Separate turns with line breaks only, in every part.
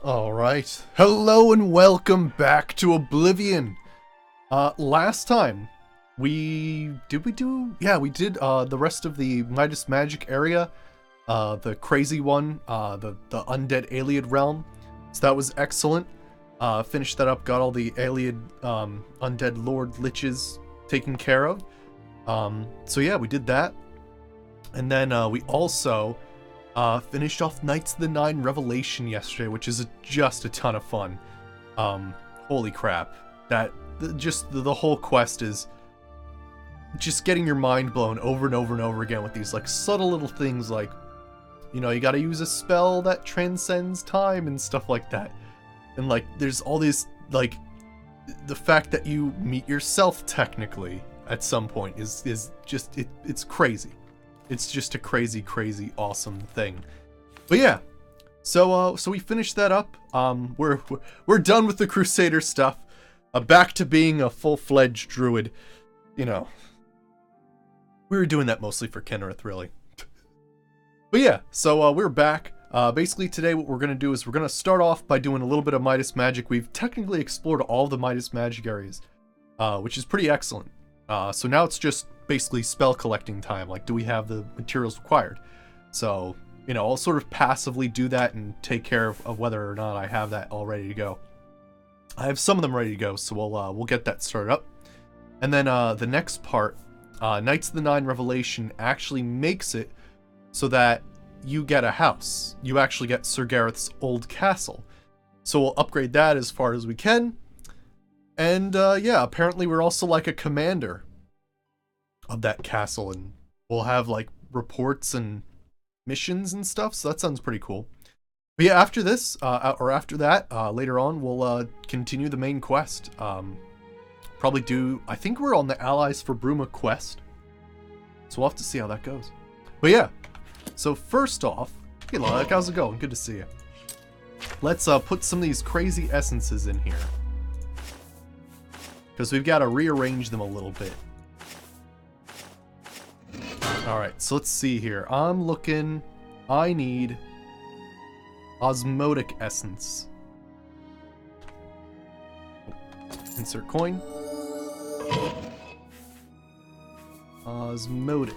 Alright, hello and welcome back to Oblivion. Last time, we did the rest of the Midas Magic area, the crazy one, the undead alien realm, so that was excellent. Finished that up, got all the alien, undead lord liches taken care of. So yeah, we did that, and then we also finished off Knights of the Nine Revelation yesterday, which is just a ton of fun. Holy crap. The whole quest is just getting your mind blown over and over and over again with these like subtle little things like, you know, you gotta use a spell that transcends time and stuff like that. And like, there's all these, like, the fact that you meet yourself technically at some point is just, it's crazy. It's just a crazy, crazy, awesome thing. But yeah, so we finished that up. We're done with the Crusader stuff. Back to being a full-fledged druid. You know, we were doing that mostly for Kenrith, really. But yeah, so we're back. Basically today what we're gonna do is we're gonna start off by doing a little bit of Midas Magic. We've technically explored all the Midas Magic areas, which is pretty excellent. So now it's just basically spell collecting time. Like, do we have the materials required? So, you know, I'll sort of passively do that and take care of whether or not I have that all ready to go. I have some of them ready to go, so we'll get that started up. And then the next part, Knights of the Nine Revelation actually makes it so that you get a house. You actually get Sir Gareth's old castle. So we'll upgrade that as far as we can. And yeah, apparently we're also like a commander of that castle, and we'll have like reports and missions and stuff, so that sounds pretty cool. But yeah, after this, or after that, later on, we'll continue the main quest. Probably do, I think we're on the Allies for Bruma quest, so we'll have to see how that goes. But yeah, so first off, hey Locke, how's it going? Good to see you. Let's put some of these crazy essences in here, because we've got to rearrange them a little bit. Alright, so let's see here. I need osmotic essence. Insert coin. Osmotic.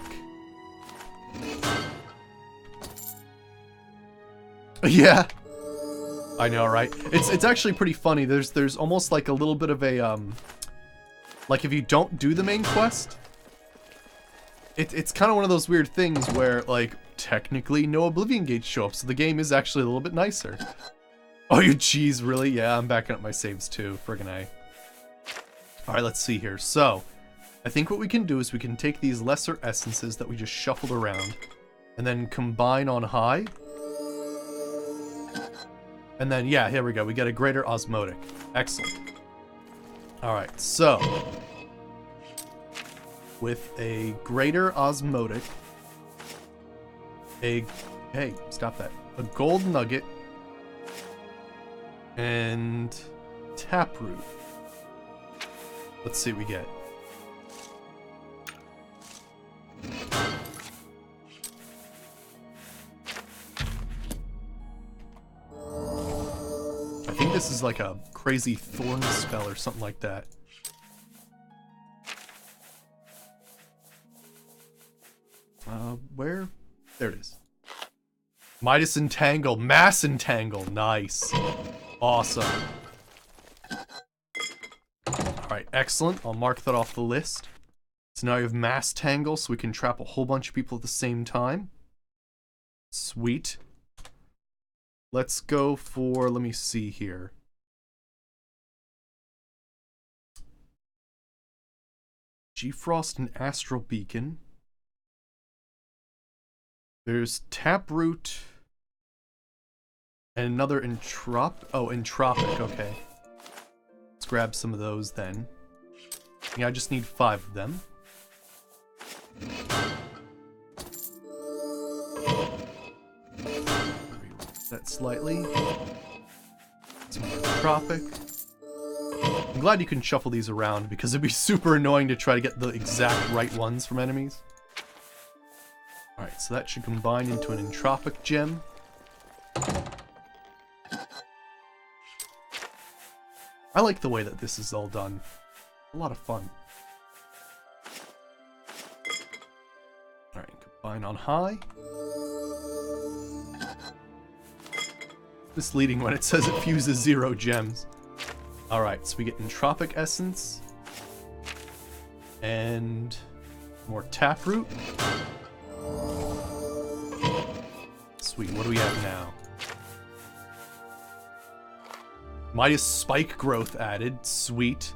Yeah. I know, right? It's actually pretty funny. There's almost like a little bit of a like if you don't do the main quest, it's kind of one of those weird things where, like, technically no Oblivion gates show up, so the game is actually a little bit nicer. Oh, you jeez, really? Yeah, I'm backing up my saves too, friggin' A. Alright, let's see here. So, I think what we can do is we can take these lesser essences that we just shuffled around, and then combine on high. And then, yeah, here we go. We get a greater osmotic. Excellent. Alright, so with a greater osmotic, hey, stop that. A gold nugget and taproot. Let's see what we get. I think this is like a crazy thorn spell or something like that. Where? There it is. Midas Entangle. Mass Entangle. Nice. Awesome. Alright, excellent. I'll mark that off the list. So now you have Mass Tangle, so we can trap a whole bunch of people at the same time. Sweet. Let's go for, let me see here. G-Frost and Astral Beacon. There's Taproot and another Entropic, okay. Let's grab some of those then. Yeah, I just need 5 of them. That slightly. Some Entropic. I'm glad you can shuffle these around because it'd be super annoying to try to get the exact right ones from enemies. Alright, so that should combine into an entropic gem. I like the way that this is all done. A lot of fun. Alright, combine on high. Misleading when it says it fuses 0 gems. Alright, so we get Entropic Essence. And more Taproot. Sweet, what do we have now? Midas Spike Growth added. Sweet.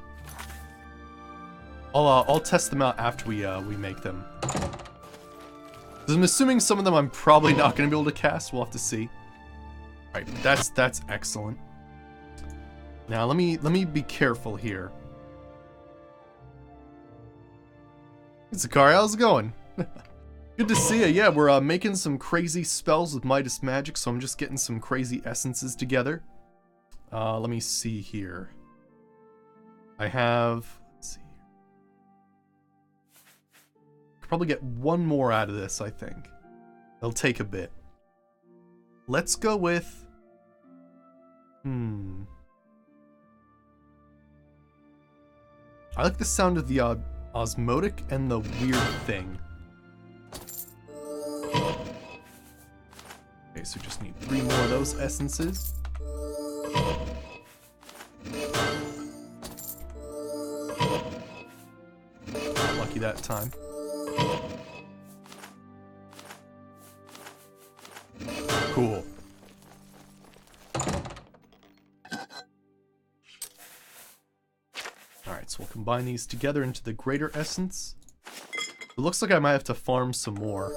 I'll test them out after we make them. I'm assuming some of them I'm probably not going to be able to cast. We'll have to see. All right, that's excellent. Now let me be careful here. Zakari, how's it going? Good to see you. Yeah, we're making some crazy spells with Midas Magic, so I'm just getting some crazy essences together. Let me see here. I have... Let's see. Could probably get one more out of this, I think. It'll take a bit. Let's go with... I like the sound of the Osmotic and the Weird Thing. Okay, so just need 3 more of those essences. Not lucky that time. Cool. Alright, so we'll combine these together into the greater essence. It looks like I might have to farm some more.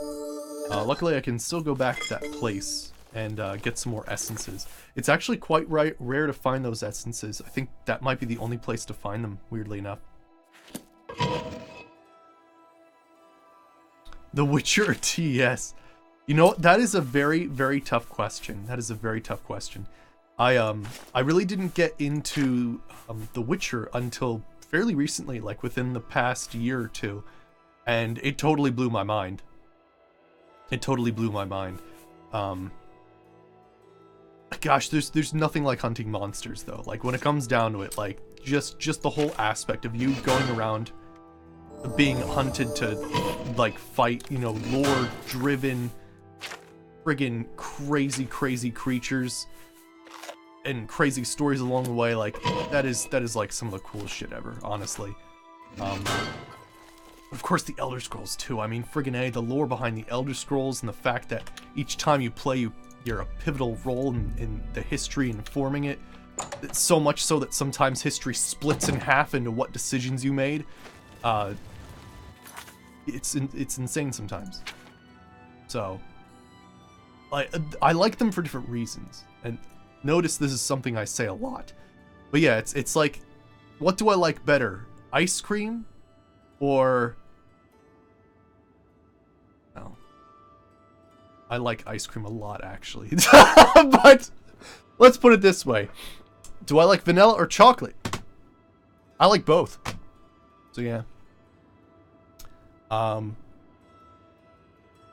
Luckily, I can still go back to that place and get some more essences. It's actually quite rare to find those essences. I think that might be the only place to find them, weirdly enough. The Witcher TS. You know, that is a very, very tough question. That is a very tough question. I really didn't get into The Witcher until fairly recently, like within the past year or two, and it totally blew my mind. It totally blew my mind. Gosh, there's nothing like hunting monsters though. Like when it comes down to it, like just the whole aspect of you going around being hunted to like fight, you know, lore-driven friggin' crazy creatures and crazy stories along the way. Like that is like some of the coolest shit ever, honestly. Of course, the Elder Scrolls too. I mean, friggin' A, the lore behind the Elder Scrolls and the fact that each time you play, you're a pivotal role in the history and forming it. It's so much so that sometimes history splits in half into what decisions you made. It's insane sometimes. So, I like them for different reasons. And notice this is something I say a lot. But yeah, it's like, what do I like better? Ice cream? Or... No. I like ice cream a lot, actually. But, let's put it this way. Do I like vanilla or chocolate? I like both. So yeah. And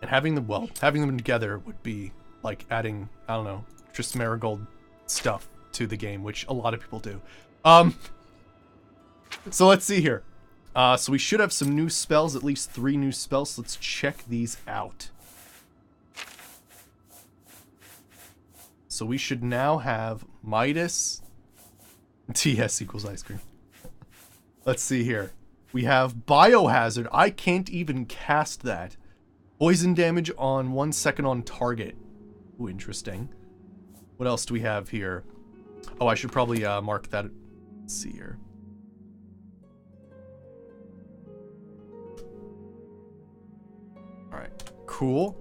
having them together would be like adding, I don't know, just marigold stuff to the game, which a lot of people do. So let's see here. So we should have some new spells, at least 3 new spells. So let's check these out. So we should now have Midas. TS equals ice cream. Let's see here. We have Biohazard. I can't even cast that. Poison damage on 1 second on target. Ooh, interesting. What else do we have here? Oh, I should probably mark that. Let's see here. Alright, cool.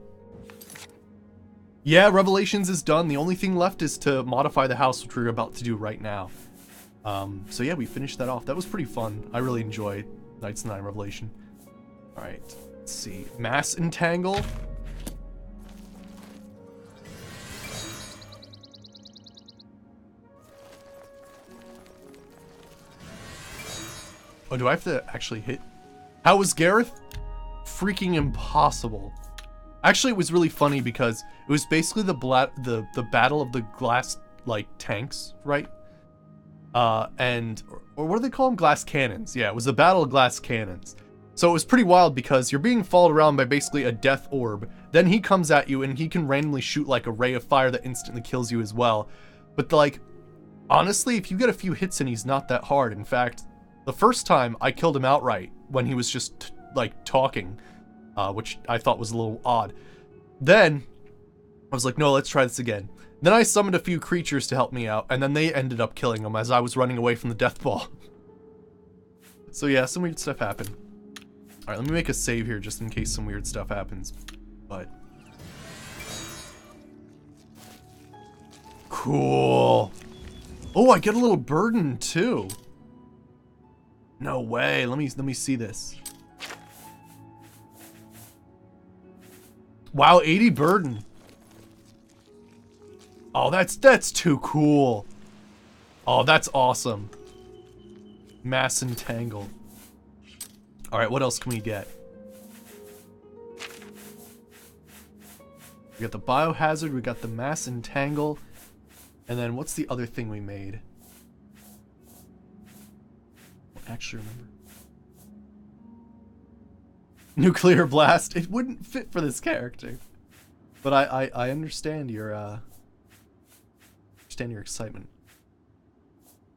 Yeah, Revelations is done. The only thing left is to modify the house, which we're about to do right now. So yeah, we finished that off. That was pretty fun. I really enjoyed Knights 9 Revelation. Alright, let's see. Mass Entangle. Oh, do I have to actually hit? How was Gareth? Freaking impossible. Actually, it was really funny because it was basically the battle of the glass, like, tanks, right? or what do they call them? Glass cannons. Yeah, it was a battle of glass cannons. So it was pretty wild because you're being followed around by basically a death orb. Then he comes at you and he can randomly shoot like a ray of fire that instantly kills you as well. But like, honestly, if you get a few hits in, he's not that hard. In fact, the first time I killed him outright when he was just like talking, which I thought was a little odd. Then I was like, no, let's try this again. Then I summoned a few creatures to help me out, and then they ended up killing him as I was running away from the death ball. So yeah, some weird stuff happened. Alright, let me make a save here just in case some weird stuff happens. But cool. Oh, I get a little burden too. No way. Let me see this. Wow, 80 burden. Oh, that's too cool. Oh, that's awesome. Mass entangle. Alright, what else can we get? We got the biohazard, we got the mass entangle, and then what's the other thing we made? I don't actually remember. Nuclear blast. It wouldn't fit for this character. But I understand your excitement.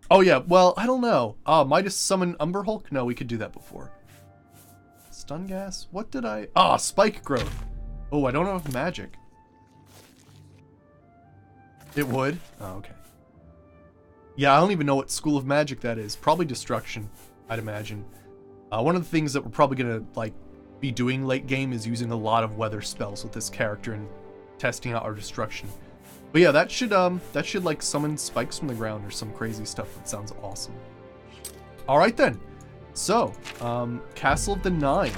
Oh yeah, well, I don't know. Midas summon Umber Hulk? No, we could do that before. Stun gas? What did I... Ah, spike growth. Oh, I don't have magic. It would? Oh, okay. Yeah, I don't even know what school of magic that is. Probably destruction, I'd imagine. One of the things that we're probably gonna, like, be doing late game is using a lot of weather spells with this character and testing out our destruction. But yeah, that should like summon spikes from the ground or some crazy stuff. That sounds awesome. Alright then. So, Castle of the Nine.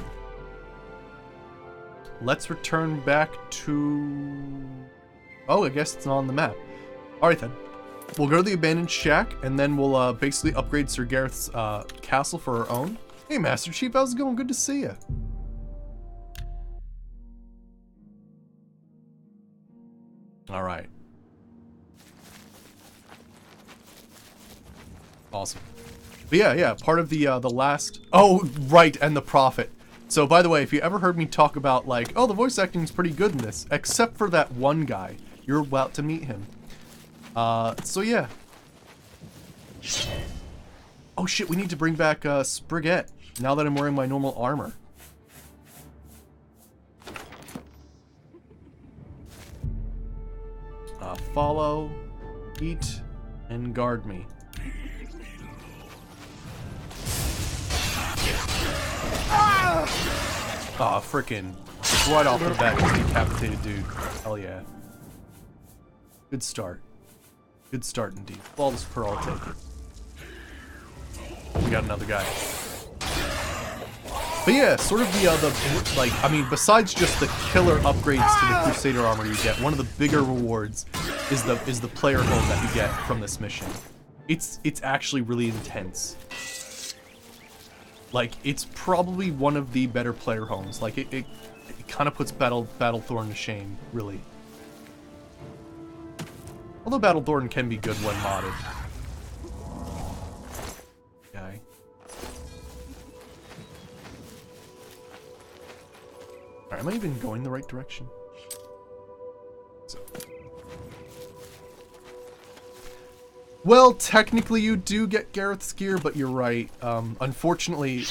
Let's return back to... Oh, I guess it's not on the map. Alright then. We'll go to the Abandoned Shack, and then we'll basically upgrade Sir Gareth's castle for our own. Hey, Master Chief, how's it going? Good to see you. Alright. Awesome. But yeah, part of the last... Oh, right, and the Prophet. So, by the way, if you ever heard me talk about, like, oh, the voice acting's pretty good in this, except for that one guy. You're about to meet him. So yeah. Oh shit, we need to bring back, Sprigette, now that I'm wearing my normal armor. Follow, eat, and guard me. Aw, frickin'. Right off the bat, decapitated dude. Hell yeah. Good start. Good start indeed. Flawless Pearl, I'll take it. We got another guy. But yeah, sort of the like, I mean, besides just the killer upgrades to the Crusader armor you get, one of the bigger rewards is the player home that you get from this mission. It's actually really intense. Like, it's probably one of the better player homes. Like, it kind of puts Battlethorn to shame, really. Although Battlethorn can be good when modded. Guy. Alright, am I even going the right direction? So. Well, technically you do get Gareth's gear, but you're right. Unfortunately,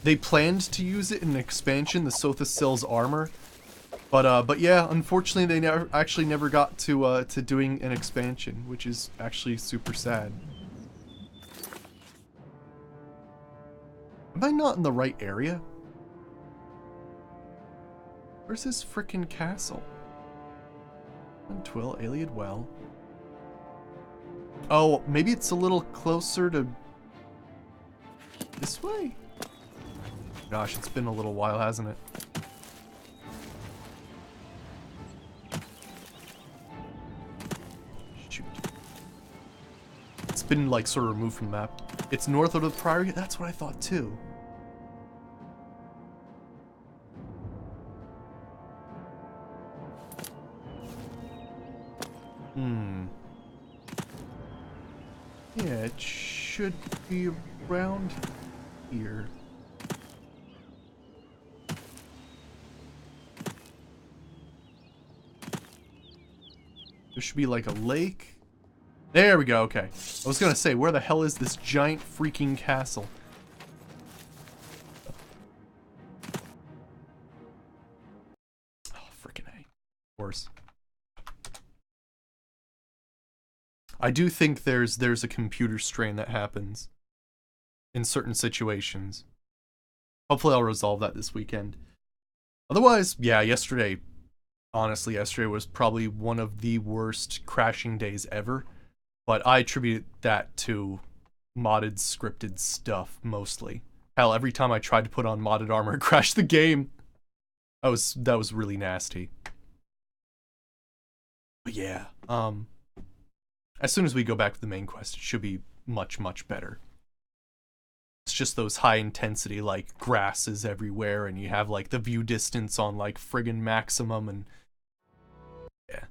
they planned to use it in an expansion, the Sothis Sil's armor. But yeah, unfortunately they never got to doing an expansion, which is actually super sad. Am I not in the right area? Where's this frickin' castle? Twill, Aliad Well. Oh, maybe it's a little closer to this way? Gosh, it's been a little while, hasn't it? Shoot. It's been, like, sort of removed from the map. It's north of the Priory? That's what I thought, too. Yeah, it should be around here. There should be like a lake. There we go, okay. I was gonna say, where the hell is this giant freaking castle? Oh, freaking A. Of course. I do think there's a computer strain that happens in certain situations. Hopefully I'll resolve that this weekend. Otherwise, yeah, yesterday, honestly, yesterday was probably one of the worst crashing days ever. But I attribute that to modded scripted stuff, mostly. Hell, every time I tried to put on modded armor, it crashed the game. That was really nasty. But yeah, as soon as we go back to the main quest, it should be much, much better. It's just those high intensity, like, grasses everywhere, and you have, like, the view distance on, like, friggin' maximum, and... yeah.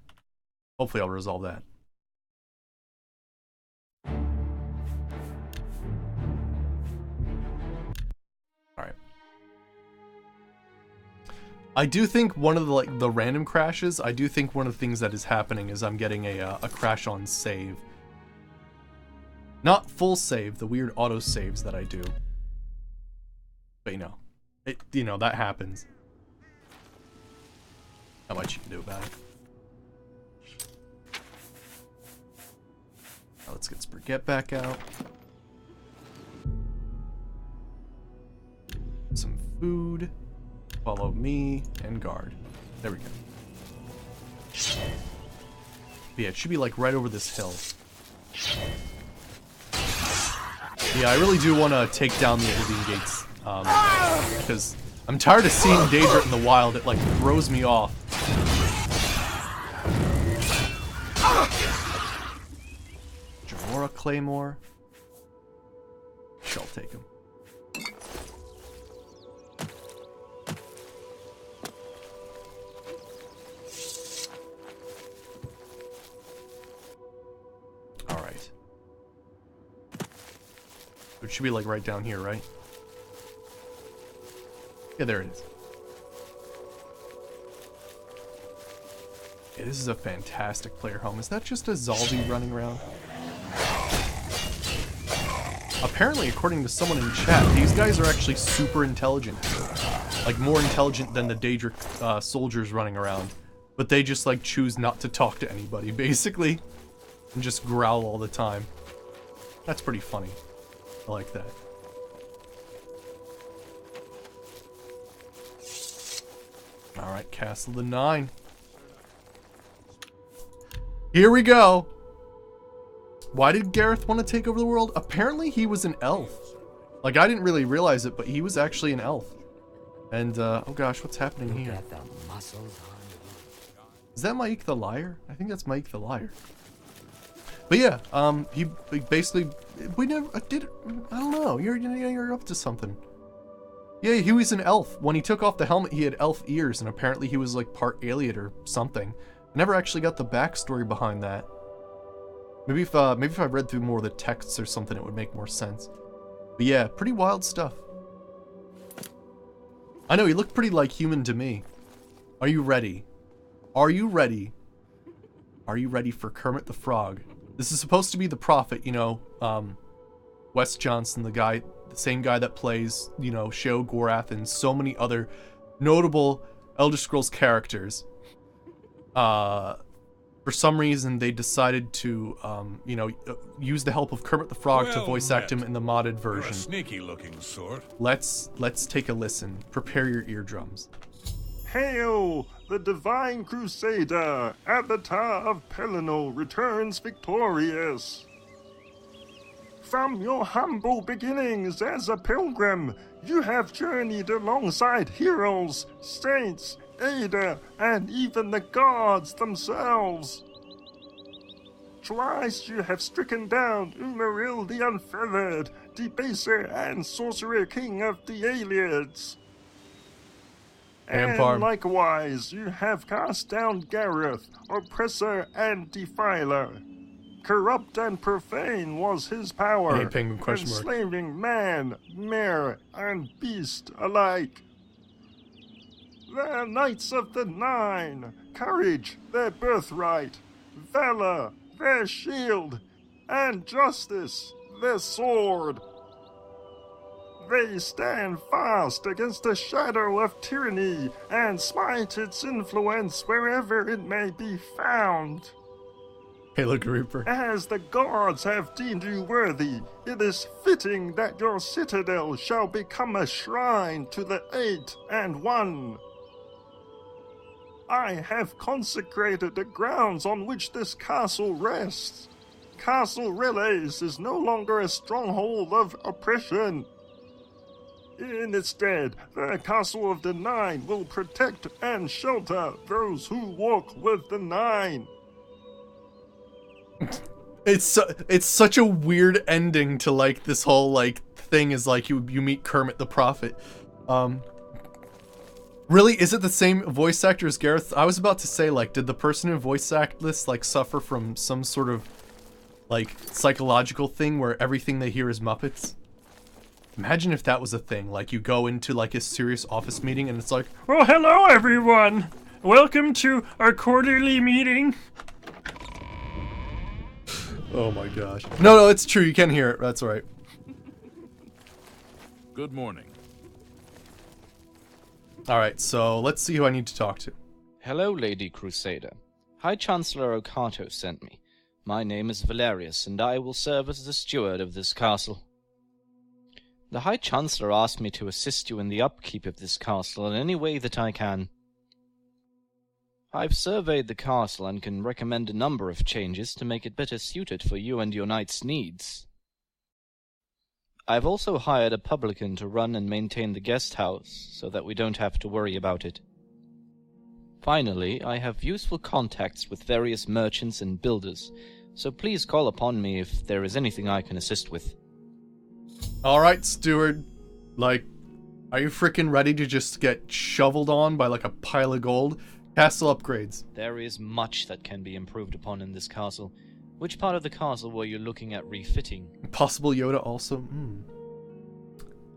Hopefully I'll resolve that. Alright. I do think one of the, like, the random crashes, I do think one of the things that is happening is I'm getting a crash on save. Not full save, the weird auto saves that I do. But you know, that happens. Not much you can do about it. Now let's get Spaghetti back out. Some food. Follow me and guard. There we go. But yeah, it should be like right over this hill. Yeah, I really do want to take down the Oblivion gates, because I'm tired of seeing Daedra in the wild. It like throws me off. Jamora Claymore. Shall take him. It should be like right down here, right? Yeah, there it is. Yeah, this is a fantastic player home. Is that just a Zaldi running around? Apparently, according to someone in chat, these guys are actually super intelligent. Like, more intelligent than the Daedric soldiers running around. But they just, like, choose not to talk to anybody, basically. And just growl all the time. That's pretty funny. I like that. Alright, Castle of the Nine. Here we go! Why did Gareth want to take over the world? Apparently he was an elf. Like, I didn't really realize it, but he was actually an elf. And, oh gosh, what's happening here? Is that Maik the Liar? I think that's Maik the Liar. But yeah, he basically, we never did. I don't know. You're up to something. Yeah, he was an elf. When he took off the helmet, he had elf ears, and apparently he was like part alien or something. I never actually got the backstory behind that. Maybe if I read through more of the texts or something, it would make more sense. But yeah, pretty wild stuff. I know he looked pretty like human to me. Are you ready? Are you ready? Are you ready for Kermit the Frog? This is supposed to be the prophet, you know, Wes Johnson, the same guy that plays, you know, Sheo Gorath and so many other notable Elder Scrolls characters. For some reason, they decided to, you know, use the help of Kermit the Frog to voice act him in the modded version.
You're a sneaky-looking sort.
Let's take a listen. Prepare your eardrums.
Hail! The Divine Crusader, Avatar of Pelennor, returns victorious. From your humble beginnings as a pilgrim, you have journeyed alongside heroes, saints, Ada, and even the gods themselves. Twice you have stricken down Umaril the Unfeathered, Debaser and Sorcerer King of the Aliens. And likewise, you have cast down Gareth, Oppressor and Defiler. Corrupt and profane was his power,
Hey, penguin question mark.
enslaving man, mare, and beast alike. The Knights of the Nine, courage their birthright, valor their shield, and justice their sword. They stand fast against the shadow of tyranny and smite its influence wherever it may be found.
Halo Reaper.
As the gods have deemed you worthy, it is fitting that your citadel shall become a shrine to the Eight and One. I have consecrated the grounds on which this castle rests. Castle Relais is no longer a stronghold of oppression. In its stead, the Castle of the Nine will protect and shelter those who walk with the Nine.
It's such a weird ending to like this whole like thing is like you meet Kermit the Prophet. Really, is it the same voice actor as Gareth? I was about to say, like, did the person who voice act this like suffer from some sort of like psychological thing where everything they hear is Muppets? Imagine if that was a thing. Like, you go into like a serious office meeting and it's like,
well, hello everyone. Welcome to our quarterly meeting.
oh my gosh. No, it's true. You can hear it. That's all right.
Good morning.
All right, so let's see who I need to talk to.
Hello, Lady Crusader. High Chancellor Okato sent me. My name is Valerius, and I will serve as the steward of this castle. The High Chancellor asked me to assist you in the upkeep of this castle in any way that I can. I've surveyed the castle and can recommend a number of changes to make it better suited for you and your knight's needs. I've also hired a publican to run and maintain the guest house, so that we don't have to worry about it. Finally, I have useful contacts with various merchants and builders, so please call upon me if there is anything I can assist with.
Alright, steward. Like, are you freaking ready to just get shoveled on by like a pile of gold? Castle upgrades.
There is much that can be improved upon in this castle. Which part of the castle were you looking at refitting?
Possible Yoda also?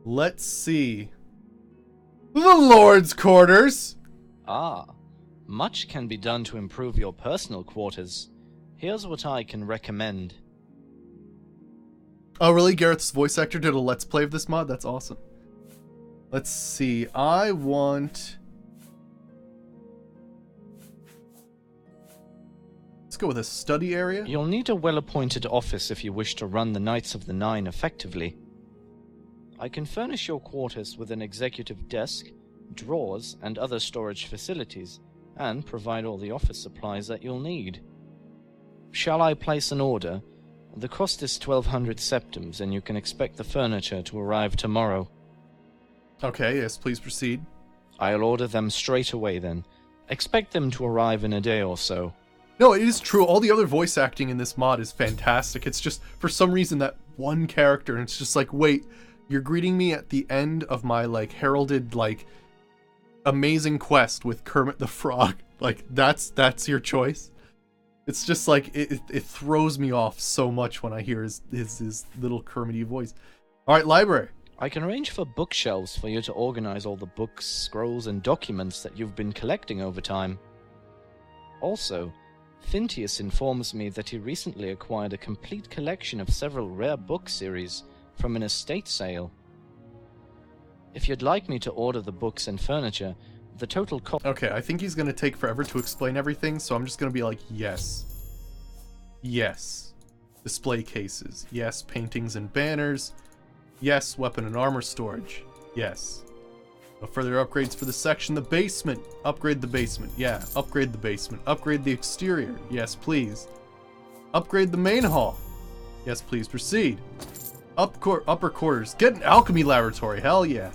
Let's see. The Lord's quarters!
Ah, much can be done to improve your personal quarters. Here's what I can recommend.
Oh really? Gareth's voice actor did a let's play of this mod? That's awesome. Let's see. I want... Let's go with a study area.
You'll need a well-appointed office if you wish to run the Knights of the Nine effectively. I can furnish your quarters with an executive desk, drawers, and other storage facilities, and provide all the office supplies that you'll need. Shall I place an order? The cost is 1,200 septims, and you can expect the furniture to arrive tomorrow.
Okay, yes, please proceed.
I'll order them straight away then. Expect them to arrive in a day or so.
No, it is true. All the other voice acting in this mod is fantastic. It's just, for some reason, that one character, and it's just like, wait, you're greeting me at the end of my, like, heralded, like, amazing quest with Kermit the Frog. Like, that's your choice? It's just like, it throws me off so much when I hear his little Kermit-y voice. Alright, library.
I can arrange for bookshelves for you to organize all the books, scrolls, and documents that you've been collecting over time. Also, Fintius informs me that he recently acquired a complete collection of several rare book series from an estate sale. If you'd like me to order the books and furniture, the total cost...
Okay, I think he's gonna take forever to explain everything, so I'm just gonna be like, yes. Yes. Display cases. Yes, paintings and banners. Yes, weapon and armor storage. Yes. No further upgrades for the section. The basement. Upgrade the basement. Yeah, upgrade the basement. Upgrade the exterior. Yes, please. Upgrade the main hall. Yes, please proceed. Upper quarters. Get an alchemy laboratory. Hell yeah.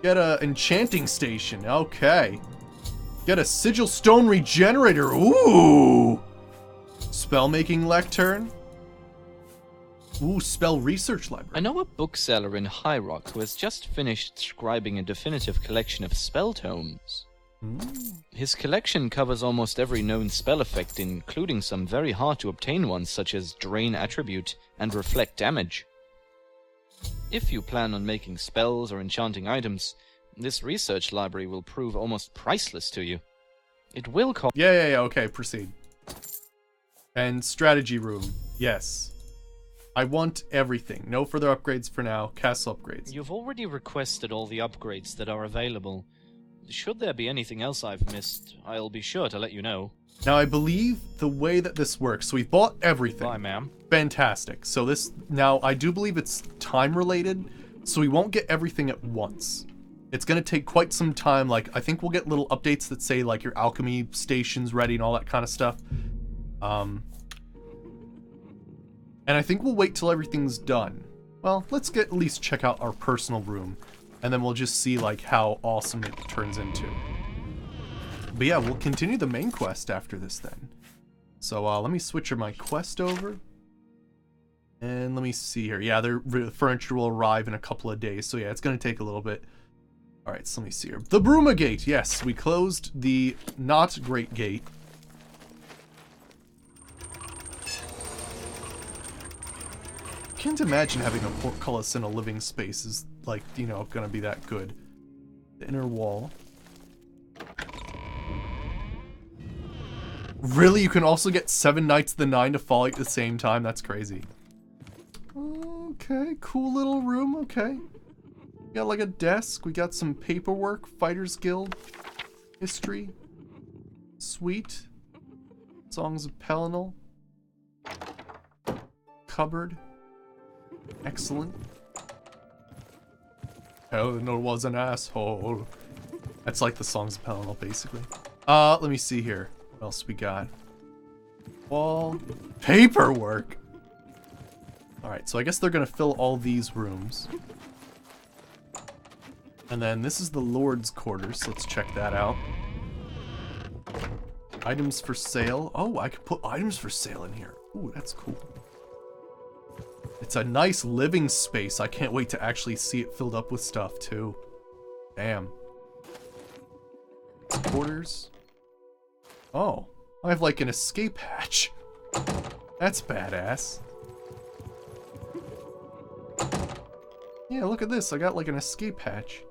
Get a enchanting station. Okay. Get a sigil stone regenerator. Ooh. Spell-making lectern. Ooh, spell research library.
I know a bookseller in High Rock who has just finished scribing a definitive collection of spell tomes. His collection covers almost every known spell effect, including some very hard to obtain ones such as Drain Attribute and Reflect Damage. If you plan on making spells or enchanting items, this research library will prove almost priceless to you. It will cost...
Yeah, okay, proceed. And strategy room, yes. I want everything. No further upgrades for now. Castle upgrades.
You've already requested all the upgrades that are available. Should there be anything else I've missed, I'll be sure to let you know.
Now, I believe the way that this works, so we've bought everything.
Bye, ma'am.
Fantastic. So this, now, I do believe it's time related, so we won't get everything at once. It's going to take quite some time. Like, I think we'll get little updates that say, like, your alchemy station's ready and all that kind of stuff. And I think we'll wait till everything's done. Well, let's at least check out our personal room, and then we'll just see, like, how awesome it turns into. But yeah, we'll continue the main quest after this then. So let me switch my quest over. And let me see here. Yeah, the furniture will arrive in a couple of days. So yeah, it's going to take a little bit. Alright, so let me see here. The Bruma Gate. Yes, we closed the not great gate. Can't imagine having a portcullis in a living space is, like, you know, going to be that good. The inner wall. Really? You can also get 7 Knights of the Nine to fall at the same time? That's crazy. Okay, cool little room, okay. We got like a desk, we got some paperwork, Fighters Guild, history, sweet, Songs of Pelennor, cupboard, excellent. Pelennor was an asshole. That's like the Songs of Pelennor, basically. Let me see here. What else we got? Wall. Paperwork! Alright, so I guess they're gonna fill all these rooms. And then this is the Lord's quarters, so let's check that out. Items for sale. Oh, I could put items for sale in here. Ooh, that's cool. It's a nice living space. I can't wait to actually see it filled up with stuff, too. Damn. Quarters. Oh, I have like an escape hatch. That's badass. Yeah, look at this. I got like an escape hatch.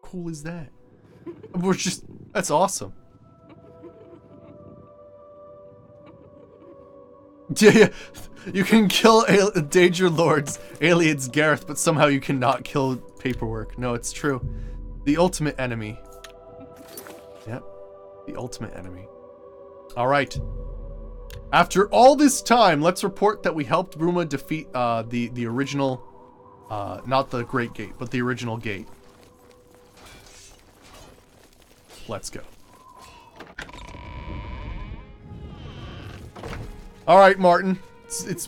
Cool is that? That's awesome. Yeah, you can kill Danger Lords, aliens, Gareth, but somehow you cannot kill paperwork. No, it's true. The ultimate enemy. Yep, the ultimate enemy. Alright. After all this time, let's report that we helped Bruma defeat the original, not the Great Gate, but the original gate. Let's go. Alright, Martin.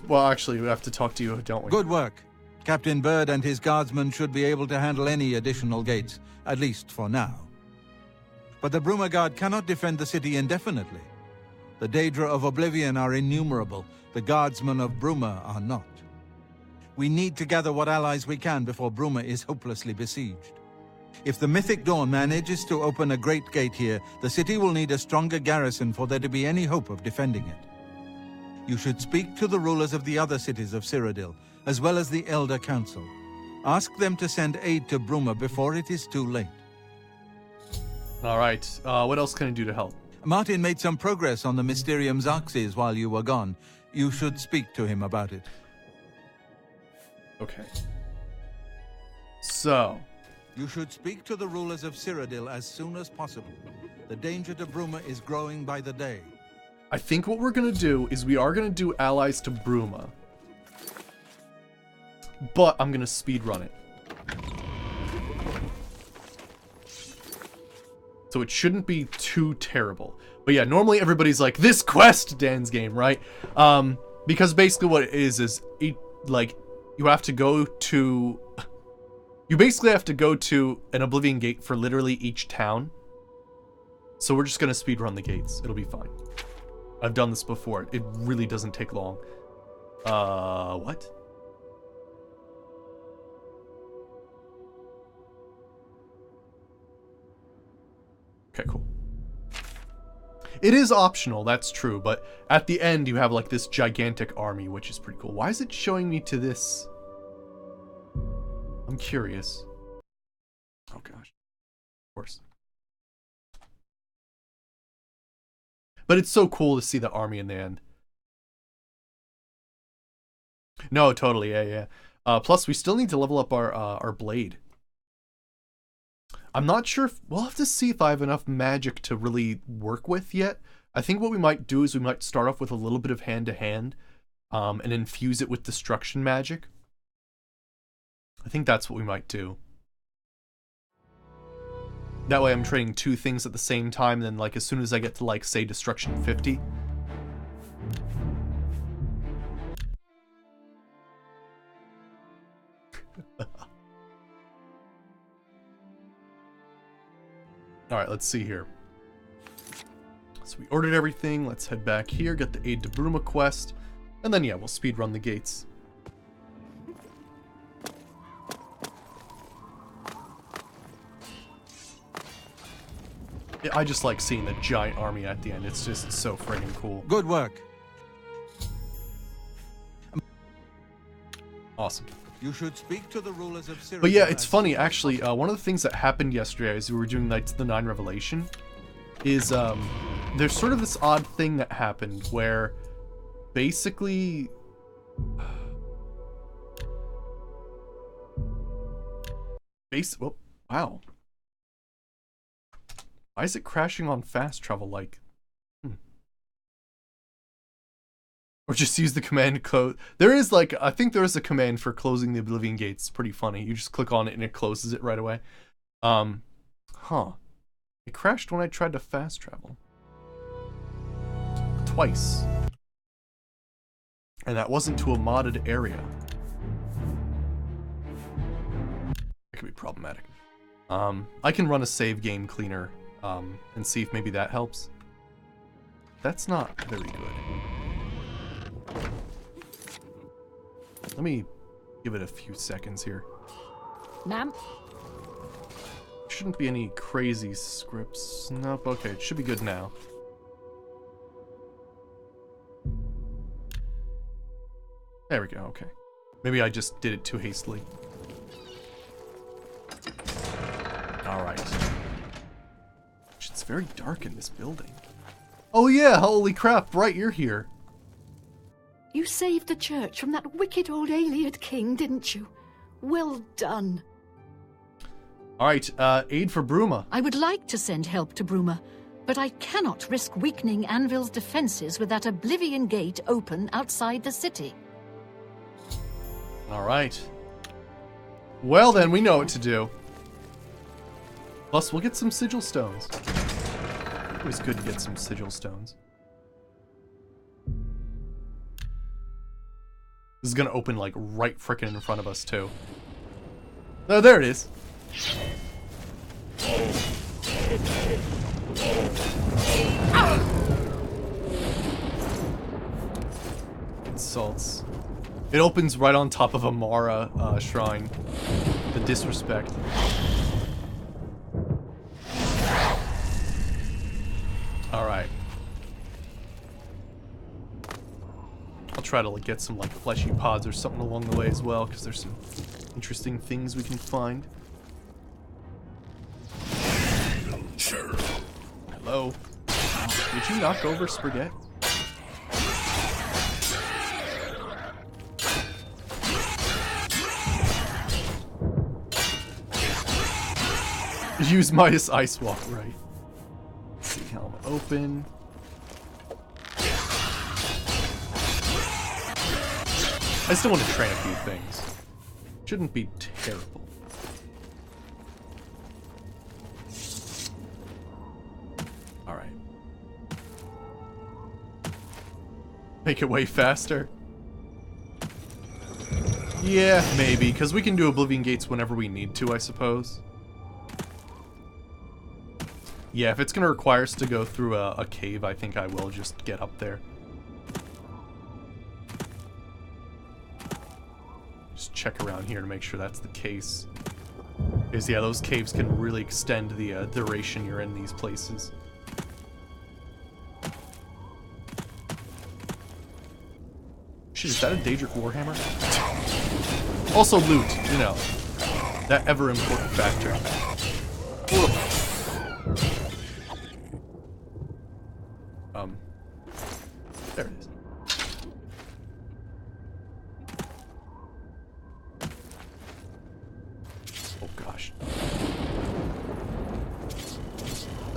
Well, actually, we have to talk to you, don't we?
Good work. Captain Bird and his guardsmen should be able to handle any additional gates, at least for now. But the Bruma Guard cannot defend the city indefinitely. The Daedra of Oblivion are innumerable. The guardsmen of Bruma are not. We need to gather what allies we can before Bruma is hopelessly besieged. If the Mythic Dawn manages to open a great gate here, the city will need a stronger garrison for there to be any hope of defending it. You should speak to the rulers of the other cities of Cyrodiil, as well as the Elder Council. Ask them to send aid to Bruma before it is too late.
Alright, what else can I do to help?
Martin made some progress on the Mysterium Xarxes while you were gone. You should speak to him about it.
Okay. So.
You should speak to the rulers of Cyrodiil as soon as possible. The danger to Bruma is growing by the day.
I think what we're going to do is we are going to do allies to Bruma. But I'm going to speedrun it. So it shouldn't be too terrible. But yeah, normally everybody's like, this quest, Dan's game, right? Because basically what it is like, you have to go to... You basically have to go to an Oblivion gate for literally each town. So we're just going to speedrun the gates. It'll be fine. I've done this before. It really doesn't take long. What? Okay, cool. It is optional, that's true, but at the end you have like this gigantic army, which is pretty cool. Why is it showing me to this? I'm curious. Oh gosh. Of course. But it's so cool to see the army in the end. No, totally, yeah. Plus, we still need to level up our blade. I'm not sure if... We'll have to see if I have enough magic to really work with yet. I think what we might do is we might start off with a little bit of hand-to-hand, and infuse it with destruction magic. I think that's what we might do. That way I'm trading two things at the same time, and then like as soon as I get to like, say, destruction 50... Alright, let's see here. So we ordered everything, let's head back here, get the Aid to Bruma quest, and then yeah, we'll speedrun the gates. Yeah, I just like seeing the giant army at the end, it's just so friggin' cool.
Good work.
Awesome.
You should speak to the rulers of Syria.
But yeah, it's funny, actually, one of the things that happened yesterday as we were doing Knights of the Nine Revelation is, there's sort of this odd thing that happened where basically... Oh, wow. Why is it crashing on fast travel, like... Or just use the command close. There is like, I think there is a command for closing the Oblivion gates. It's pretty funny. You just click on it and it closes it right away. Huh. It crashed when I tried to fast travel. Twice. And that wasn't to a modded area. That could be problematic. I can run a save game cleaner, and see if maybe that helps. That's not very good. Let me give it a few seconds here.
Ma'am?
Shouldn't be any crazy scripts. Nope, okay, it should be good now. There we go, okay. Maybe I just did it too hastily. Alright. It's very dark in this building. Oh yeah, holy crap, right, you're here.
You saved the church from that wicked old Ayleid king, didn't you? Well done.
Alright, aid for Bruma.
I would like to send help to Bruma, but I cannot risk weakening Anvil's defenses with that Oblivion gate open outside the city.
Alright. Well then, we know what to do. Plus, we'll get some sigil stones. Always good to get some sigil stones. This is gonna open like right frickin' in front of us too. Oh, there it is. Insults. It opens right on top of a Mara shrine. The disrespect. Alright. I'll try to like get some like fleshy pods or something along the way as well, because there's some interesting things we can find. Hello. Did you knock over spaghetti? Use Midas Ice Walk, right. Let's see, helmet open. I still want to train a few things. Shouldn't be terrible. Alright. Make it way faster? Yeah, maybe, because we can do Oblivion Gates whenever we need to, I suppose. Yeah, if it's going to require us to go through a cave, I think I will just get up there. Just check around here to make sure that's the case. Because, yeah, those caves can really extend the duration you're in these places. Shit, is that a Daedric Warhammer? Also loot, you know. That ever important factor. There it is. Oh gosh.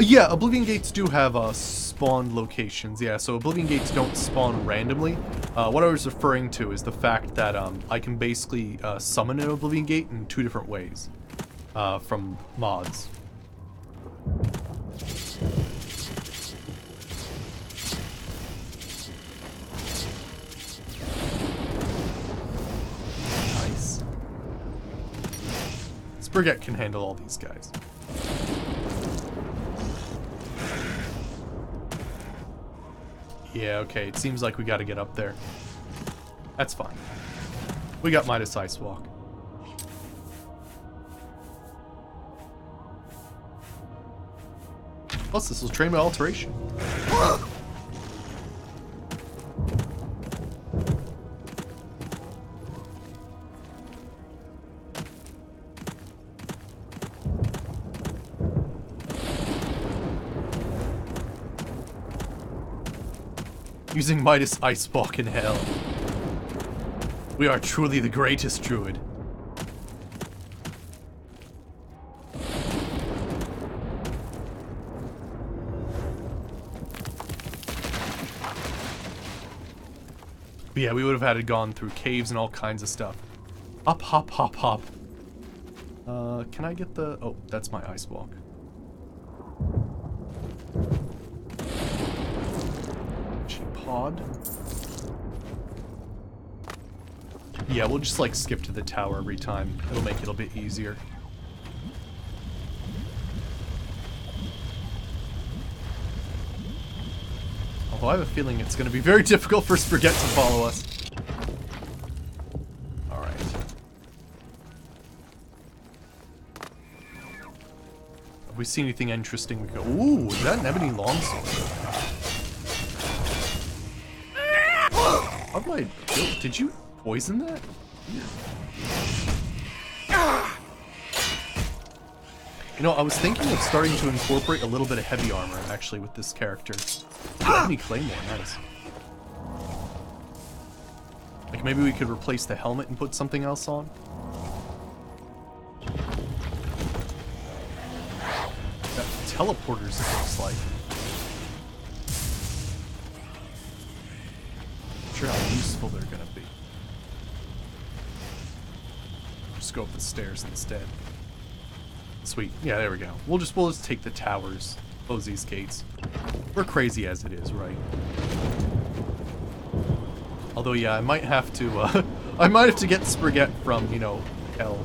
Yeah, Oblivion Gates do have spawn locations. Yeah, so Oblivion Gates don't spawn randomly. What I was referring to is the fact that I can basically summon an Oblivion Gate in 2 different ways from mods. Nice. Spurget can handle all these guys. Yeah, okay, it seems like we gotta get up there. That's fine. We got Midas Ice Walk. Plus, this will train my alteration. Using Midas Icewalk in hell. We are truly the greatest Druid. But yeah, we would have had it gone through caves and all kinds of stuff. Up, hop, hop, hop. Can I get the... Oh, that's my Icewalk. Pod. Yeah, we'll just like skip to the tower every time. It'll make it a bit easier. Although I have a feeling it's going to be very difficult for Spurget to follow us. Alright. Have we seen anything interesting? We go, ooh, is that an ebony longsword? How did did you poison that? You know, I was thinking of starting to incorporate a little bit of heavy armor, actually, with this character. Ebony Claymore, nice. Like, maybe we could replace the helmet and put something else on? Got teleporters, it looks like. Sure how useful they're gonna be. Just go up the stairs instead. Sweet. Yeah, there we go. We'll just take the towers. Close these gates. We're crazy as it is, right? Although yeah, I might have to I might have to get Spurget from, you know, hell.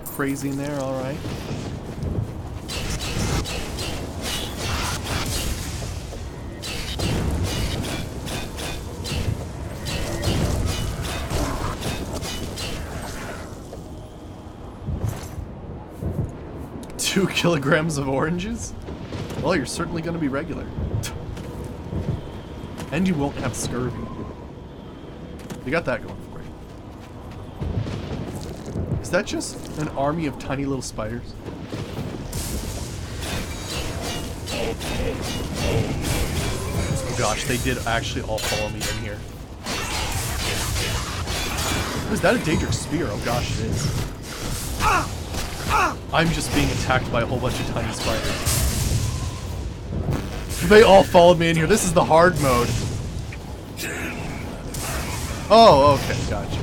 Crazy in there, alright. $2 kilograms of oranges? Well, you're certainly going to be regular. And you won't have scurvy. You got that going for you. Is that just an army of tiny little spiders? Oh gosh, they did actually all follow me in here. Is that a Daedric Spear? Oh gosh, it is. I'm just being attacked by a whole bunch of tiny spiders. They all followed me in here. This is the hard mode. Oh, okay, gotcha.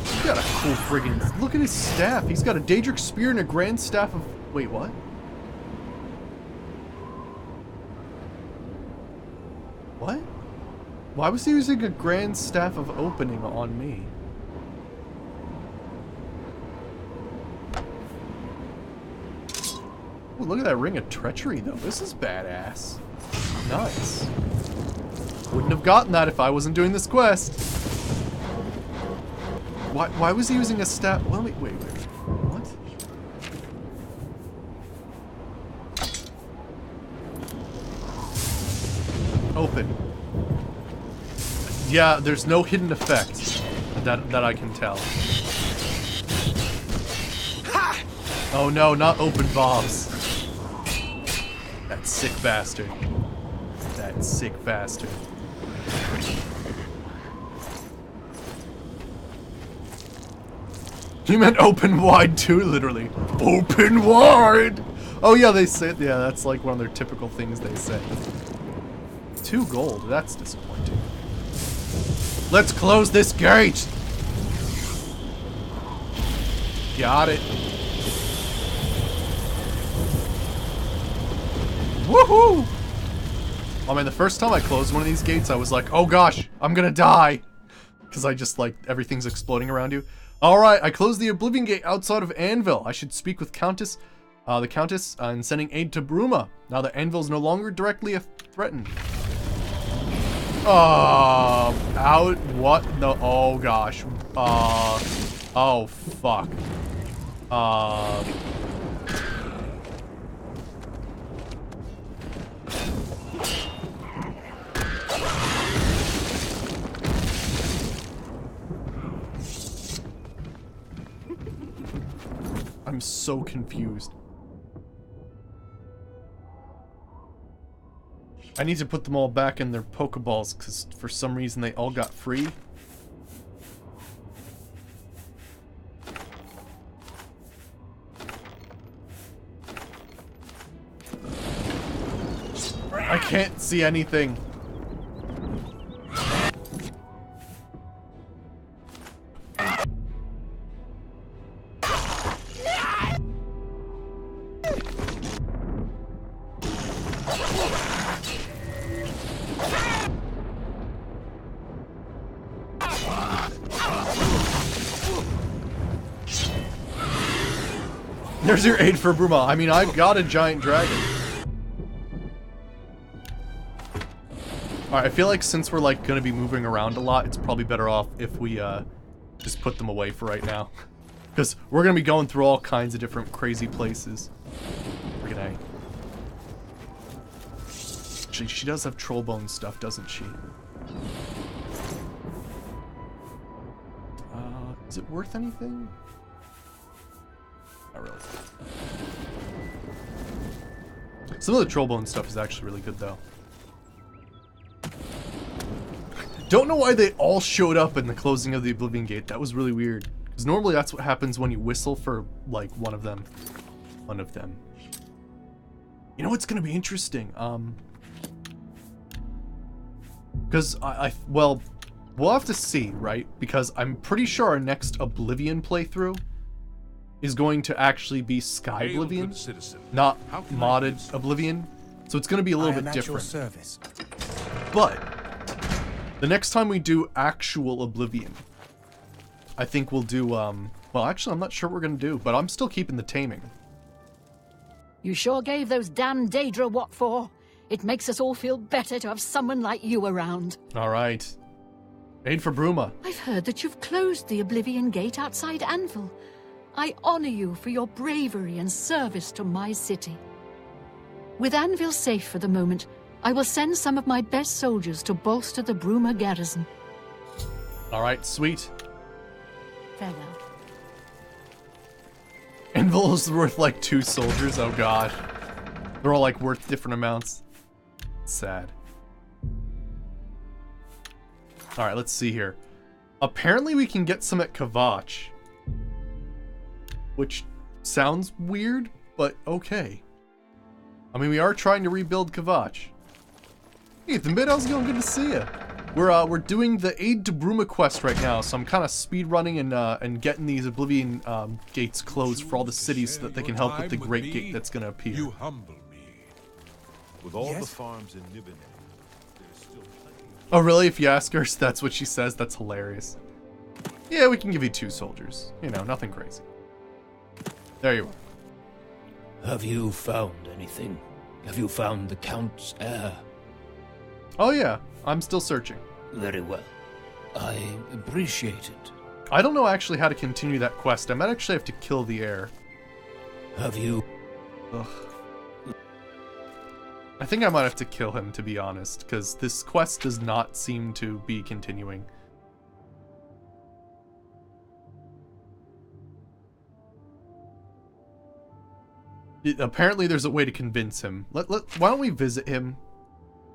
He's got a cool friggin'... Look at his staff. He's got a Daedric Spear and a Grand Staff of... Wait, what? What? Why was he using a Grand Staff of Opening on me? Ooh, look at that Ring of Treachery, though. This is badass. Nice. Wouldn't have gotten that if I wasn't doing this quest. Why was he using a staff? Well, wait. What? Open. Yeah, there's no hidden effect that I can tell. Oh no, not open bombs. That sick bastard. That sick bastard. You meant open wide too, literally. Open wide! Oh yeah, they say, yeah, that's like one of their typical things they say. 2 gold, that's disappointing. Let's close this gate! Got it. Woohoo! I mean, the first time I closed one of these gates, I was like, oh gosh, I'm gonna die. Because I just, like, everything's exploding around you. Alright, I closed the Oblivion Gate outside of Anvil. I should speak with the Countess, and sending aid to Bruma. Now that Anvil's no longer directly threatened. Out, what the, oh gosh. Oh fuck. I'm so confused. I need to put them all back in their Pokeballs because for some reason they all got free. I can't see anything. There's your aid for Bruma. I mean, I've got a giant dragon. Alright, I feel like since we're like gonna be moving around a lot, it's probably better off if we just put them away for right now. Because we're gonna be going through all kinds of different crazy places. Freaking A. She does have troll bone stuff, doesn't she? Is it worth anything? Not really. Some of the trollbone stuff is actually really good, though. Don't know why they all showed up in the closing of the Oblivion Gate. That was really weird. Because normally that's what happens when you whistle for, like, one of them. One of them. You know what's gonna be interesting? Because well, we'll have to see, right? Because I'm pretty sure our next Oblivion playthrough is going to actually be Sky Oblivion, not modded Oblivion. So it's going to be a little bit different. But the next time we do actual Oblivion, I think we'll do, well, actually, I'm not sure what we're going to do, but I'm still keeping the taming.
You sure gave those damn Daedra what for. It makes us all feel better to have someone like you around.
All right. Aid for Bruma.
I've heard that you've closed the Oblivion Gate outside Anvil. I honor you for your bravery and service to my city. With Anvil safe for the moment, I will send some of my best soldiers to bolster the Bruma garrison.
All right, sweet.
Farewell.
Anvil is worth like 2 soldiers. Oh god. They're all like worth different amounts. Sad. All right, let's see here. Apparently we can get some at Kvatch. Which sounds weird, but okay. I mean, we are trying to rebuild Kvatch. Hey, Ethan, how's it going? Good to see you. We're doing the Aid to Bruma quest right now, so I'm kind of speed running and getting these Oblivion gates closed for all the cities so that they can help with the Great Gate that's gonna appear.
You humble me. With all the farms in Nibelheim, there's still plenty.
Oh, really? If you ask her, that's what she says. That's hilarious. Yeah, we can give you 2 soldiers. You know, nothing crazy. There you are.
Have you found anything? Have you found the Count's heir?
Oh yeah, I'm still searching.
Very well. I appreciate it.
I don't know actually how to continue that quest. I might actually have to kill the heir.
Have you...
Ugh. I think I might have to kill him, to be honest, because this quest does not seem to be continuing. Apparently there's a way to convince him. Why don't we visit him,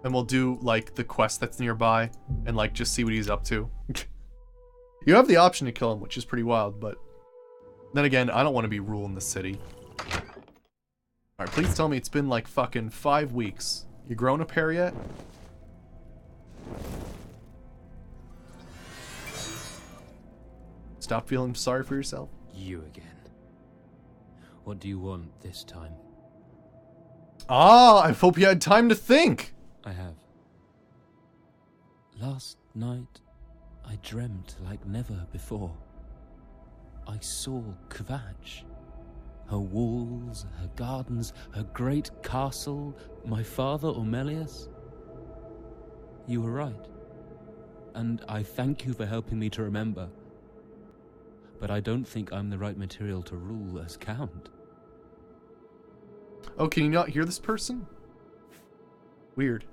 and we'll do, like, the quest that's nearby, and, like, just see what he's up to. You have the option to kill him, which is pretty wild, but... Then again, I don't want to be ruling the city. Alright, please tell me it's been like fucking 5 weeks. You grown a pair yet? Stop feeling sorry for yourself?
You again. What do you want this time?
Ah, I hope you had time to think!
I have. Last night, I dreamt like never before. I saw Kvatch. Her walls, her gardens, her great castle, my father Ormelius. You were right. And I thank you for helping me to remember. But I don't think I'm the right material to rule as Count.
Oh, can you not hear this person? Weird.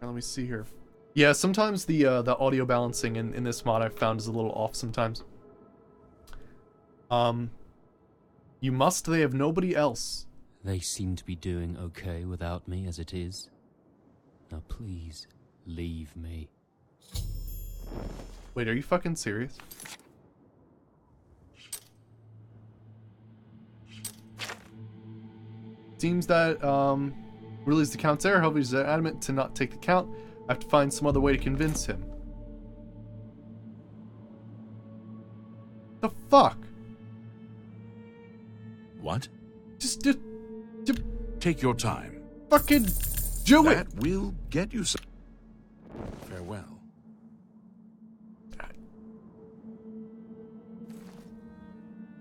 Now, let me see here. Yeah, sometimes the audio balancing in this mod I've found is a little off sometimes. You must, they have nobody else.
They seem to be doing okay without me as it is. Now please, leave me.
Wait, are you fucking serious? Seems that, really is the Count's heir. However, he's adamant to not take the Count. I have to find some other way to convince him. The fuck?
What?
Just
Take your time.
fucking do it!
That will get you some. Farewell.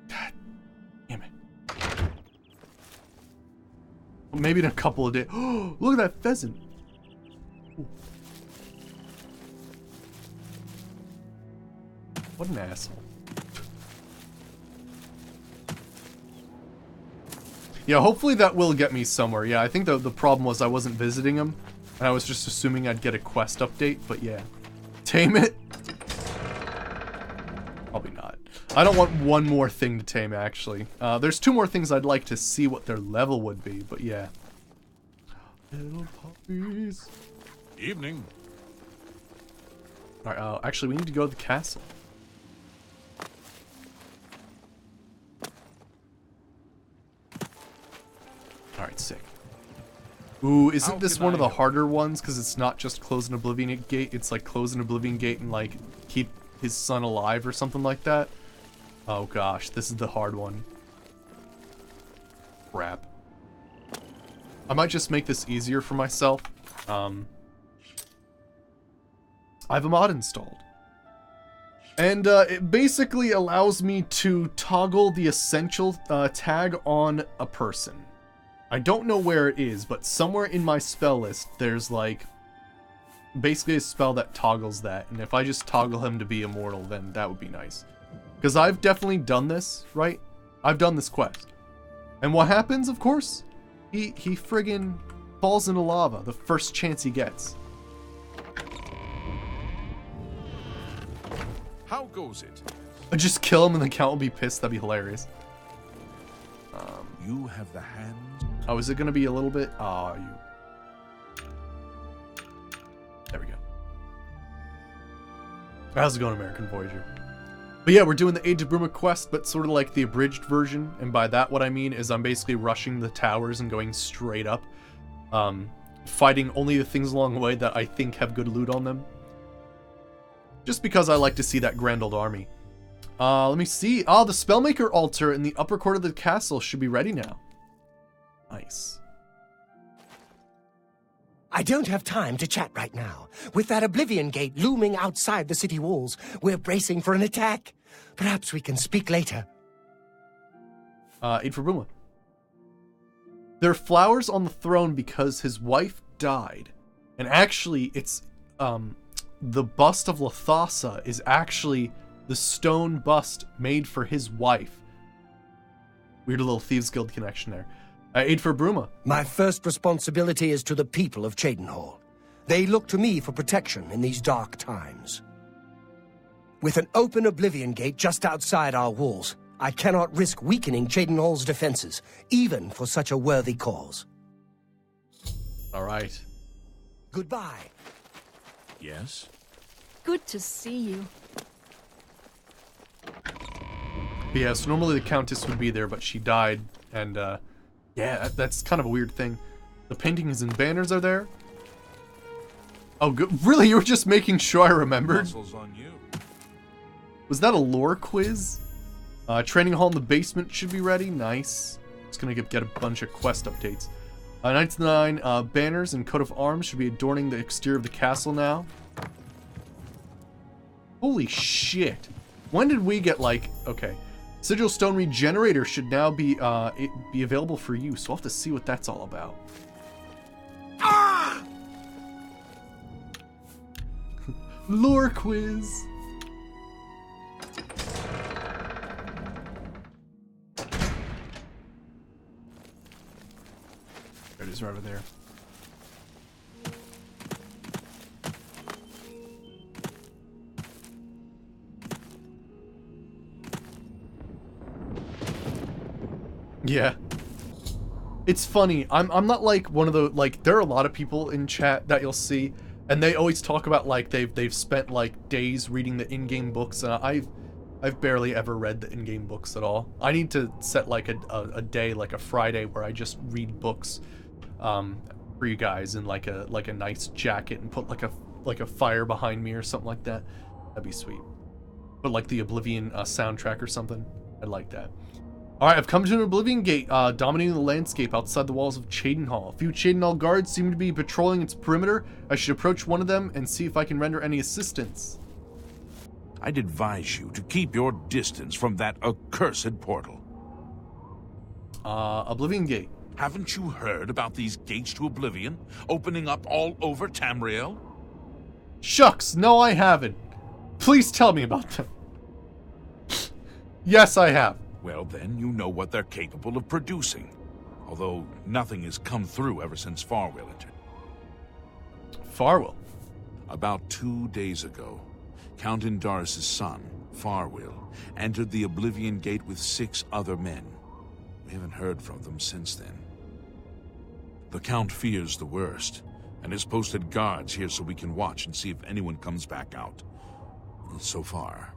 God damn it. Maybe in a couple of days. Oh, look at that pheasant. Ooh. What an asshole. Yeah, hopefully that will get me somewhere. Yeah, I think the problem was I wasn't visiting him, and I was just assuming I'd get a quest update, but yeah. Tame it? Probably not. I don't want one more thing to tame, actually. There's 2 more things I'd like to see what their level would be, but yeah. Little puppies.
Evening.
Alright, actually, we need to go to the castle. Alright, sick. Ooh, isn't this one of the harder ones? Because it's not just close an Oblivion gate, it's like close an Oblivion gate and like keep his son alive or something like that. Oh gosh, this is the hard one. Crap. I might just make this easier for myself. I have a mod installed. And it basically allows me to toggle the essential tag on a person. I don't know where it is, but somewhere in my spell list, there's like basically a spell that toggles that. And if I just toggle him to be immortal, then that would be nice. Because I've definitely done this, right? I've done this quest. And what happens, of course? He friggin' falls into lava the first chance he gets.
How goes it?
I just kill him and the Count will be pissed. That'd be hilarious.
You have the hands.
Oh, is it gonna be a little bit? Oh, you. There we go. How's it going, American Voyager? But yeah, we're doing the Age of Bruma quest, but sort of like the abridged version. And by that, what I mean is I'm basically rushing the towers and going straight up. Fighting only the things along the way that I think have good loot on them. Just because I like to see that grand old army. Let me see. Oh, the Spellmaker altar in the upper court of the castle should be ready now. Nice.
I don't have time to chat right now. With that Oblivion gate looming outside the city walls, we're bracing for an attack. Perhaps we can speak later.
Aid for Bruma. There are flowers on the throne because his wife died. And actually, it's, the bust of Lathasa is actually the stone bust made for his wife. Weird little Thieves Guild connection there. Aid for Bruma.
My first responsibility is to the people of Cheydinhal. They look to me for protection in these dark times. With an open Oblivion gate just outside our walls, I cannot risk weakening Cheydinhal's defenses, even for such a worthy cause.
All right.
Goodbye.
Yes?
Good to see you.
But yeah, so normally the Countess would be there, but she died, and yeah, that's kind of a weird thing. The paintings and banners are there. Oh, good. Really? You were just making sure I remembered?
Muscles on you.
Was that a lore quiz? Training hall in the basement should be ready. Nice. It's gonna get a bunch of quest updates. Knights of the Nine banners and coat of arms should be adorning the exterior of the castle now. Holy shit. When did we get, like... Okay. Sigil Stone Regenerator should now be available for use. We'll have to see what that's all about. Ah! Lore quiz. There it is, right over there. Yeah. It's funny. I'm not like one of the, like, there are a lot of people in chat that you'll see, and they always talk about like they've spent like days reading the in-game books, and I've barely ever read the in-game books at all. I need to set like a day, like a Friday, where I just read books for you guys in like a nice jacket and put like a fire behind me or something like that. That'd be sweet. But like the Oblivion soundtrack or something. I'd like that. Alright, I've come to an Oblivion gate, dominating the landscape outside the walls of Cheydinhal. A few Cheydinhal guards seem to be patrolling its perimeter. I should approach one of them and see if I can render any assistance.
I'd advise you to keep your distance from that accursed portal.
Oblivion gate.
Haven't you heard about these gates to Oblivion opening up all over Tamriel?
Shucks, no I haven't. Please tell me about them. Yes, I have.
Well, then you know what they're capable of producing. Although nothing has come through ever since Farwell entered.
Farwell?
About 2 days ago, Count Indaris' son, Farwell, entered the Oblivion Gate with 6 other men. We haven't heard from them since then. The Count fears the worst, and has posted guards here so we can watch and see if anyone comes back out. So far,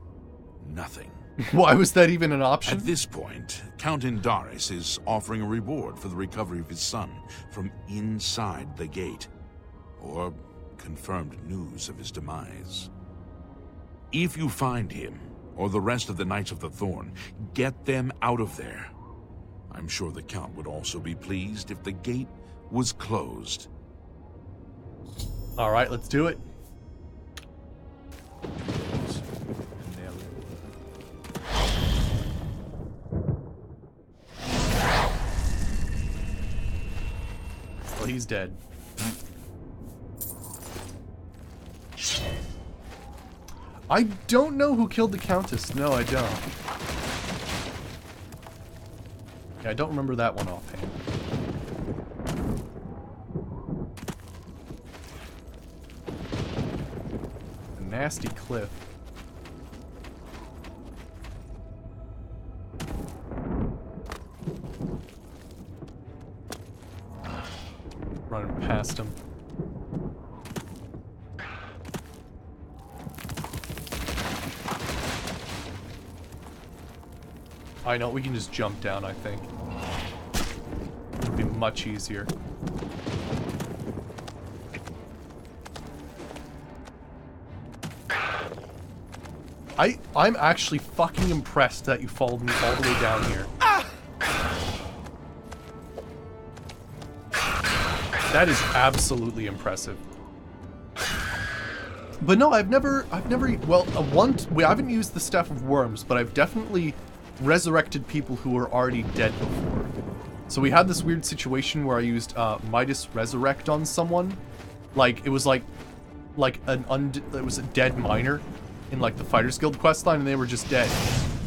nothing.
Why was that even an option?
At this point, Count Indaris is offering a reward for the recovery of his son from inside the gate, or confirmed news of his demise. If you find him, or the rest of the Knights of the Thorn, get them out of there. I'm sure the Count would also be pleased if the gate was closed.
Alright, let's do it. Well, he's dead. I don't know who killed the Countess. No, I don't. Yeah, I don't remember that one offhand. A nasty cliff. Running past him. I know, we can just jump down, I think. It'll be much easier. I'm actually fucking impressed that you followed me all the way down here. That is absolutely impressive. But no, I've never, well, we haven't used the Staff of Worms, but I've definitely resurrected people who were already dead before. So we had this weird situation where I used Midas Resurrect on someone. Like, it was like it was a dead miner in like the Fighters Guild questline, and they were just dead.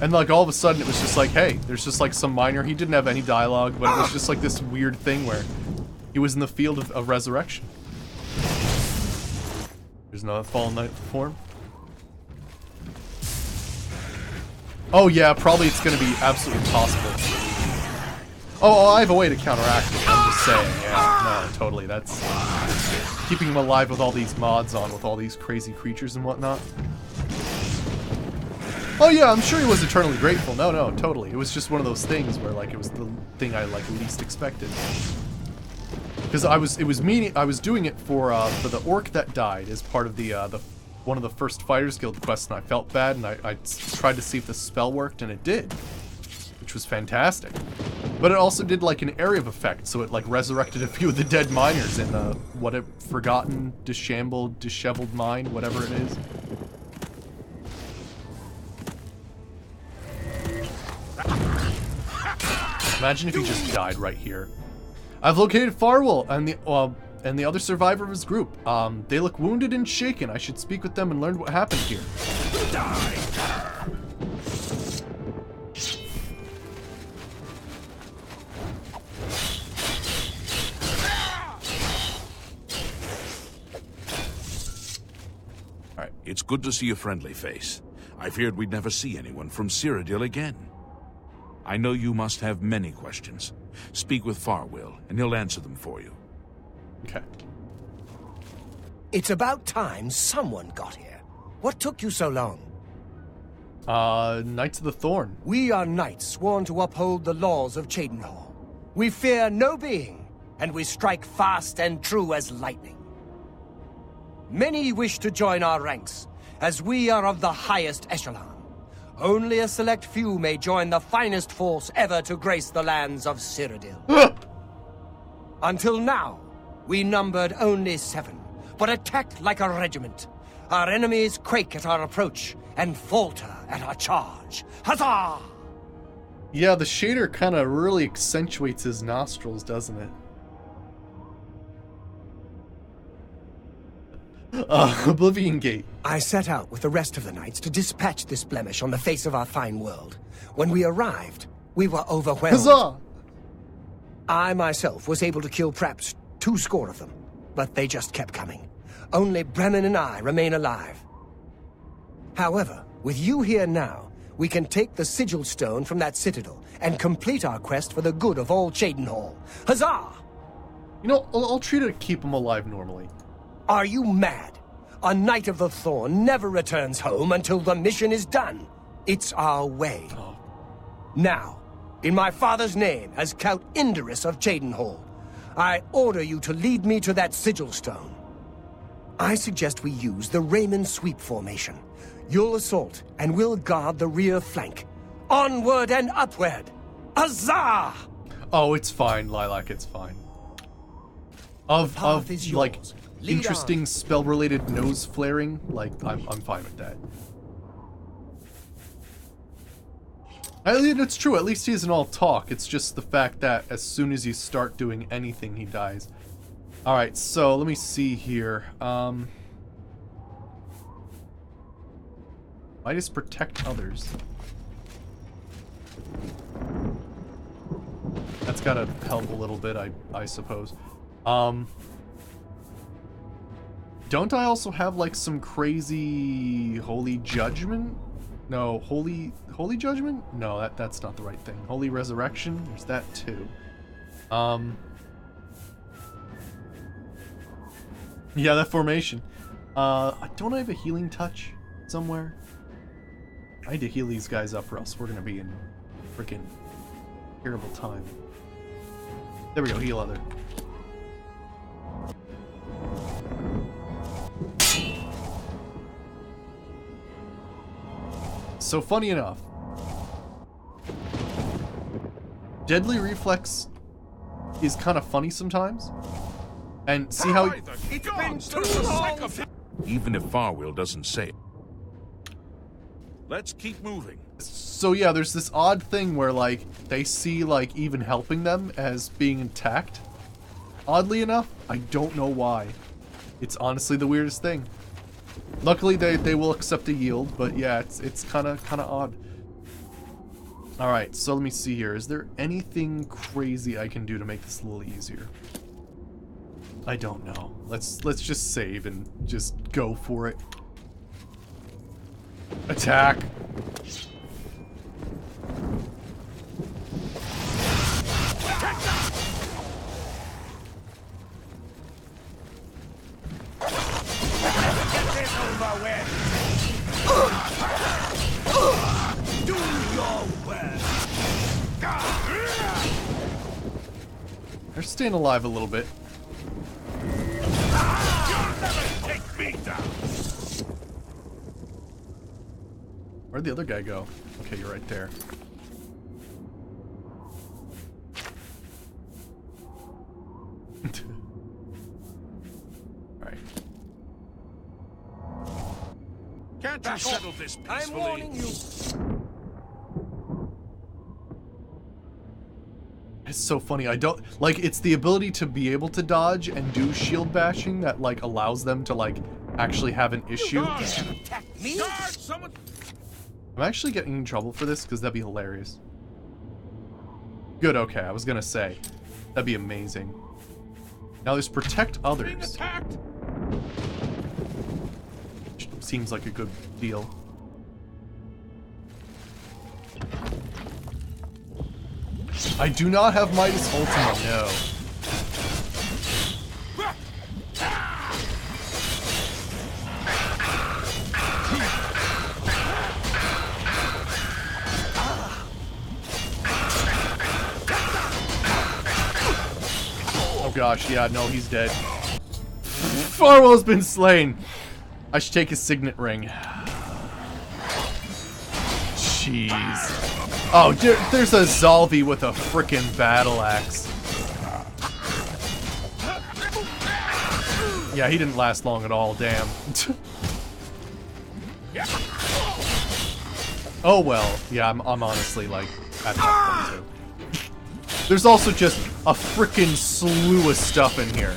And like all of a sudden it was just like, hey, there's just like some miner. He didn't have any dialogue, but it was just like this weird thing where he was in the field of resurrection. There's another Fallen Knight form. Oh yeah, probably it's gonna be absolutely impossible. Oh, I have a way to counteract it, I'm just saying. Yeah, no, totally. That's keeping him alive with all these mods on, with all these crazy creatures and whatnot. Oh yeah, I'm sure he was eternally grateful. No, totally. It was just one of those things where like it was the thing I like least expected. Because I was doing it for the orc that died as part of the one of the first Fighters Guild quests, and I felt bad, and I tried to see if the spell worked, and it did, which was fantastic. But it also did like an area of effect, so it like resurrected a few of the dead miners in the forgotten, disheveled mine, whatever it is. Imagine if he just died right here. I've located Farwell and the other survivor of his group. They look wounded and shaken. I should speak with them and learn what happened here.
Alright, it's good to see a friendly face. I feared we'd never see anyone from Cyrodiil again. I know you must have many questions. Speak with Farwell, and he'll answer them for you.
Okay.
It's about time someone got here. What took you so long?
Knights of the Thorn.
We are knights sworn to uphold the laws of Cheydinhal. We fear no being, and we strike fast and true as lightning. Many wish to join our ranks, as we are of the highest echelon. Only a select few may join the finest force ever to grace the lands of Cyrodiil. Until now, we numbered only 7, but attacked like a regiment. Our enemies quake at our approach and falter at our charge. Huzzah!
Yeah, the shader kind of really accentuates his nostrils, doesn't it? Oblivion Gate.
I set out with the rest of the knights to dispatch this blemish on the face of our fine world. When we arrived, we were overwhelmed.
Huzzah!
I myself was able to kill perhaps 2 score of them, but they just kept coming. Only Bremen and I remain alive. However, with you here now, we can take the sigil stone from that citadel and complete our quest for the good of all Cheydinhal. Huzzah!
You know, I'll treat it to keep him alive normally.
Are you mad? A Knight of the Thorn never returns home until the mission is done. It's our way.
Oh.
Now, in my father's name, as Count Indorus of Cheydinhal, I order you to lead me to that sigil stone. I suggest we use the Raymond Sweep formation. You'll assault, and we'll guard the rear flank. Onward and upward! Huzzah!
Oh, it's fine, Lilac, it's fine. Of like, interesting spell-related nose flaring, like, I'm fine with that. I mean, it's true, at least he isn't all talk. It's just the fact that as soon as you start doing anything, he dies. Alright, so let me see here. Midas protect others. That's gotta help a little bit, I suppose. Don't I also have like some crazy holy judgment? No, holy judgment? No, that's not the right thing. Holy resurrection? There's that too. Yeah, that formation. Don't I have a healing touch somewhere? I need to heal these guys up or else we're gonna be in freaking terrible time. There we go, heal other. So funny enough, Deadly Reflex is kind of funny sometimes. And see how
It's been too long!
Even if Farwell doesn't say it. Let's keep moving.
So yeah, there's this odd thing where, like, they see, like, even helping them as being attacked. Oddly enough, I don't know why. It's honestly the weirdest thing. Luckily, they will accept a yield, but yeah, it's kind of odd. All right, so let me see here. Is there anything crazy I can do to make this a little easier? I don't know. Let's just save and just go for it. Attack. They're staying alive a little bit. Where'd the other guy go? Okay, you're right there. Alright.
Can't you settle this peacefully?
I'm warning you.
It's so funny. I don't like, it's the ability to be able to dodge and do shield bashing that, like, allows them to, like, actually have an issue.
Attack me?
Guard, someone!
I'm actually getting in trouble for this because that'd be hilarious. Good, okay, I was gonna say. That'd be amazing. Now there's protect
Being
others.
attacked!
Seems like a good deal. I do not have Midas Ultima, no. Oh gosh, yeah, no, he's dead. Farwell's been slain. I should take his signet ring. Jeez. Oh, there's a Zalvi with a frickin' battle axe. Yeah, he didn't last long at all, damn. Oh well, yeah, I'm honestly, like, at that point too. There's also just a frickin' slew of stuff in here.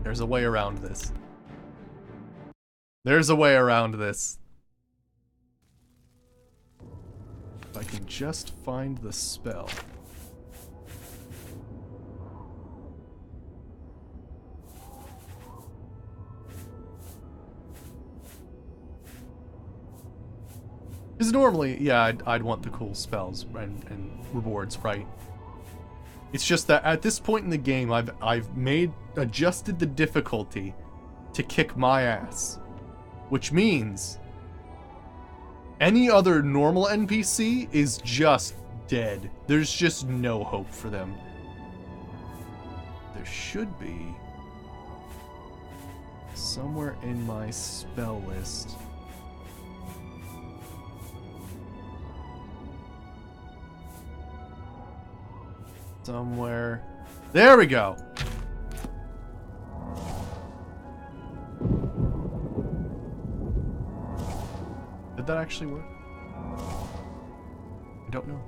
There's a way around this. There's a way around this. If I can just find the spell. Because normally, yeah, I'd want the cool spells and rewards, right? It's just that at this point in the game, I've adjusted the difficulty to kick my ass. Which means any other normal NPC is just dead. There's just no hope for them. There should be somewhere in my spell list. Somewhere. There we go. Did that actually work? I don't know.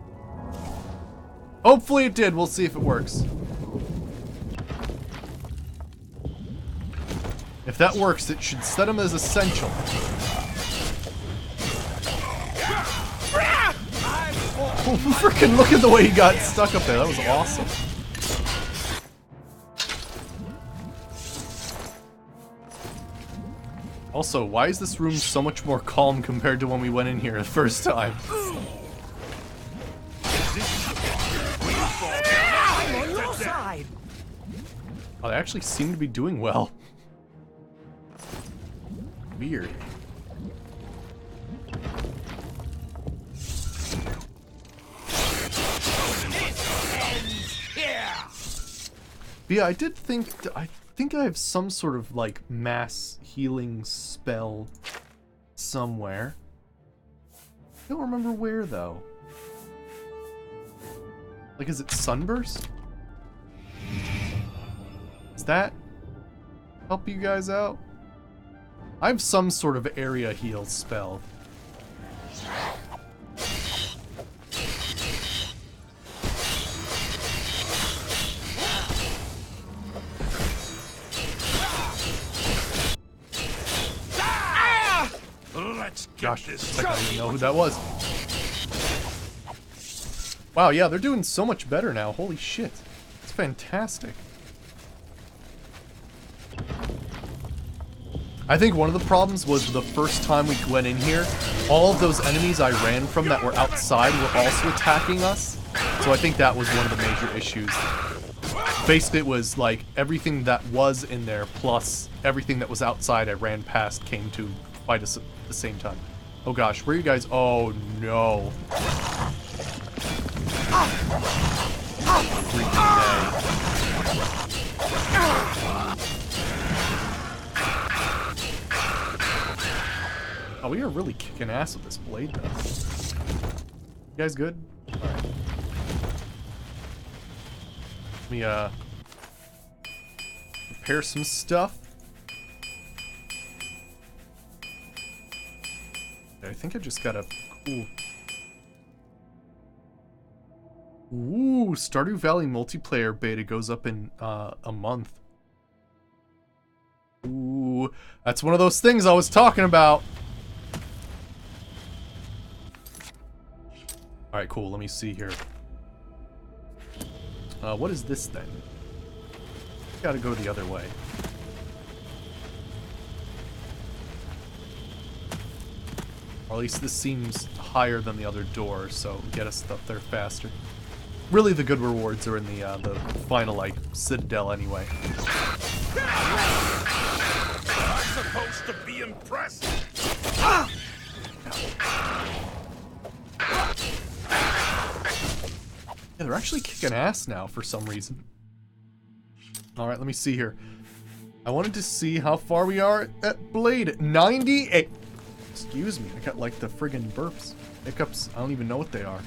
Hopefully it did. We'll see if it works. If that works, it should set him as essential. Oh, freaking look at the way he got stuck up there. That was awesome. Also, why is this room so much more calm compared to when we went in here the first time?
I'm on your side.
Oh, they actually seem to be doing well. Weird. But yeah, I think I have some sort of, like, mass healing spell somewhere. I don't remember where, though. Like, is it Sunburst? Does that help you guys out? I have some sort of area heal spell. Gosh, I don't even know who that was. Wow, yeah, they're doing so much better now. Holy shit. It's fantastic. I think one of the problems was the first time we went in here, all of those enemies I ran from that were outside were also attacking us. So I think that was one of the major issues. Basically, it was like everything that was in there plus everything that was outside I ran past came to fight us at the same time. Oh gosh, where are you guys? Oh no. Freaking day. Oh, we are really kicking ass with this blade, though. You guys good? Alright. Let me, prepare some stuff. I think I just got a cool... Ooh, Stardew Valley multiplayer beta goes up in a month. Ooh, that's one of those things I was talking about. Alright, cool. Let me see here. What is this then? Gotta go the other way. Or at least this seems higher than the other door, so get us up there faster. Really, the good rewards are in the final, like, citadel anyway.
I'm supposed to be impressed.
Yeah, they're actually kicking ass now for some reason. Alright, let me see here. I wanted to see how far we are at Blade. 98! Excuse me, I got like the friggin' burps. Hiccups, I don't even know what they are.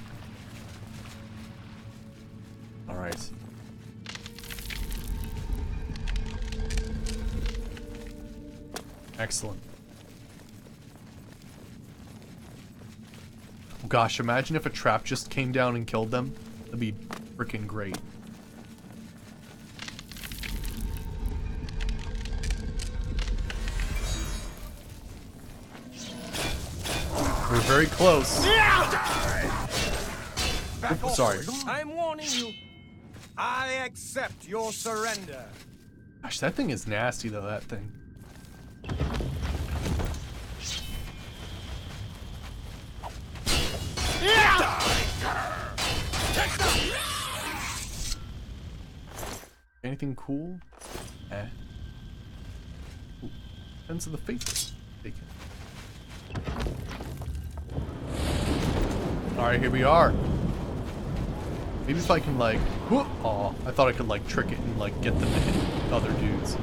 Alright. Excellent. Oh gosh, imagine if a trap just came down and killed them. That'd be freaking great. We're very close. Oops, sorry.
I'm warning you. I accept your surrender.
Gosh, that thing is nasty though, that thing. Anything cool? Eh. Ooh. Defense of the Faithful. Take it. Alright, here we are. Maybe if I can like... Whoop! Aw, I thought I could like trick it and like get them to hit other dudes.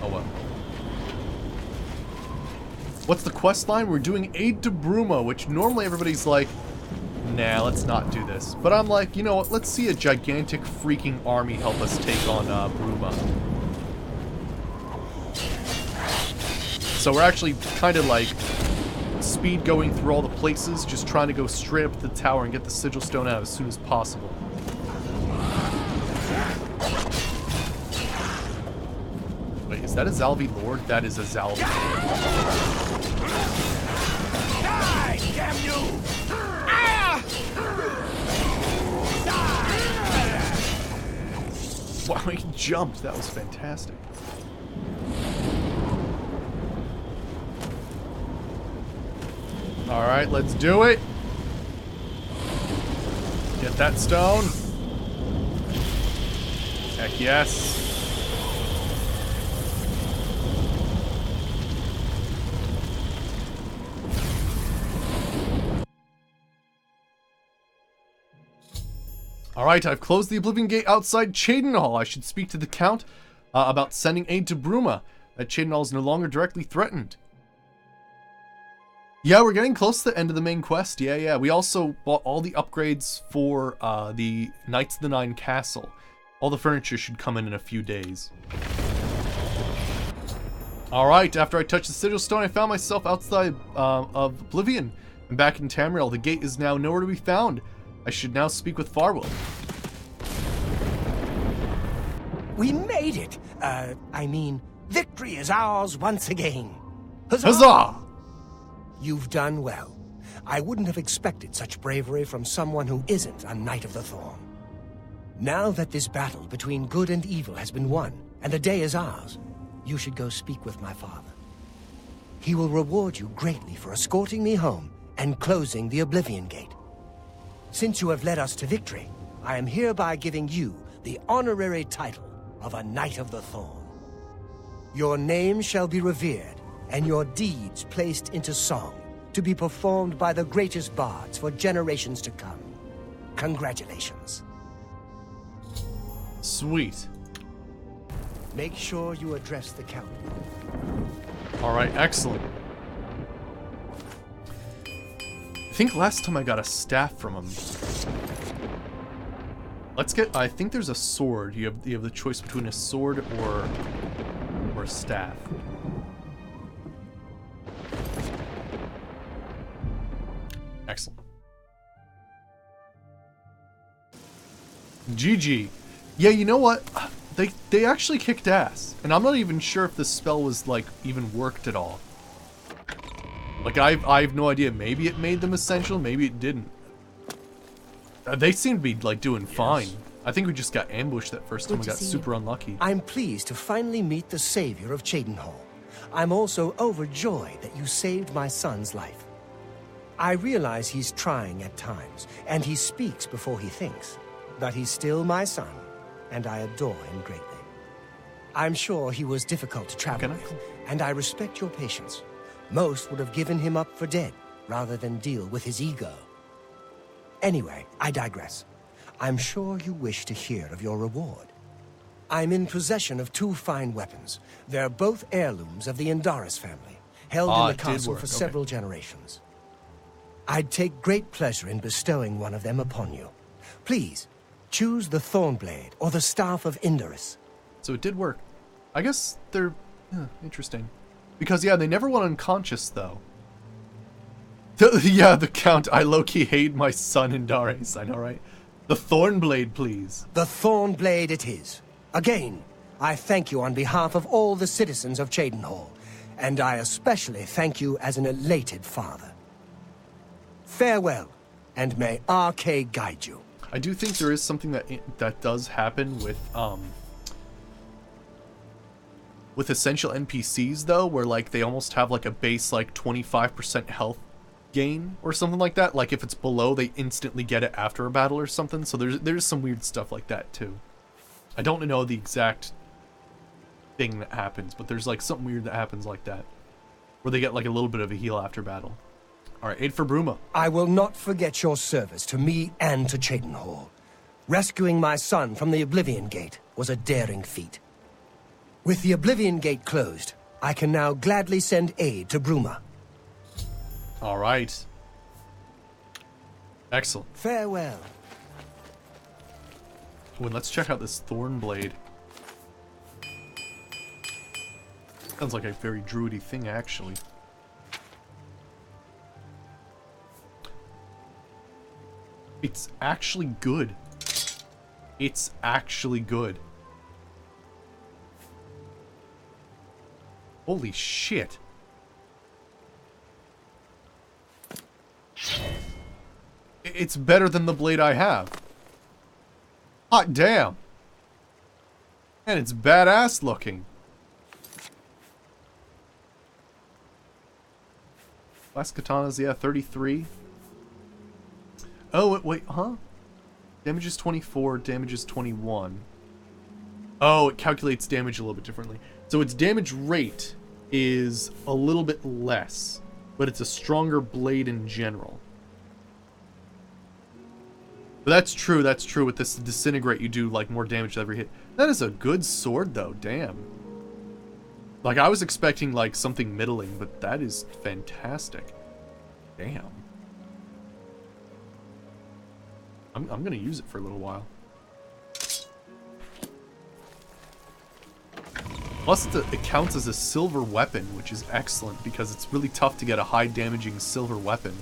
Oh well. What's the quest line? We're doing Aid to Bruma, which normally everybody's like, nah, let's not do this. But I'm like, you know what? Let's see a gigantic freaking army help us take on Bruma. So we're actually kind of like speed going through all the places, just trying to go straight up to the tower and get the sigil stone out as soon as possible. Wait, is that a Zalvi Lord? That is a Zalvi Lord.
Die, damn you!
Wow, he jumped. That was fantastic. Alright, let's do it. Get that stone. Heck yes. Alright, I've closed the Oblivion Gate outside Cheydinhal. I should speak to the Count about sending aid to Bruma. That Cheydinhal is no longer directly threatened. Yeah, we're getting close to the end of the main quest. Yeah. We also bought all the upgrades for the Knights of the Nine Castle. All the furniture should come in a few days. Alright, after I touched the sigil stone, I found myself outside of Oblivion. And back in Tamriel, the gate is now nowhere to be found. I should now speak with Farwell.
We made it! I mean, victory is ours once again. Huzzah!
Huzzah!
You've done well. I wouldn't have expected such bravery from someone who isn't a Knight of the Thorn. Now that this battle between good and evil has been won, and the day is ours, you should go speak with my father. He will reward you greatly for escorting me home and closing the Oblivion Gate. Since you have led us to victory, I am hereby giving you the honorary title of a Knight of the Thorn. Your name shall be revered, and your deeds placed into song, to be performed by the greatest bards for generations to come. Congratulations.
Sweet.
Make sure you address the Count.
Alright, excellent. I think last time I got a staff from him. Let's get... I think there's a sword. You have the choice between a sword or a staff. Excellent. GG. Yeah, you know what? They actually kicked ass. And I'm not even sure if this spell was, like, even worked at all. Like, I have no idea. Maybe it made them essential, maybe it didn't. They seem to be, like, doing fine. I think we just got ambushed that first time. We got super unlucky.
I'm pleased to finally meet the savior of Cheydinhal. I'm also overjoyed that you saved my son's life. I realize he's trying at times, and he speaks before he thinks. But he's still my son, and I adore him greatly. I'm sure he was difficult to travel with, and I respect your patience. Most would have given him up for dead, rather than deal with his ego. Anyway, I digress. I'm sure you wish to hear of your reward. I'm in possession of 2 fine weapons. They're both heirlooms of the Indaris family, held in the castle for several generations. I'd take great pleasure in bestowing one of them upon you. Please, choose the Thornblade or the Staff of Indaris.
So it did work. I guess they're interesting. Because, yeah, they never went unconscious, though. Yeah, the Count, I low-key hate my son Indaris, I know, right? The Thornblade, please.
The Thornblade it is. Again, I thank you on behalf of all the citizens of Cheydinhal, and I especially thank you as an elated father. Farewell, and may RK guide you.
I do think there is something that does happen with essential NPCs, though, where, like, they almost have, like, a base, like, 25% health gain or something like that. Like, if it's below, they instantly get it after a battle or something. So there's some weird stuff like that, too. I don't know the exact thing that happens, but there's, like, something weird that happens like that, where they get, like, a little bit of a heal after battle. Alright, aid for Bruma.
I will not forget your service to me and to Cheydinhal. Rescuing my son from the Oblivion Gate was a daring feat. With the Oblivion Gate closed, I can now gladly send aid to Bruma.
Alright. Excellent.
Farewell.
Oh, and let's check out this Thornblade. Sounds like a very druidy thing, actually. It's actually good. It's actually good. Holy shit. It's better than the blade I have. Hot damn. And it's badass looking. Last katanas, yeah, 33. Oh, wait, huh? Damage is 24, damage is 21. Oh, it calculates damage a little bit differently. So its damage rate is a little bit less, but it's a stronger blade in general. But that's true, that's true. With this disintegrate, you do, like, more damage with every hit. That is a good sword, though, damn. Like, I was expecting, like, something middling, but that is fantastic. Damn. I'm gonna use it for a little while. Plus, it counts as a silver weapon, which is excellent because it's really tough to get a high damaging silver weapon.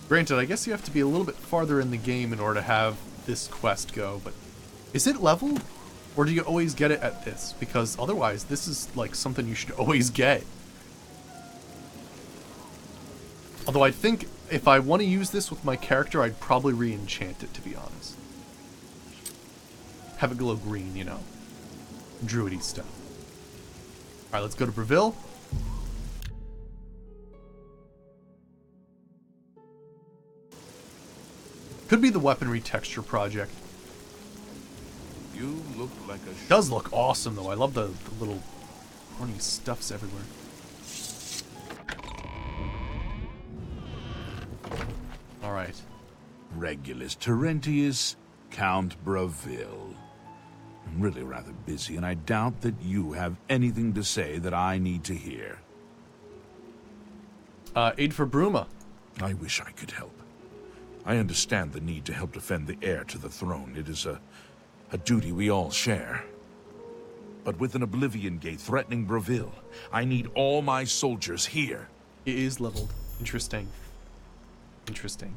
Granted, I guess you have to be a little bit farther in the game in order to have this quest go, but is it leveled? Or do you always get it at this? Because otherwise, this is like something you should always get. Although I think if I want to use this with my character, I'd probably re-enchant it, to be honest. Have it glow green, you know. Druidy stuff. Alright, let's go to Breville. Could be the weaponry texture project.
You look like a...
It does look awesome, though. I love the little horny stuffs everywhere. Alright.
Regulus Terentius, Count Breville. I'm really rather busy, and I doubt that you have anything to say that I need to hear.
Aid for Bruma.
I wish I could help. I understand the need to help defend the heir to the throne. It is a duty we all share. But with an Oblivion Gate threatening Breville, I need all my soldiers here.
It is leveled. Interesting. Interesting.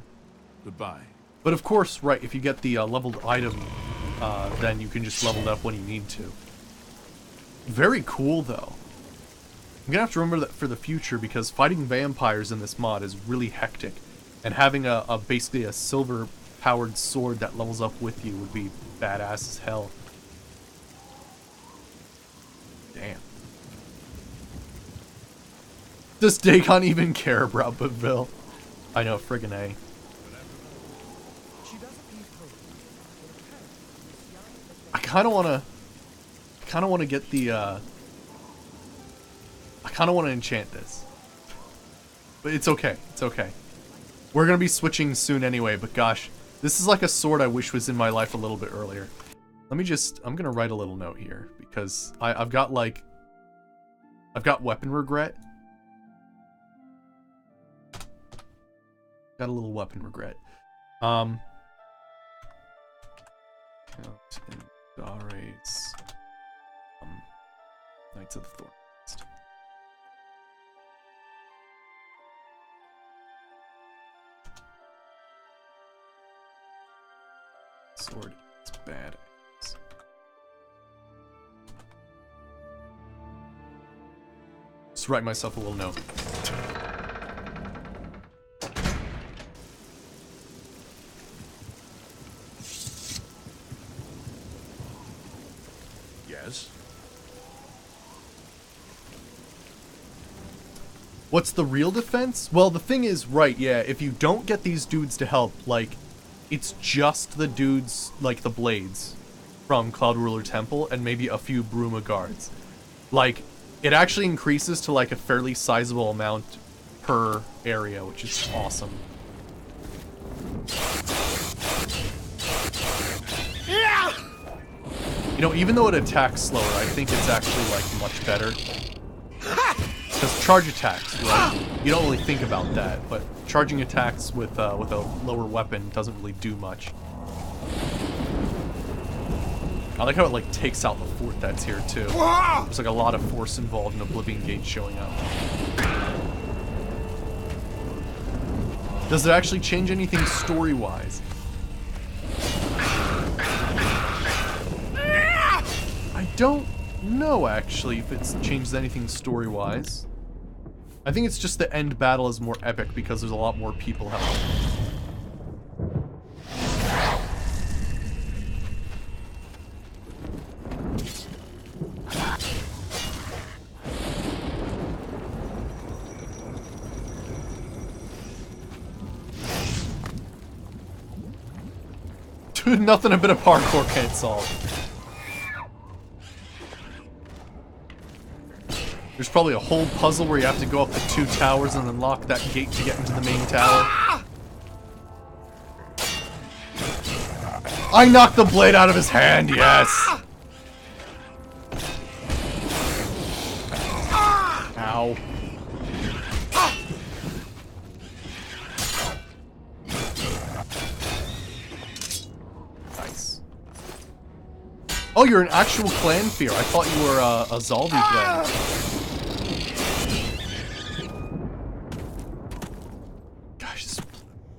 Goodbye.
But of course, right, if you get the leveled item, then you can just level it up when you need to. Very cool, though. I'm gonna have to remember that for the future, because fighting vampires in this mod is really hectic. And having basically a silver-powered sword that levels up with you would be badass as hell. Damn. Does Dagon even care about Breville? I know, friggin' A. I kinda wanna get the, I kinda wanna enchant this. But it's okay, it's okay. We're gonna be switching soon anyway, but gosh, this is like a sword I wish was in my life a little bit earlier. I'm gonna write a little note here, because I've got weapon regret. Got a little weapon regret. Count and Dares. Knights of the Thorn. Sword is badass. Just write myself a little note.
Yes?
What's the real defense? Well, the thing is, right, yeah, if you don't get these dudes to help, like, it's just the dudes, like the blades from Cloud Ruler Temple and maybe a few Bruma guards. Like, it actually increases to like a fairly sizable amount per area, which is awesome. You know, even though it attacks slower, I think it's actually like much better. Because charge attacks, right? You don't really think about that, but charging attacks with a lower weapon doesn't really do much. I like how it like takes out the fort that's here too. There's like a lot of force involved in Oblivion Gate showing up. Does it actually change anything story-wise? I don't know actually if it's changed anything story-wise. I think it's just the end battle is more epic because there's a lot more people helping. Dude, nothing a bit of parkour can't solve. There's probably a whole puzzle where you have to go up the 2 towers and unlock that gate to get into the main tower. I knocked the blade out of his hand, yes! Ow. Oh, you're an actual clan fear. I thought you were a Zaldi clan. Gosh,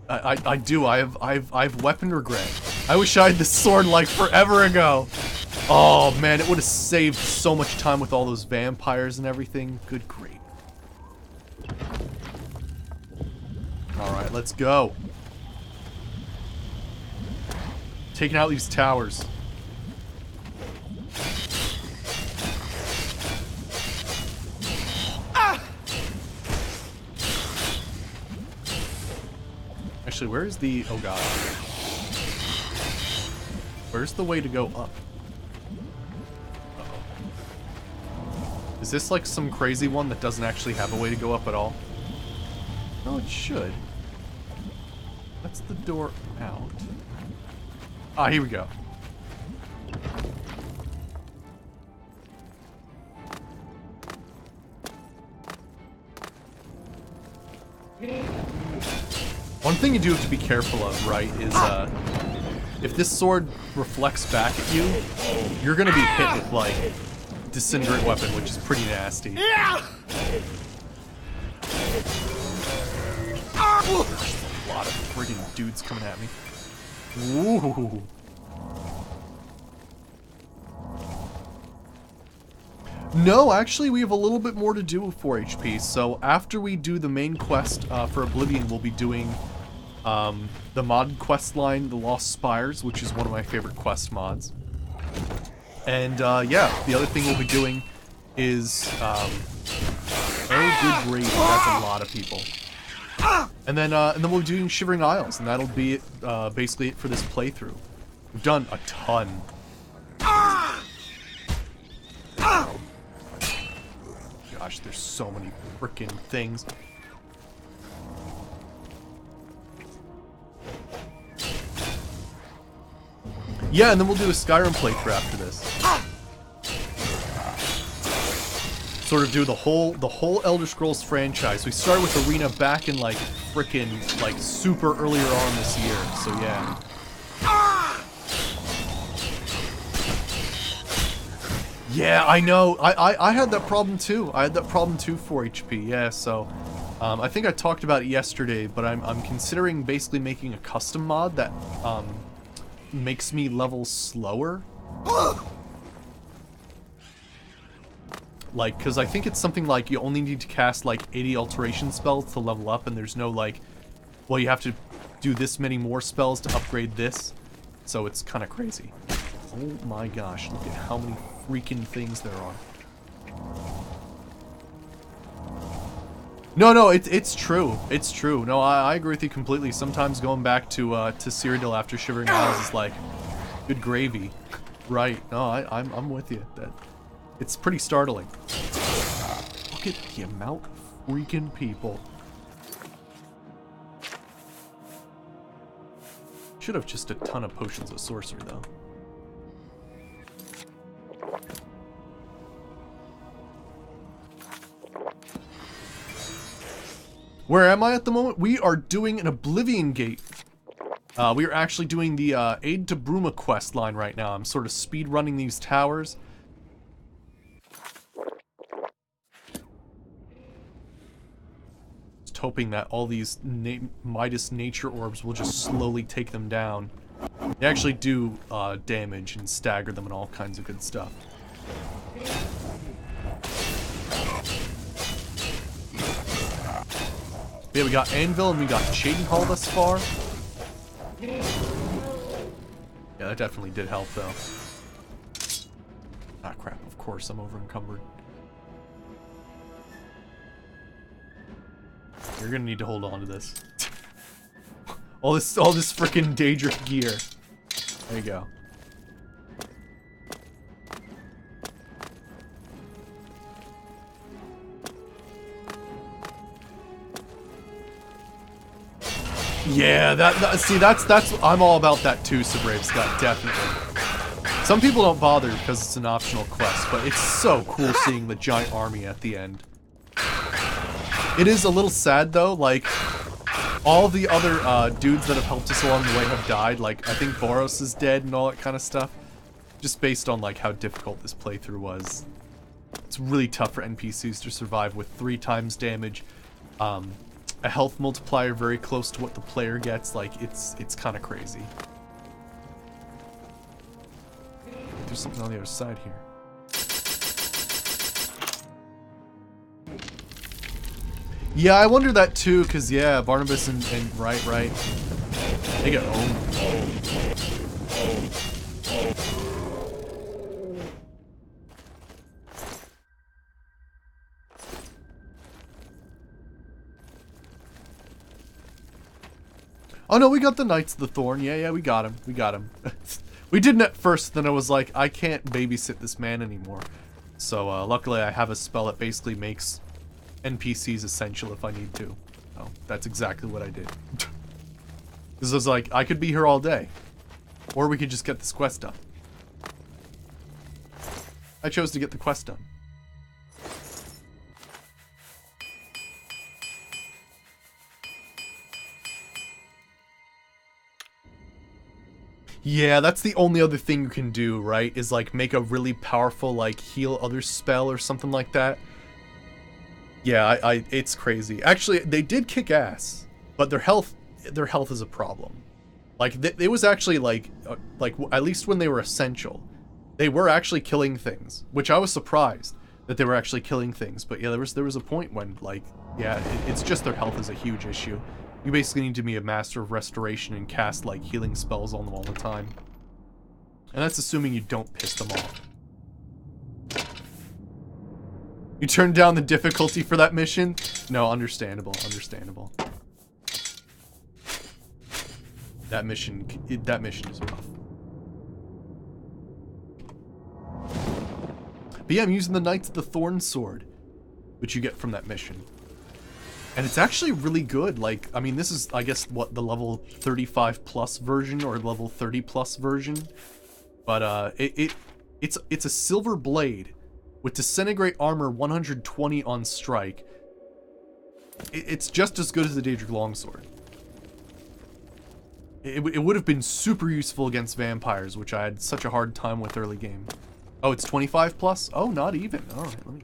I do. I have weapon regret. I wish I had this sword like forever ago. Oh man, it would have saved so much time with all those vampires and everything. Good grief. Alright, let's go. Taking out these towers. Actually, where's the... Oh god. Where's the way to go up? Uh-oh. Is this like some crazy one that doesn't actually have a way to go up at all? No, it should. That's the door out. Ah, here we go. One thing you do have to be careful of, right, is if this sword reflects back at you, you're gonna be hit with, like, disintegrate weapon, which is pretty nasty. A lot of friggin' dudes coming at me. Ooh. No, actually, we have a little bit more to do with 4 HP. So after we do the main quest for Oblivion, we'll be doing the mod quest line, The Lost Spires, which is one of my favorite quest mods. And yeah, the other thing we'll be doing is oh good grief, that's a lot of people. And then we'll be doing Shivering Isles, and that'll be it, basically it for this playthrough. We've done a ton. Gosh, there's so many frickin' things. Yeah, and then we'll do a Skyrim playthrough after this. Sort of do the whole Elder Scrolls franchise. We started with Arena back in like frickin' like super earlier on this year, so yeah. Yeah, I know. I had that problem too. I had that problem too, 4 HP. Yeah, so I think I talked about it yesterday, but I'm considering basically making a custom mod that makes me level slower. Like, because I think it's something like you only need to cast like 80 alteration spells to level up, and there's no like, well, you have to do this many more spells to upgrade this. So it's kind of crazy. Oh my gosh, look at how many freaking things there are. No, it's true. It's true. No, I agree with you completely. Sometimes going back to Cyrodiil after Shivering Isles is like good gravy. Right. No, I'm with you. It's pretty startling. Look at the amount of freaking people. Should have just a ton of potions of sorcery though. Where am I at the moment? We are doing an Oblivion Gate. We are actually doing the Aid to Bruma quest line right now. I'm sort of speed running these towers. Just hoping that all these Midas nature orbs will just slowly take them down. They actually do damage and stagger them and all kinds of good stuff. Yeah, we got Anvil and we got Cheydinhal thus far. Yeah, that definitely did help though. Ah crap, of course I'm over encumbered. You're gonna need to hold on to this. all this frickin' Daedric gear. There you go. Yeah, see, that's I'm all about that too, Brave Scott, definitely. Some people don't bother because it's an optional quest, but it's so cool seeing the giant army at the end. It is a little sad though, like, all the other dudes that have helped us along the way have died, like, I think Boros is dead and all that kind of stuff. just based on like how difficult this playthrough was. It's really tough for NPCs to survive with 3 times damage, a health multiplier very close to what the player gets. Like, it's kind of crazy. There's something on the other side here. Yeah, I wonder that too, because yeah, Barnabas and right, they get owned. Oh no, we got the Knights of the Thorn. Yeah, we got him. We got him. We didn't at first, then I was like, I can't babysit this man anymore. So luckily I have a spell that basically makes NPCs essential if I need to. Oh, that's exactly what I did. Because I was like, I could be here all day. Or we could just get this quest done. I chose to get the quest done. Yeah, that's the only other thing you can do, right? Is like make a really powerful like heal others spell or something like that. Yeah, it's crazy. Actually, they did kick ass, but their health is a problem. Like it was actually like at least when they were essential, they were actually killing things, which I was surprised that they were actually killing things. But yeah, there was a point when like yeah, it's just their health is a huge issue. You basically need to be a master of restoration and cast like healing spells on them all the time. And that's assuming you don't piss them off. You turned down the difficulty for that mission? No, understandable, understandable. That mission is rough. But yeah, I'm using the Knights of the Thorn Sword, which you get from that mission. And it's actually really good. Like, I mean, this is, I guess, what, the level 35 plus version or level 30 plus version. But it's a silver blade with disintegrate armor 120 on strike. It's just as good as the Daedric Longsword. It would have been super useful against vampires, which I had such a hard time with early game. Oh, it's 25 plus? Oh, not even. All right, let me...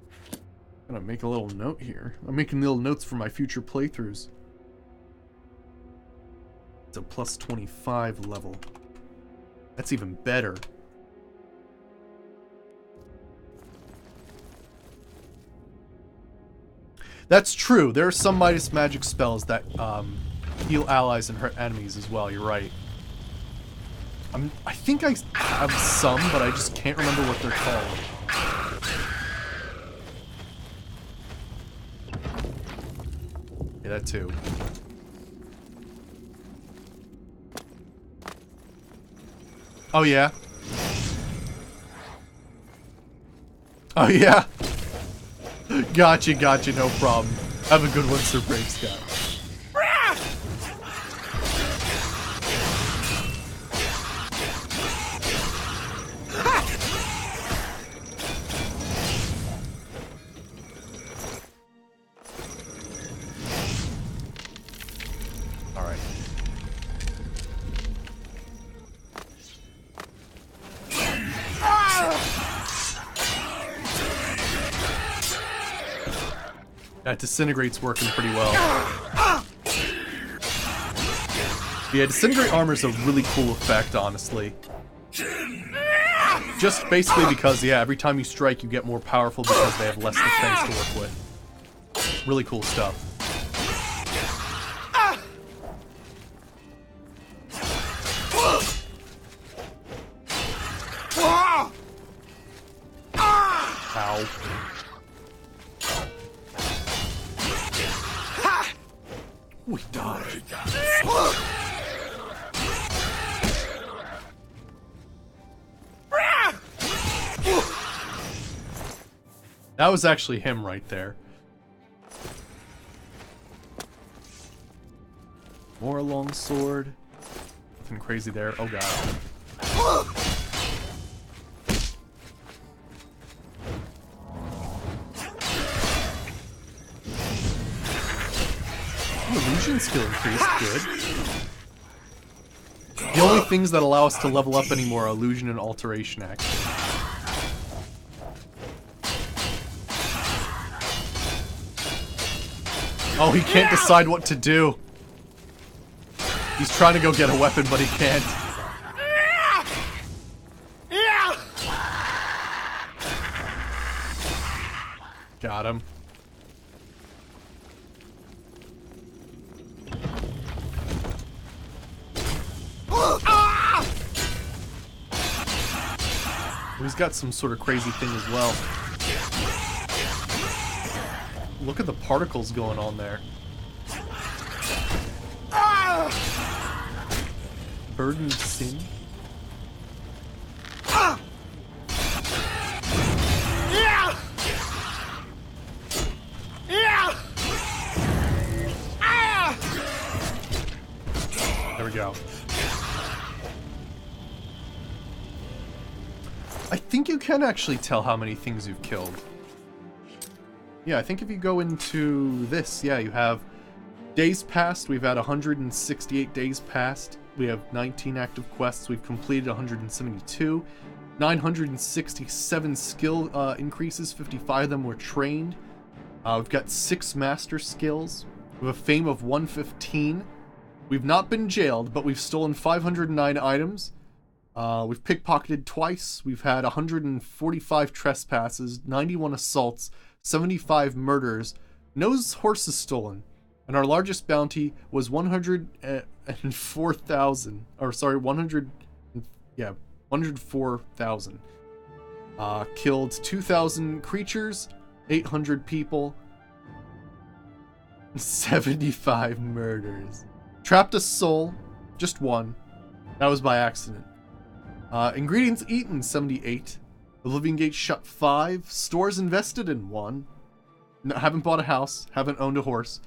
I'm gonna make a little note here. I'm making little notes for my future playthroughs. It's a plus 25 level. That's even better. That's true. There are some Midas magic spells that heal allies and hurt enemies as well. You're right. I think I have some, but I just can't remember what they're called. Yeah, that too. Oh yeah. Oh yeah. Gotcha, no problem. Have a good one, Sir Brave Scott. Alright. That disintegrate's working pretty well. Yeah, disintegrate armor is a really cool effect, honestly. Just basically because, yeah, every time you strike, you get more powerful because they have less defense to work with. Really cool stuff. Ow. We died. That was actually him right there. More long sword. Nothing crazy there. Oh god. Illusion skill increased. Good. The only things that allow us to level up anymore are illusion and alteration, actually. Oh, he can't decide what to do. He's trying to go get a weapon, but he can't. Got him. He's got some sort of crazy thing as well. Look at the particles going on there. Burden of sin. There we go. I think you can actually tell how many things you've killed. Yeah, I think if you go into this, yeah, you have days past. We've had 168 days past. We have 19 active quests. We've completed 172. 967 skill increases. 55 of them were trained. We've got 6 master skills. We have a fame of 115. We've not been jailed, but we've stolen 509 items. We've pickpocketed twice. We've had 145 trespasses, 91 assaults, 75 murders, no horses stolen, and our largest bounty was 104,000. Or sorry, 104,000. Killed 2,000 creatures, 800 people, 75 murders. Trapped a soul, just one. That was by accident. Ingredients eaten, 78. Oblivion Gate shut, 5. Stores invested in, 1. No, haven't bought a house. Haven't owned a horse.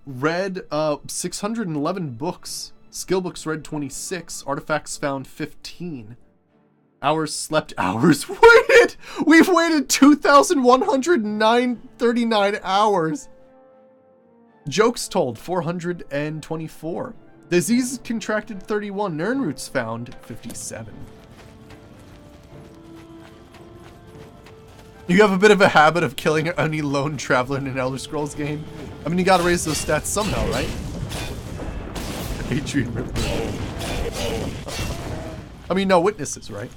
Read 611 books. Skill books read 26. Artifacts found 15. Hours slept, hours waited! We've waited 2,139 hours. Jokes told, 424. Diseases contracted, 31. Nern roots found, 57. You have a bit of a habit of killing any lone traveler in an Elder Scrolls game. I mean, you gotta raise those stats somehow, right? Adrian Ripper. I mean, no witnesses, right?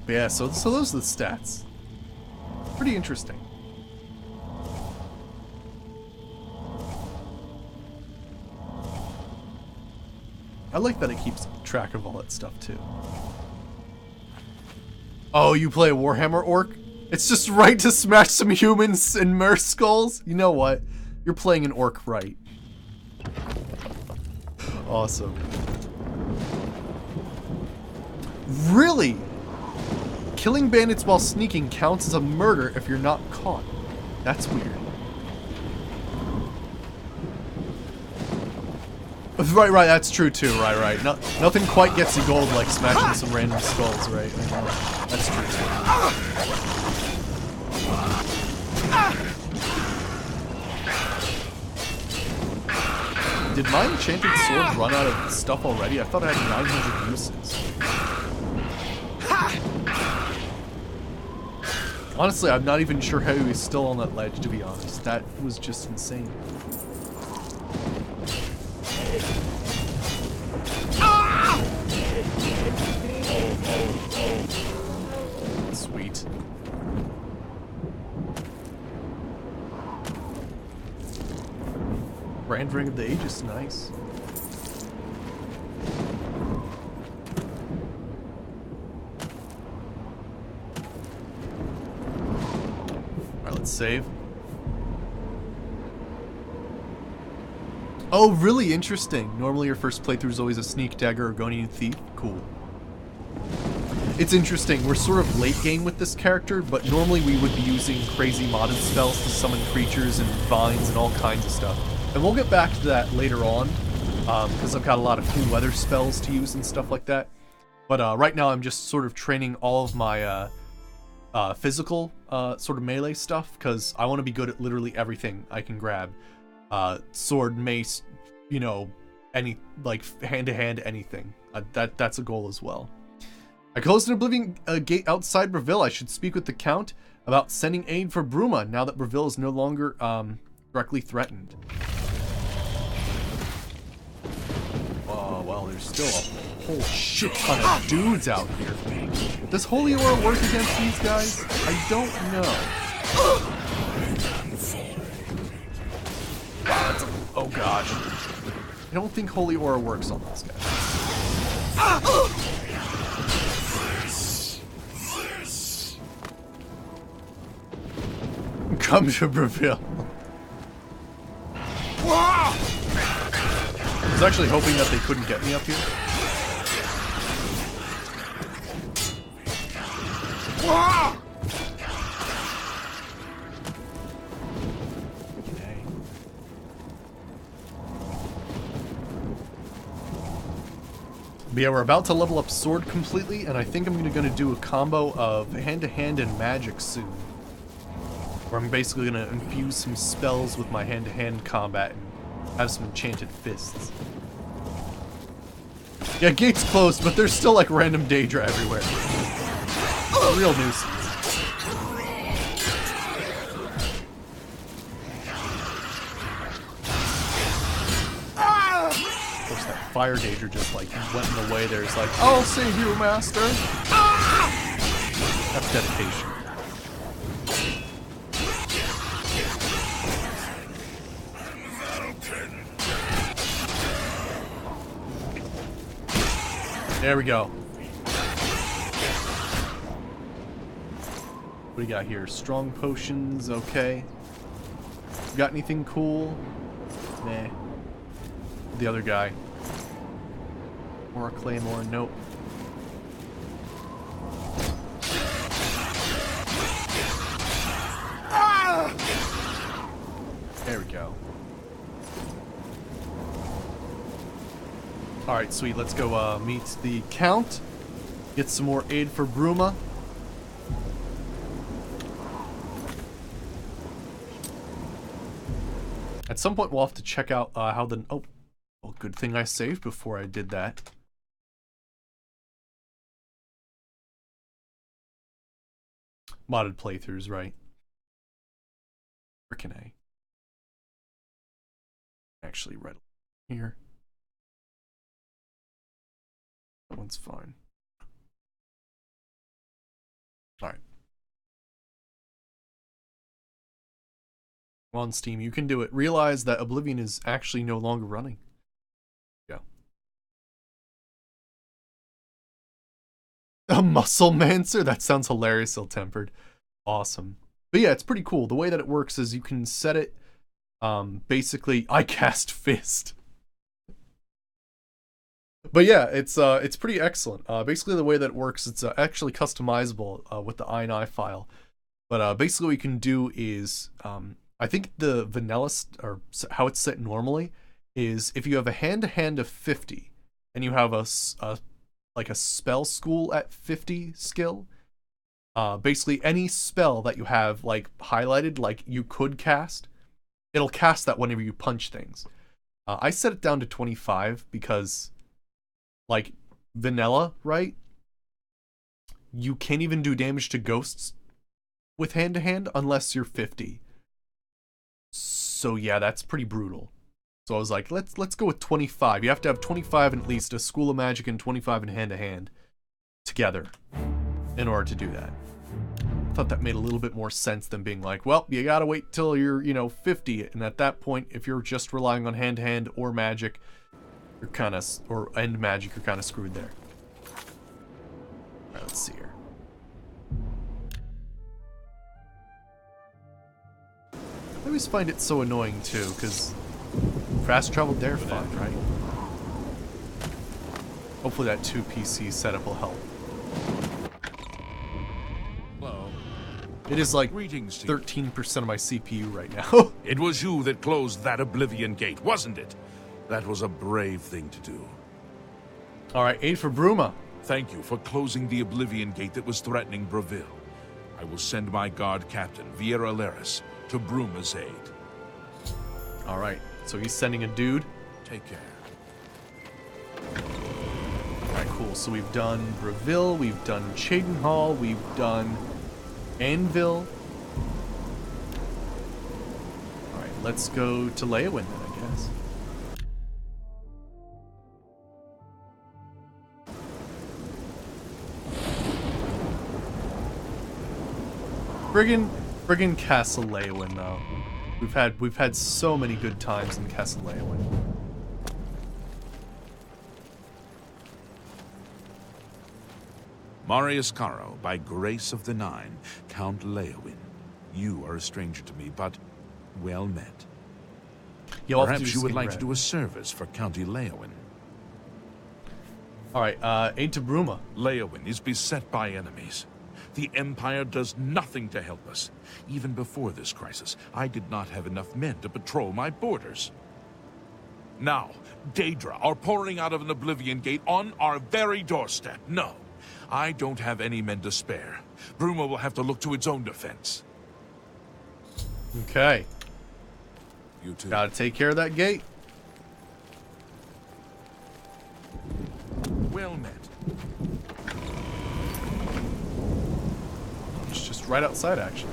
But yeah, so those are the stats. Pretty interesting. I like that it keeps track of all that stuff too. Oh, you play a Warhammer Orc? It's just right to smash some humans and merc skulls? You know what? You're playing an Orc right. Awesome. Really? Killing bandits while sneaking counts as a murder if you're not caught. That's weird. Right, that's true too, right. Nothing quite gets you gold like smashing some random skulls, right? That's true too. Did my enchanted sword run out of stuff already? I thought I had 900 uses. Honestly, I'm not even sure how he was still on that ledge, to be honest. That was just insane. Sweet. Brand Ring of the Aegis, nice. Alright, let's save. Oh, really interesting. Normally your first playthrough is always a Sneak, Dagger, Argonian Thief. Cool. It's interesting, we're sort of late game with this character, but normally we would be using crazy modded spells to summon creatures and vines and all kinds of stuff. And we'll get back to that later on, because I've got a lot of cool weather spells to use and stuff like that. But right now I'm just sort of training all of my physical sort of melee stuff, because I want to be good at literally everything I can grab. Sword, mace, you know, any, like, hand-to-hand anything. That's a goal as well. I closed an Oblivion gate outside Breville. I should speak with the Count about sending aid for Bruma now that Breville is no longer directly threatened. Oh, well, there's still a whole shit ton of dudes out here. Does Holy Aura work against these guys? I don't know. Oh god. I don't think Holy Aura works on those guys. Come to Breville. I was actually hoping that they couldn't get me up here. But yeah, we're about to level up Sword completely, and I think I'm going to do a combo of hand-to-hand and magic soon. Where I'm basically going to infuse some spells with my hand-to-hand combat and have some enchanted fists. Yeah, gate's closed, but there's still like random Daedra everywhere. Real nuisance. Of course, that fire Daedra just like went in the way. There's like, I'll save you, master. That's dedication. There we go. What do you got here? Strong potions, okay. Got anything cool? Nah. The other guy. Or a claymore, nope. There we go. Alright, sweet. Let's go meet the Count. Get some more aid for Bruma. At some point, we'll have to check out how the... Oh, well, good thing I saved before I did that. Modded playthroughs, right? Frickin' A. Actually, right here. That one's fine. Alright. Come on, Steam, you can do it. Realize that Oblivion is actually no longer running. Yeah. A muscle mancer? That sounds hilarious, ill-tempered. Awesome. But yeah, it's pretty cool. The way that it works is you can set it, basically, I cast Fist. But yeah, it's pretty excellent. Basically, the way that it works, it's actually customizable with the INI file. But basically, what you can do is, I think the vanilla, or how it's set normally, is if you have a hand-to-hand of 50, and you have like a spell school at 50 skill, basically any spell that you have like highlighted, like you could cast, it'll cast that whenever you punch things. I set it down to 25 because, like, vanilla, right? You can't even do damage to ghosts with hand-to-hand unless you're 50. So yeah, that's pretty brutal. So I was like, let's go with 25. You have to have 25 in at least a School of Magic and 25 in hand-to-hand together in order to do that. I thought that made a little bit more sense than being like, well, you gotta wait till you're, 50, and at that point, if you're just relying on hand-to-hand or magic, you're kind of, or end magic, you're kind of screwed there. Alright, let's see here. I always find it so annoying too, because fast travel there, fun, right? Hopefully that 2 PC setup will help.
Hello.
It is like
Greetings to
13% of my CPU right now.
It was you that closed that Oblivion gate, wasn't it? That was a brave thing to do.
Alright, aid for Bruma.
Thank you for closing the Oblivion gate that was threatening Breville. I will send my guard captain, Viera Laris, to Bruma's aid.
Alright, so he's sending a dude.
Take care.
Alright, cool. So we've done Breville, we've done Cheydinhal, we've done Anvil. Alright, let's go to Leyawiin then, I guess. Friggin' Castle Leyawiin though. We've had so many good times in Castle Leyawiin.
Marius Caro, by grace of the Nine, Count Leyawiin. You are a stranger to me, but well met. Perhaps you would like to do a service for County Leyawiin.
Alright, aid to Bruma.
Leyawiin is beset by enemies. The Empire does nothing to help us. Even before this crisis, I did not have enough men to patrol my borders. Now, Daedra are pouring out of an Oblivion gate on our very doorstep. No, I don't have any men to spare. Bruma will have to look to its own defense.
Okay.
You too.
Gotta take care of that gate.
Well met.
It's just right outside, actually.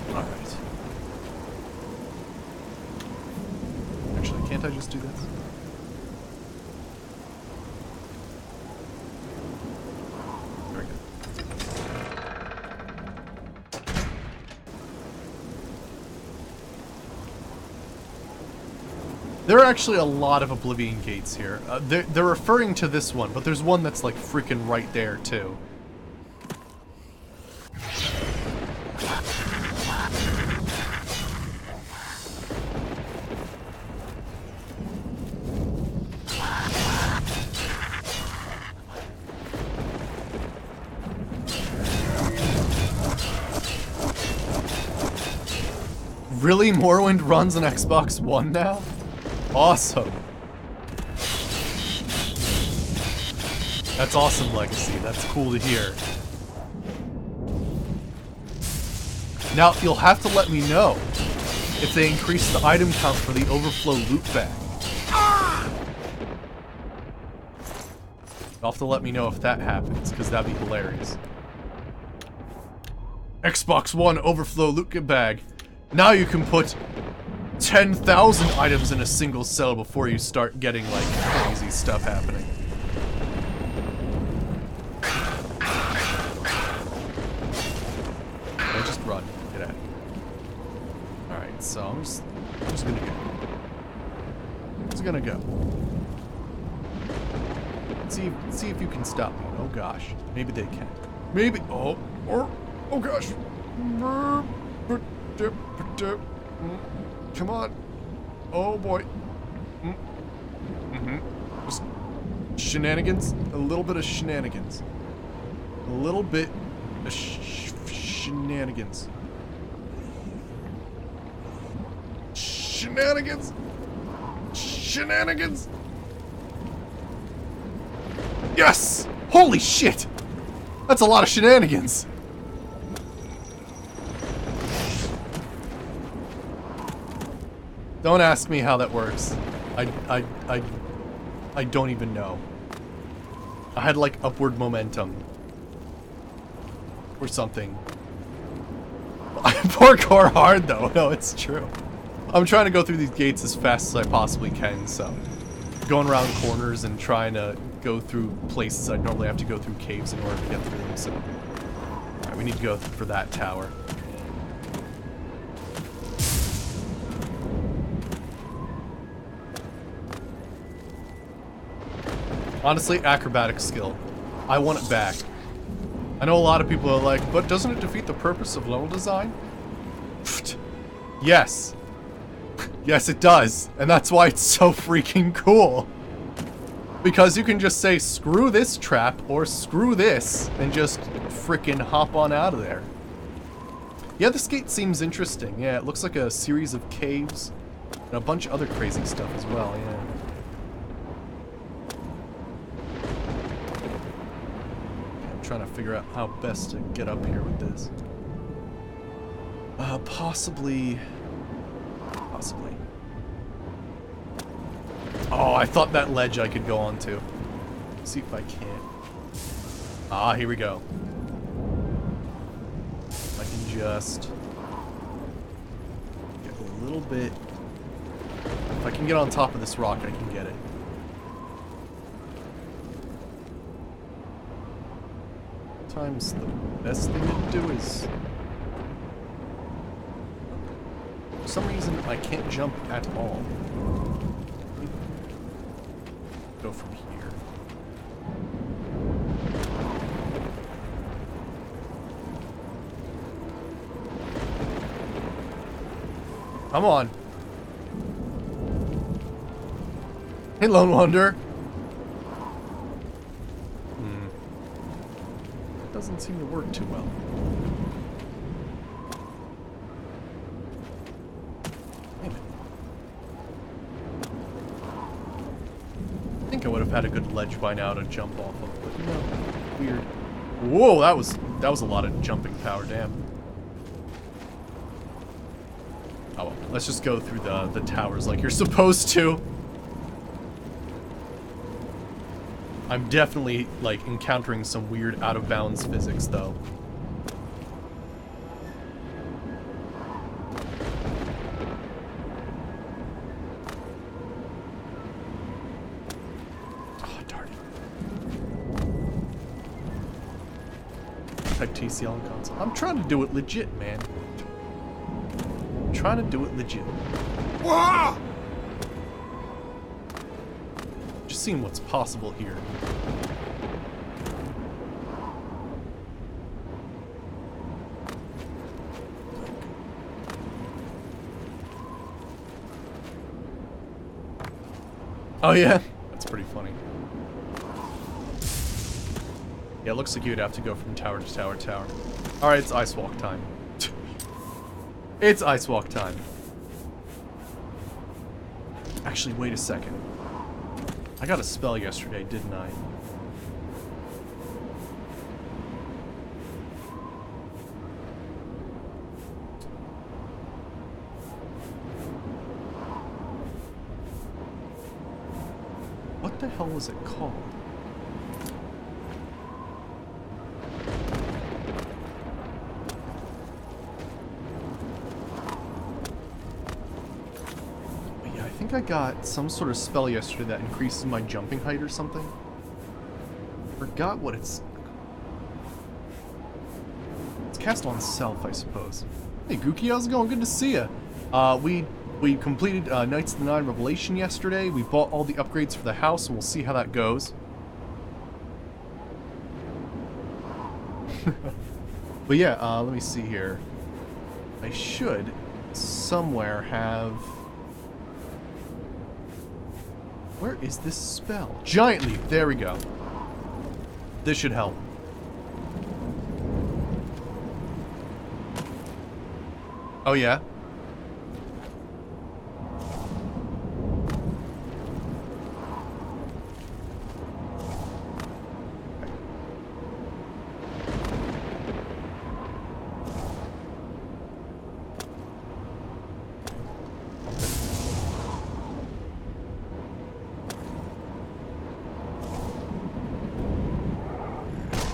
Alright. Actually, can't I just do this? Very good. There are actually a lot of Oblivion gates here. They're referring to this one, but there's one that's like freaking right there too. Really? Morrowind runs on Xbox One now? Awesome. That's awesome, Legacy. That's cool to hear. Now, you'll have to let me know if they increase the item count for the overflow loot bag. You'll have to let me know if that happens, because that'd be hilarious. Xbox One overflow loot bag. Now you can put 10,000 items in a single cell before you start getting, like, crazy stuff happening. Okay, just run. Get out of here. Alright, so I'm just gonna go. I'm just gonna go. See if you can stop me. Oh gosh. Maybe they can. Maybe. Oh gosh. Come on. Oh boy. Just shenanigans. A little bit of shenanigans. A little bit of shenanigans. Shenanigans. Shenanigans. Yes! Holy shit! That's a lot of shenanigans. Don't ask me how that works. I don't even know. I had like upward momentum. Or something. I parkour hard though. No, it's true. I'm trying to go through these gates as fast as I possibly can, so. Going around corners and trying to go through places I'd normally have to go through caves in order to get through them, so. Alright, we need to go for that tower. Honestly, acrobatic skill. I want it back. I know a lot of people are like, but doesn't it defeat the purpose of level design? Yes. Yes, it does. And that's why it's so freaking cool. Because you can just say, screw this trap, or screw this, and just freaking hop on out of there. Yeah, this gate seems interesting. Yeah, it looks like a series of caves, and a bunch of other crazy stuff as well, yeah. trying to figure out how best to get up here with this. Possibly. Oh, I thought that ledge I could go onto. Let's see if I can. Ah, here we go. I can just get a little bit. If I can get on top of this rock, I can get it. Sometimes the best thing to do is... For some reason, I can't jump at all. Go from here. Come on. Hey, Lone Wanderer. Doesn't seem to work too well. Damn it. I think I would have had a good ledge by now to jump off of, but no. Weird. Whoa, that was a lot of jumping power, damn. Oh well, let's just go through the towers like you're supposed to. I'm definitely, like, encountering some weird out-of-bounds physics, though. Oh, darn it. Type TCL on console. I'm trying to do it legit, man. I'm trying to do it legit. Whoa! Just seeing what's possible here. Oh yeah, that's pretty funny. Yeah, it looks like you'd have to go from tower to tower to tower. Alright, it's ice walk time. It's ice walk time. Actually, wait a second. I got a spell yesterday, didn't I? What the hell was it called? I got some sort of spell yesterday that increases my jumping height or something. Forgot what it's cast on self, I suppose. Hey Gookie, how's it going? Good to see ya. We completed Knights of the Nine Revelation yesterday. We bought all the upgrades for the house, and we'll see how that goes. But yeah, let me see here. I should somewhere have... Where is this spell? Giant Leap, there we go. This should help. Oh yeah?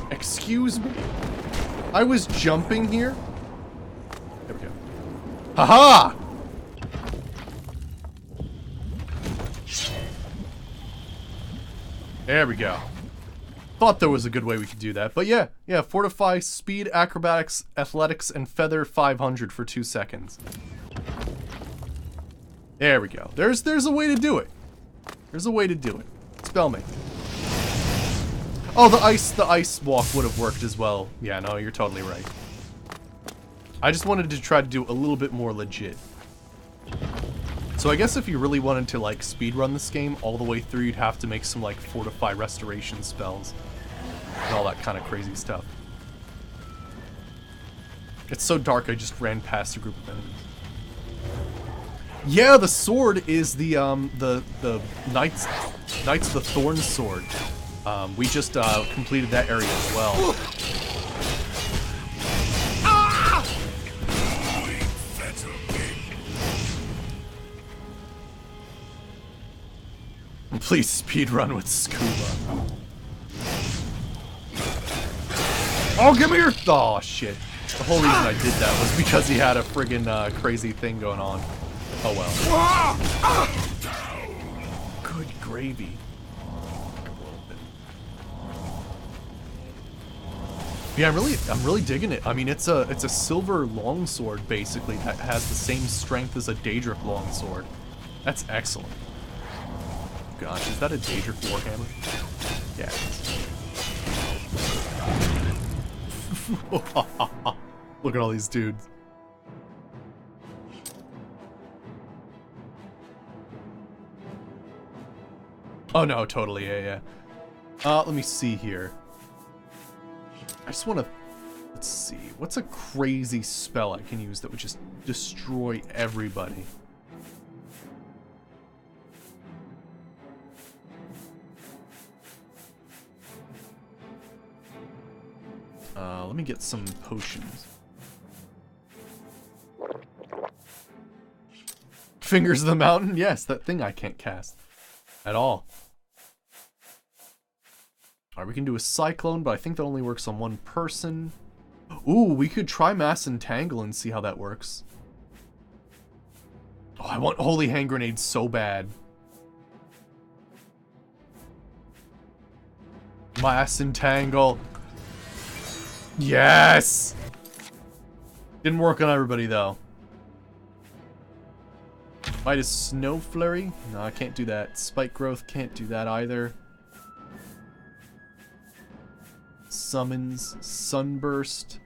Excuse me. I was jumping here. There we go. Haha! There we go. Thought there was a good way we could do that. But yeah, fortify, speed, acrobatics, athletics, and feather 500 for 2 seconds. There we go. There's a way to do it. There's a way to do it. Spell me. Oh, the ice walk would have worked as well. Yeah, no, you're totally right. I just wanted to try to do a little bit more legit. So I guess if you really wanted to, like, speedrun this game all the way through, you'd have to make some, like, fortify restoration spells. And all that kind of crazy stuff. It's so dark, I just ran past a group of enemies. Yeah, the sword is the Knights of the Thorn sword. We just completed that area as well. Please speedrun with scuba. Oh, give me your... Oh, shit. The whole reason I did that was because he had a friggin' crazy thing going on. Oh, well. Good gravy. Yeah, I'm really digging it. I mean, it's a silver longsword, basically, that has the same strength as a Daedric longsword. That's excellent. Gosh, is that a Daedric warhammer? Yeah. Look at all these dudes. Oh no, totally, yeah. Let me see here. I just want to... Let's see. What's a crazy spell I can use that would just destroy everybody? Let me get some potions. Fingers of the Mountain? Yes, that thing I can't cast. At all. Alright, we can do a Cyclone, but I think that only works on one person. Ooh, we could try Mass Entangle and see how that works. Oh, I want Holy Hand Grenade so bad. Mass Entangle. Yes! Didn't work on everybody, though. Midas Snow Flurry? No, I can't do that. Spike Growth, can't do that either. Summons, Sunburst.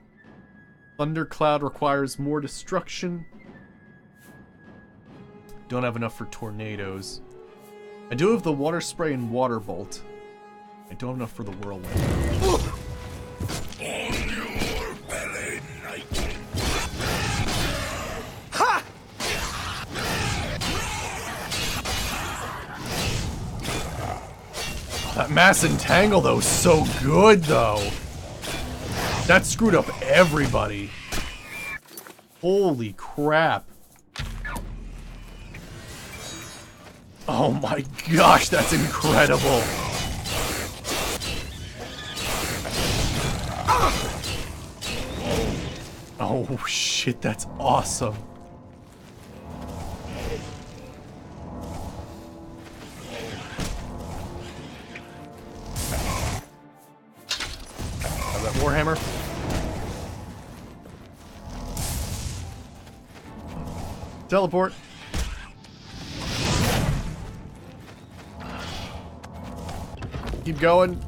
Thundercloud requires more destruction. Don't have enough for tornadoes. I do have the Water Spray and Water Bolt. I don't have enough for the Whirlwind. That Mass Entangle, though, is so good, though. That screwed up everybody. Holy crap. Oh my gosh, that's incredible. Oh shit, that's awesome. Warhammer. Teleport. Keep going.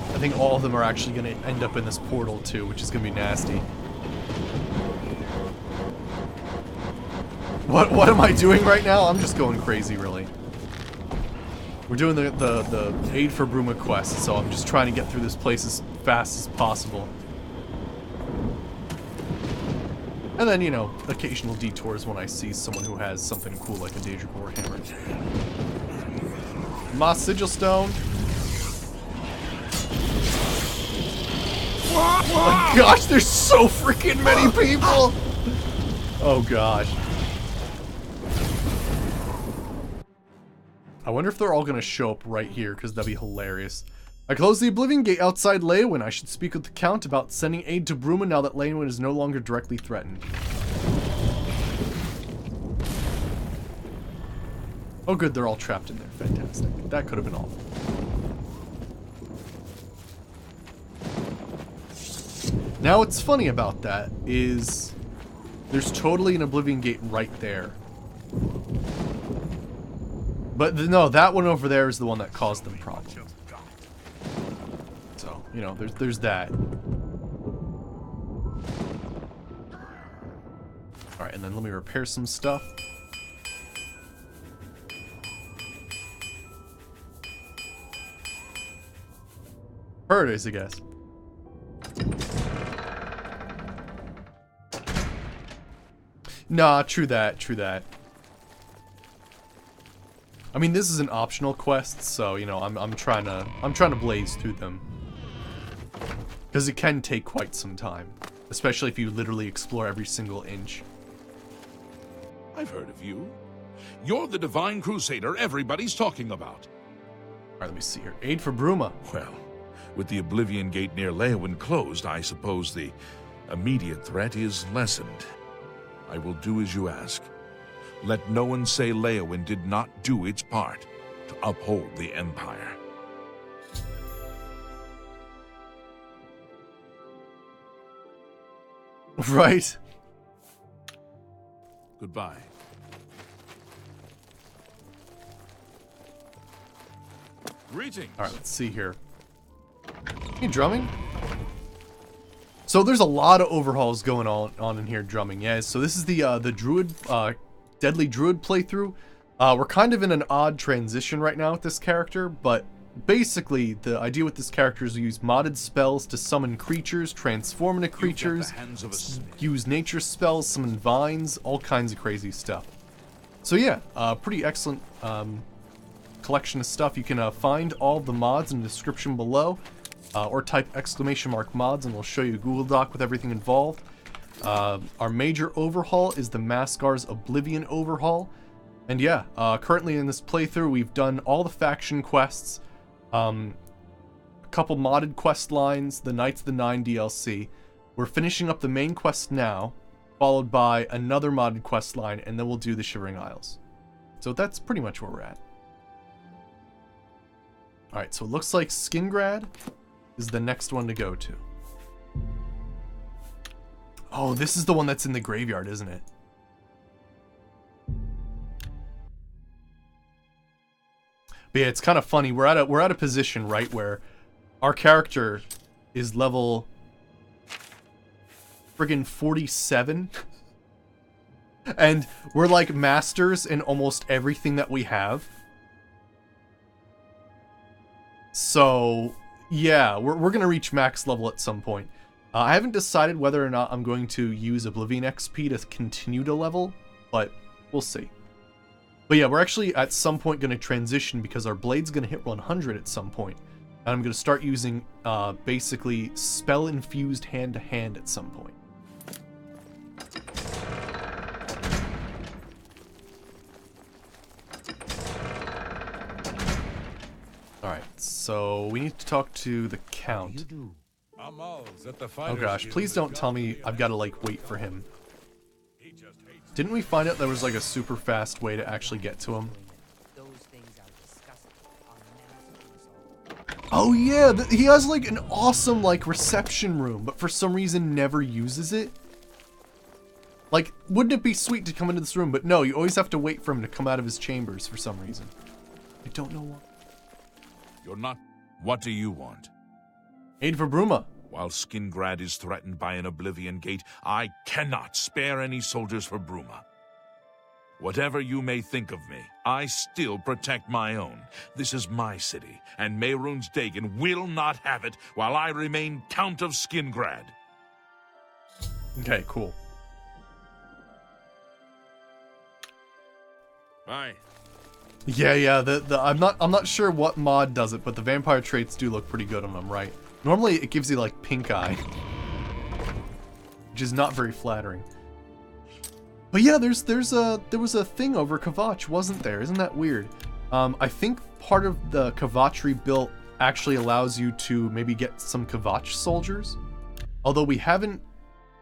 I think all of them are actually going to end up in this portal too, which is going to be nasty. What am I doing right now? I'm just going crazy, really. We're doing the Aid for Bruma quest, so I'm just trying to get through this place as fast as possible. And then, you know, occasional detours when I see someone who has something cool like a Daedric Warhammer. Moss Sigil Stone. Oh my gosh, there's so freaking many people! Oh gosh. I wonder if they're all gonna show up right here, because that'd be hilarious. I closed the Oblivion Gate outside Leywin. I should speak with the Count about sending aid to Bruma now that Leywin is no longer directly threatened. Oh good, they're all trapped in there. Fantastic. That could have been awful. Now what's funny about that is there's totally an Oblivion Gate right there. But no, that one over there is the one that caused them problems. So, you know, there's that. Alright, and then let me repair some stuff. Paradise, I guess. Nah, true that, true that. I mean, this is an optional quest, so you know, I'm trying to blaze through them. Because it can take quite some time, especially if you literally explore every single inch.
I've heard of you. You're the Divine Crusader everybody's talking about.
Alright, let me see here. Aid for Bruma.
Well, with the Oblivion Gate near Leowyn closed, I suppose the immediate threat is lessened. I will do as you ask. Let no one say Leowyn did not do its part to uphold the Empire.
Right.
Goodbye. Greetings.
Alright, let's see here. Any drumming? So there's a lot of overhauls going on in here drumming. Yeah, so this is the Druid, Deadly Druid playthrough. We're kind of in an odd transition right now with this character, but basically the idea with this character is to use modded spells to summon creatures, transform into creatures, use nature spells, summon vines, all kinds of crazy stuff. So yeah, pretty excellent collection of stuff. You can find all the mods in the description below, or type !mods and we'll show you a Google Doc with everything involved. Our major overhaul is the Mascar's Oblivion overhaul. And yeah, currently in this playthrough we've done all the faction quests, a couple modded quest lines, the Knights of the Nine DLC. We're finishing up the main quest now, followed by another modded quest line, and then we'll do the Shivering Isles. So that's pretty much where we're at. Alright, so it looks like Skingrad is the next one to go to. Oh, this is the one that's in the graveyard, isn't it? But yeah, it's kind of funny. We're at a position, right, where our character is level friggin' 47. And we're like masters in almost everything that we have. So, yeah, we're gonna reach max level at some point. I haven't decided whether or not I'm going to use Oblivion XP to continue to level, but we'll see. But yeah, we're actually at some point going to transition because our blade's going to hit 100 at some point. And I'm going to start using basically spell-infused hand-to-hand at some point. Alright, so we need to talk to the Count. Oh gosh, please don't tell me I've got to like wait for him. Didn't we find out there was like a super fast way to actually get to him? Oh yeah, he has like an awesome like reception room, but for some reason never uses it. Like, wouldn't it be sweet to come into this room? But no, you always have to wait for him to come out of his chambers for some reason. I don't know why.
You're not... What do you want?
Aid for Bruma.
While Skingrad is threatened by an Oblivion Gate, I cannot spare any soldiers for Bruma. Whatever you may think of me, I still protect my own. This is my city, and Mehrunes Dagon will not have it while I remain Count of Skingrad.
Okay, cool.
Bye.
Yeah, I'm not sure what mod does it, but the vampire traits do look pretty good on them, right? Normally it gives you like pink eye, which is not very flattering. But yeah, there was a thing over Kvatch, wasn't there? Isn't that weird? I think part of the Kvatch rebuilt actually allows you to maybe get some Kvatch soldiers, although we haven't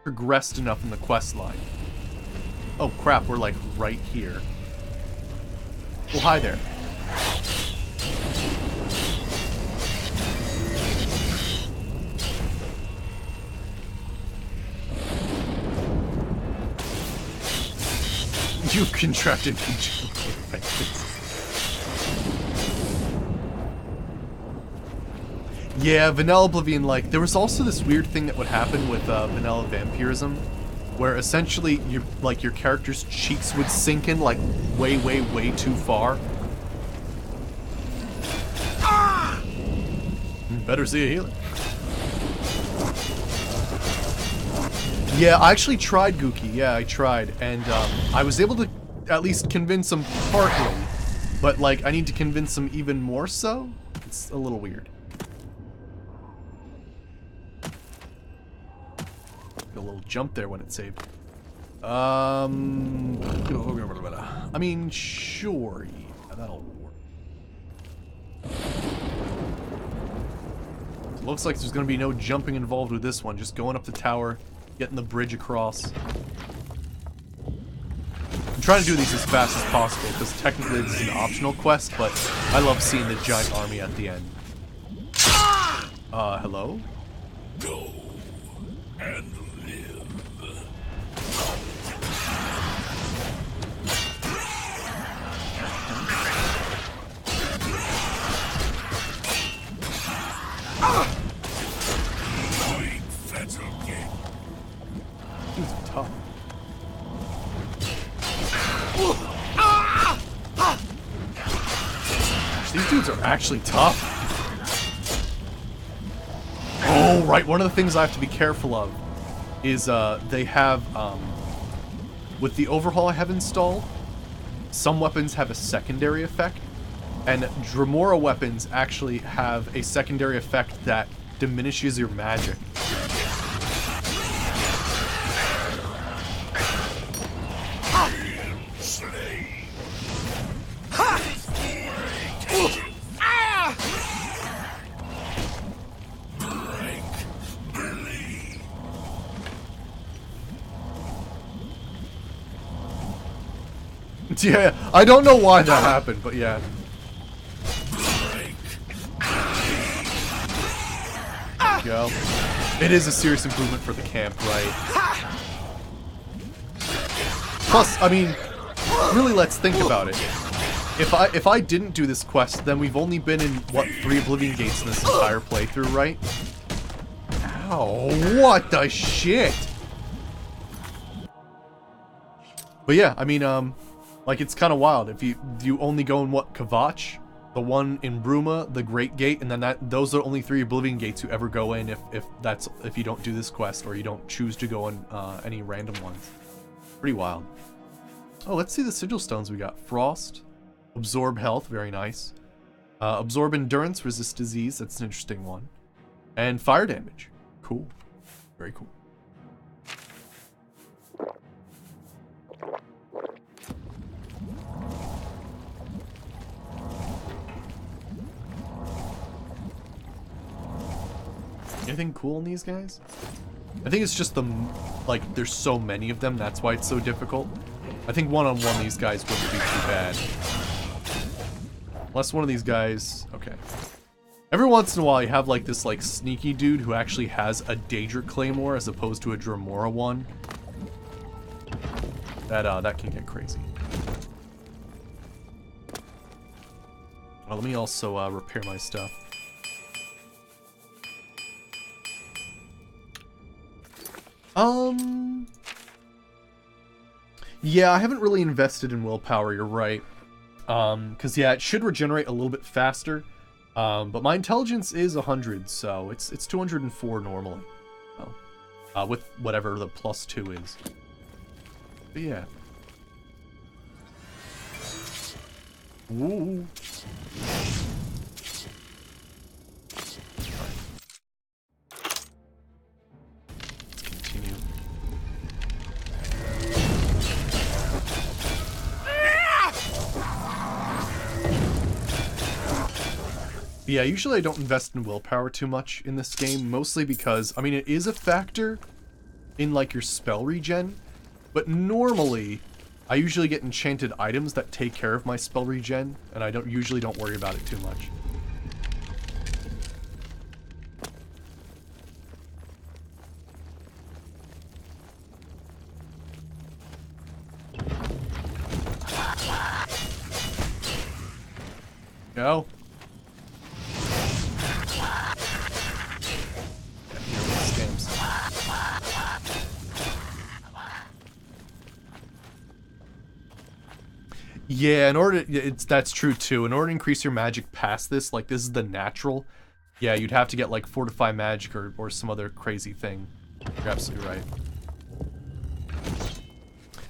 progressed enough in the quest line. Oh crap, we're like right here. Well, hi there. You've contracted congenital infections. Yeah, Vanilla Oblivion, like, there was also this weird thing that would happen with Vanilla Vampirism, where essentially your character's cheeks would sink in like way too far. Ah! Better see a healer. Yeah, I actually tried Gookie. Yeah, I tried, and I was able to at least convince him partly but like I need to convince him even more so. It's a little weird. A little jump there when it saved. I mean, sure, yeah, that'll work. It looks like there's gonna be no jumping involved with this one. Just going up the tower, getting the bridge across. I'm trying to do these as fast as possible because technically this is an optional quest, but I love seeing the giant army at the end. Hello?
Go and live.
Dudes are tough. These dudes are actually tough. Oh, right. One of the things I have to be careful of is they have, with the overhaul I have installed, some weapons have a secondary effect, and Dremora weapons actually have a secondary effect that diminishes your magic. Yeah, I don't know why that happened, but yeah. There you go. It is a serious improvement for the camp, right? Plus, I mean, really, let's think about it. If I didn't do this quest, then we've only been in, what, 3 Oblivion Gates in this entire playthrough, right? Ow, what the shit? But yeah, I mean, like, it's kind of wild. If you only go in, what, Kvatch, the one in Bruma, the Great Gate, and then those are the only 3 Oblivion Gates you ever go in if you don't do this quest or you don't choose to go in any random ones. Pretty wild. Oh, let's see the sigil stones we got. Frost, absorb health, very nice. Absorb endurance, resist disease, that's an interesting one. And fire damage. Cool. Very cool. Anything cool in these guys? I think it's just like, there's so many of them, that's why it's so difficult. I think one-on-one these guys wouldn't be too bad. Unless one of these guys... Okay. Every once in a while you have like this like sneaky dude who actually has a Daedric Claymore as opposed to a Dremora one. That can get crazy. Well, let me also repair my stuff. Yeah, I haven't really invested in willpower, you're right. Because yeah, it should regenerate a little bit faster. But my intelligence is 100, so it's 204 normally. So, with whatever the +2 is. But yeah. Ooh. Yeah, usually I don't invest in willpower too much in this game, mostly because, I mean, it is a factor in, like, your spell regen, but normally, I usually get enchanted items that take care of my spell regen, and I usually don't worry about it too much. Go. Yeah, in order that's true too. In order to increase your magic past this, like this is the natural. Yeah, you'd have to get like Fortify Magic or some other crazy thing. You're absolutely right.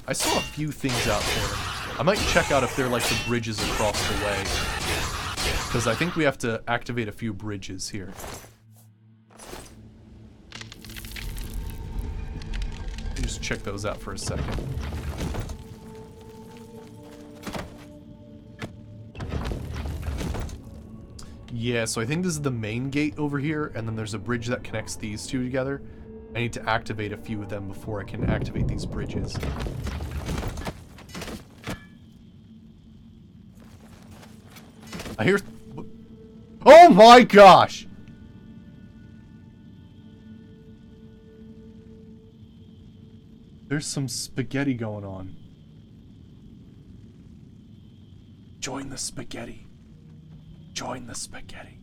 I saw a few things out there. I might check out if there are like the bridges across the way. Because I think we have to activate a few bridges here. Just check those out for a second. Yeah, so I think this is the main gate over here, and then there's a bridge that connects these two together. I need to activate a few of them before I can activate these bridges. I hear... Oh my gosh! There's some spaghetti going on. Join the spaghetti. Join the spaghetti.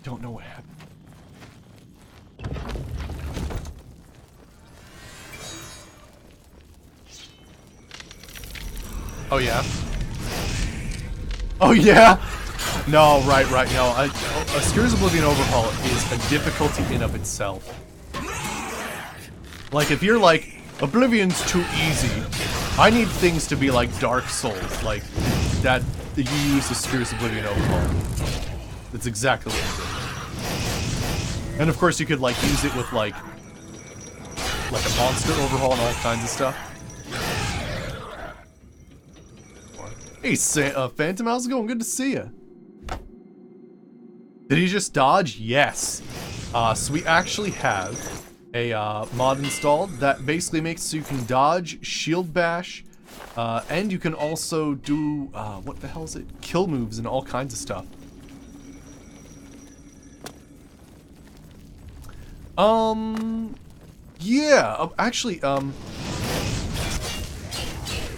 Don't know what happened. Oh yeah? Oh yeah? No, right, no. A Skir's Oblivion Overhaul is a difficulty in of itself. Like, if you're like, Oblivion's too easy, I need things to be like Dark Souls, like, that you use the Skir's Oblivion Overhaul. That's exactly what it is. And of course you could, like, use it with, like a monster overhaul and all kinds of stuff. Hey, Phantom, how's it going? Good to see you. Did he just dodge? Yes. So we actually have a mod installed that basically makes so you can dodge, shield bash, and you can also do, what the hell is it? Kill moves and all kinds of stuff. Yeah, actually,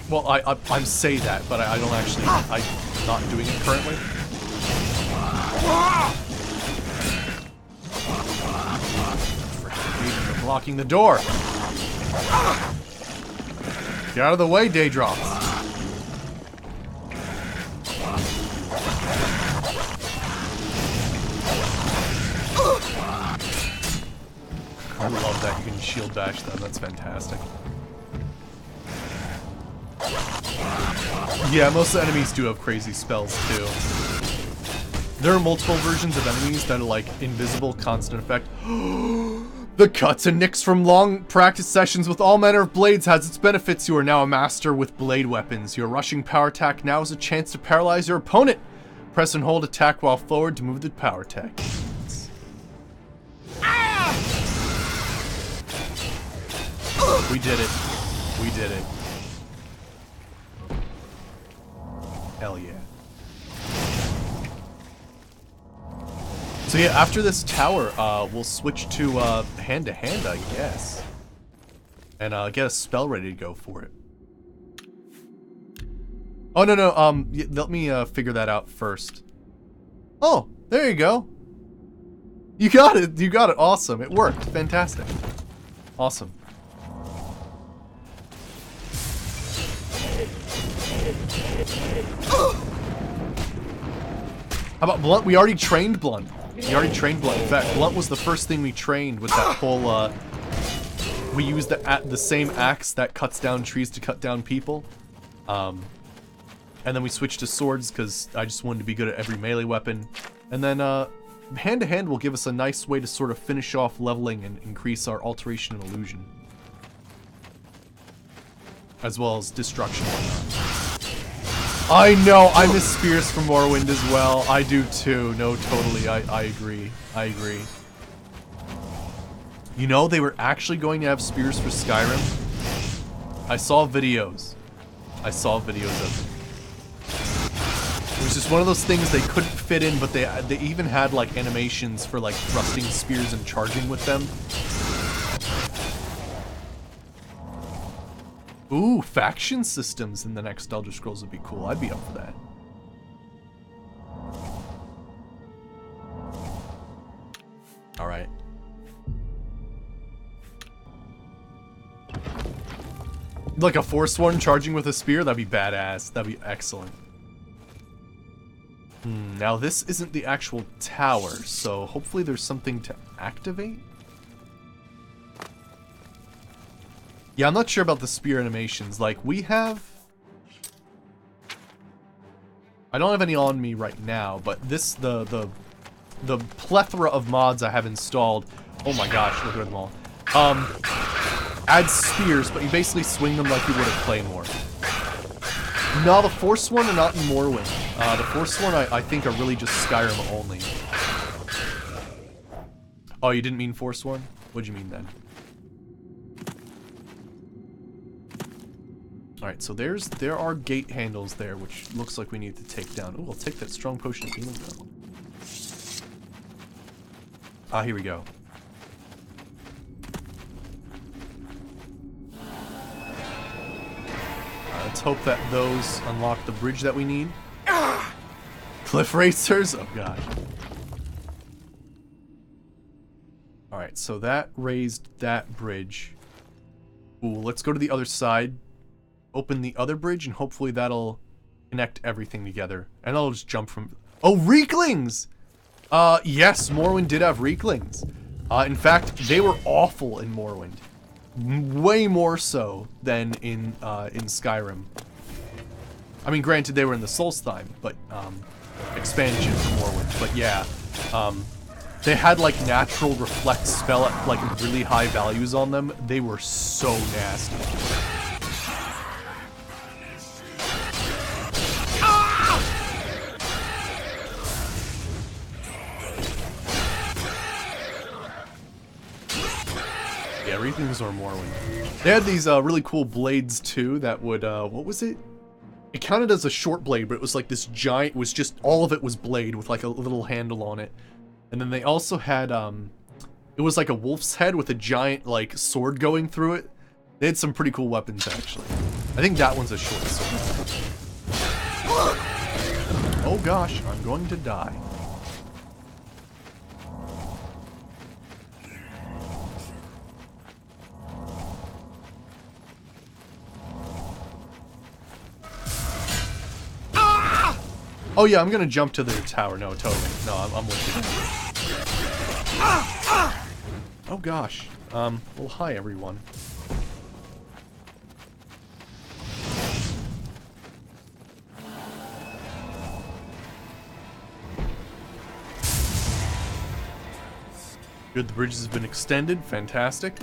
well, I say that, but I don't actually, I'm not doing it currently. They're blocking the door. Get out of the way, Daedrops. I love that you can shield bash them. That's fantastic. Yeah, most of the enemies do have crazy spells too. There are multiple versions of enemies that are like invisible, constant effect. The cuts and nicks from long practice sessions with all manner of blades has its benefits. You are now a master with blade weapons. Your rushing power attack now is a chance to paralyze your opponent. Press and hold attack while forward to move the power attack. We did it. We did it. Hell yeah. So yeah, after this tower, we'll switch to hand-to-hand, I guess. And get a spell ready to go for it. Oh, no, let me figure that out first. Oh, there you go. You got it, awesome. It worked, fantastic. Awesome. How about Blunt? We already trained Blunt. In fact, Blunt was the first thing we trained with that whole, we used the same axe that cuts down trees to cut down people. And then we switched to swords because I just wanted to be good at every melee weapon. And then, hand-to-hand will give us a nice way to sort of finish off leveling and increase our alteration and illusion. As well as destruction and whatnot. I know, I miss Spears from Morrowind as well. I do too. No, totally. I agree. I agree. You know, they were actually going to have Spears for Skyrim. I saw videos. I saw videos of it. It was just one of those things they couldn't fit in, but they even had like animations for like thrusting spears and charging with them. Ooh, faction systems in the next Elder Scrolls would be cool. I'd be up for that. Alright. Like a Forsworn charging with a spear? That'd be badass. That'd be excellent. Now this isn't the actual tower, so hopefully there's something to activate. Yeah, I'm not sure about the spear animations. Like, we have... I don't have any on me right now, but this, the plethora of mods I have installed... Oh my gosh, look at them all. Adds spears, but you basically swing them like you would a claymore. No, the Force one are not in Morrowind. The Force one I think are really just Skyrim only. Oh, you didn't mean Force one? What'd you mean then? Alright, so there are gate handles there, which looks like we need to take down. Oh, I'll take that strong potion of healing though. Ah, here we go. Let's hope that those unlock the bridge that we need. Cliff racers? Oh god. Alright, so that raised that bridge. Ooh, let's go to the other side. Open the other bridge, and hopefully that'll connect everything together. And I'll just jump from... Oh, Reeklings! Yes, Morrowind did have Reeklings. In fact, they were awful in Morrowind. Way more so than in Skyrim. I mean, granted, they were in the Solstheim, but, expansion for Morrowind. But yeah, they had, like, natural reflect spell at, like, really high values on them. They were so nasty. Yeah, Reeklings are Morrowind. They had these really cool blades too that would what was it? It counted as a short blade, but it was like this giant, was just all of it was blade with like a little handle on it. And then they also had it was like a wolf's head with a giant like sword going through it. They had some pretty cool weapons actually. I think that one's a short sword. Oh gosh, I'm going to die. Oh yeah, I'm gonna jump to the tower. No, totally. No, I'm with you. Oh gosh. Well, hi everyone. Good, the bridge has been extended. Fantastic.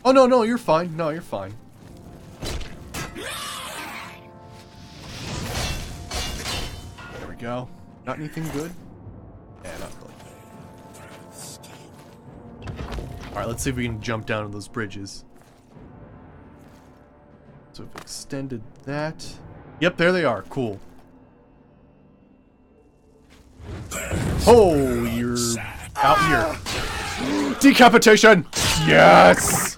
Oh, no, no, you're fine. No, you're fine. There we go. Not anything good? Yeah, not really. Alright, let's see if we can jump down to those bridges. So we've extended that. Yep, there they are. Cool. Oh, you're out here. Decapitation! Yes!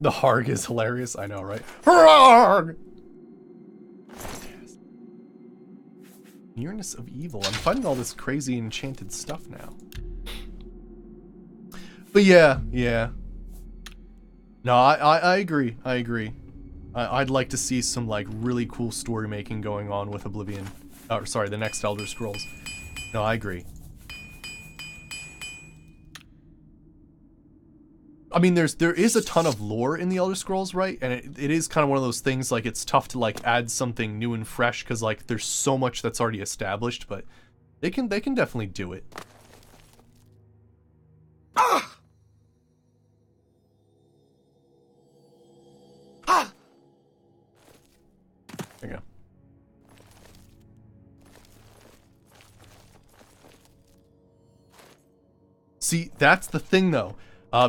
The Harg is hilarious. I know, right? Harg! Nearness of evil. I'm finding all this crazy enchanted stuff now. But yeah, yeah. No, I agree. I agree. I'd like to see some like really cool story making going on with Oblivion. Or sorry, the next Elder Scrolls. No, I agree. I mean, there is a ton of lore in the Elder Scrolls, right? And it is kind of one of those things, like, it's tough to, like, add something new and fresh, because, like, there's so much that's already established, but they can definitely do it. Ah! Ah! There you go. See, that's the thing, though.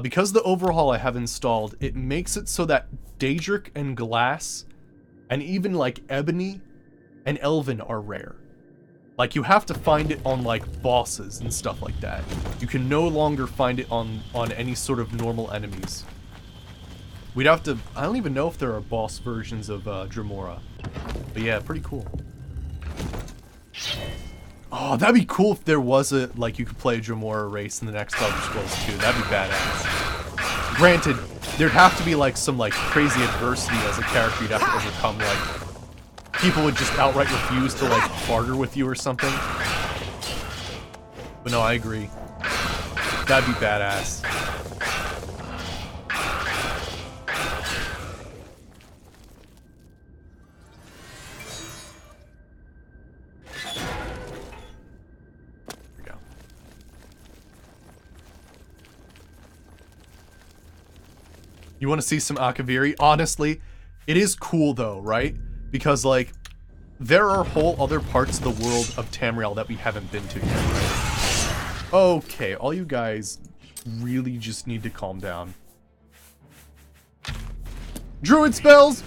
Because the overhaul I have installed, it makes it so that Daedric and Glass, and even like Ebony and Elven are rare. Like, you have to find it on, like, bosses and stuff like that. You can no longer find it on any sort of normal enemies. We'd have to... I don't even know if there are boss versions of Dremora. But yeah, pretty cool. Oh, that'd be cool if there was a... Like, you could play a Dremora race in the next Elder Scrolls 2. That'd be badass. Granted, there'd have to be, like, some, like, crazy adversity as a character you'd have to overcome, like... People would just outright refuse to, like, barter with you or something. But no, I agree. That'd be badass. There we go. You want to see some Akaviri? Honestly, it is cool though, right? Because, like, there are whole other parts of the world of Tamriel that we haven't been to yet, right? Okay, all you guys really just need to calm down. Druid spells!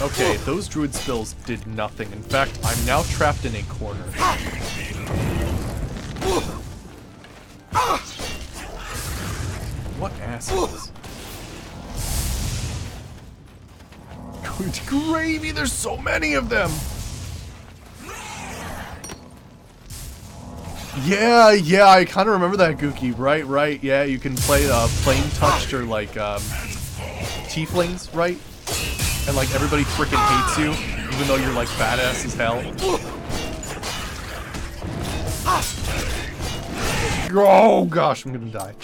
Okay, those druid spells did nothing. In fact, I'm now trapped in a corner. What assholes? Good gravy, there's so many of them! Yeah, I kind of remember that, Gookie. Right, yeah, you can play plain touched or like tieflings, right? And like everybody freaking hates you, even though you're like badass as hell. Oh gosh, I'm gonna die.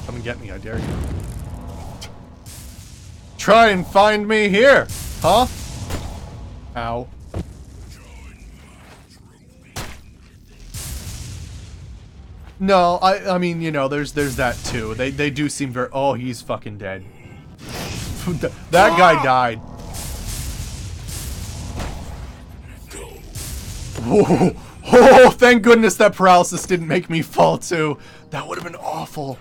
Come and get me, I dare you. Try and find me here, huh? Ow. No, I mean, you know, there's that too. They do seem very... Oh, he's fucking dead. That guy died. Whoa. Oh, thank goodness that paralysis didn't make me fall too. That would have been awful.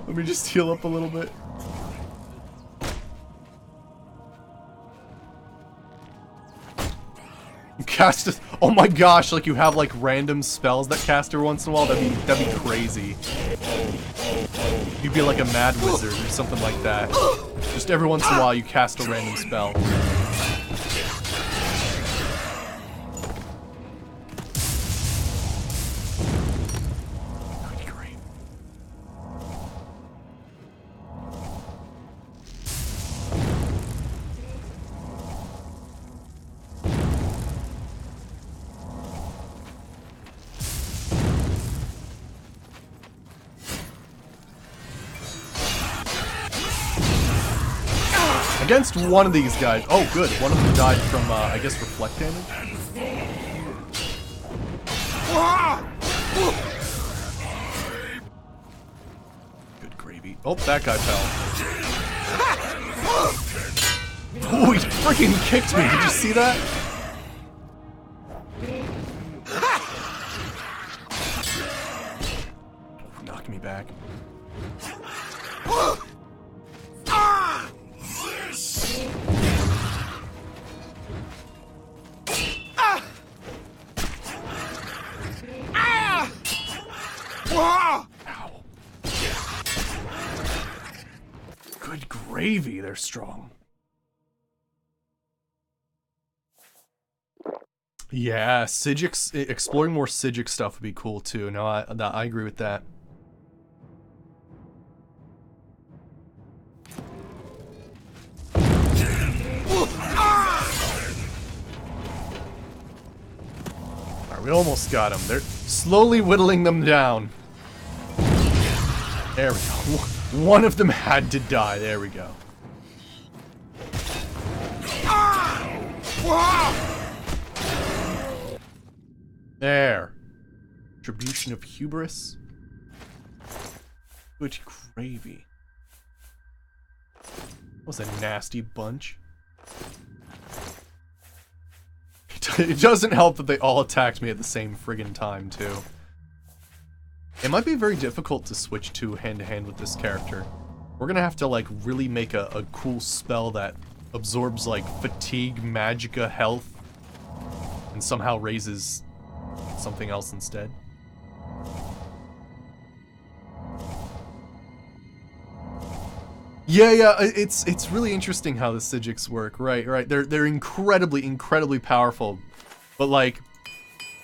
Let me just heal up a little bit. You cast this. Oh my gosh, like you have like random spells that cast every once in a while. That'd be crazy. You'd be like a mad wizard or something like that. Just every once in a while you cast a random spell. Against one of these guys. Oh, good. One of them died from, I guess, reflect damage? Good gravy. Oh, that guy fell. Oh, he freaking kicked me. Did you see that? Oh, knocked me back. Ow. Good gravy, they're strong. Yeah, Sigix, exploring more Sigix stuff would be cool too. No, I agree with that. Alright, we almost got them. They're slowly whittling them down. There we go. One of them had to die. There we go. There. Attribution of hubris. Good gravy. Was a nasty bunch. It doesn't help that they all attacked me at the same friggin' time, too. It might be very difficult to switch to hand-to-hand with this character. We're gonna have to, like, really make a cool spell that absorbs, like, fatigue, magicka, health, and somehow raises something else instead. Yeah, it's really interesting how the Psijics work. Right. They're incredibly powerful, but like,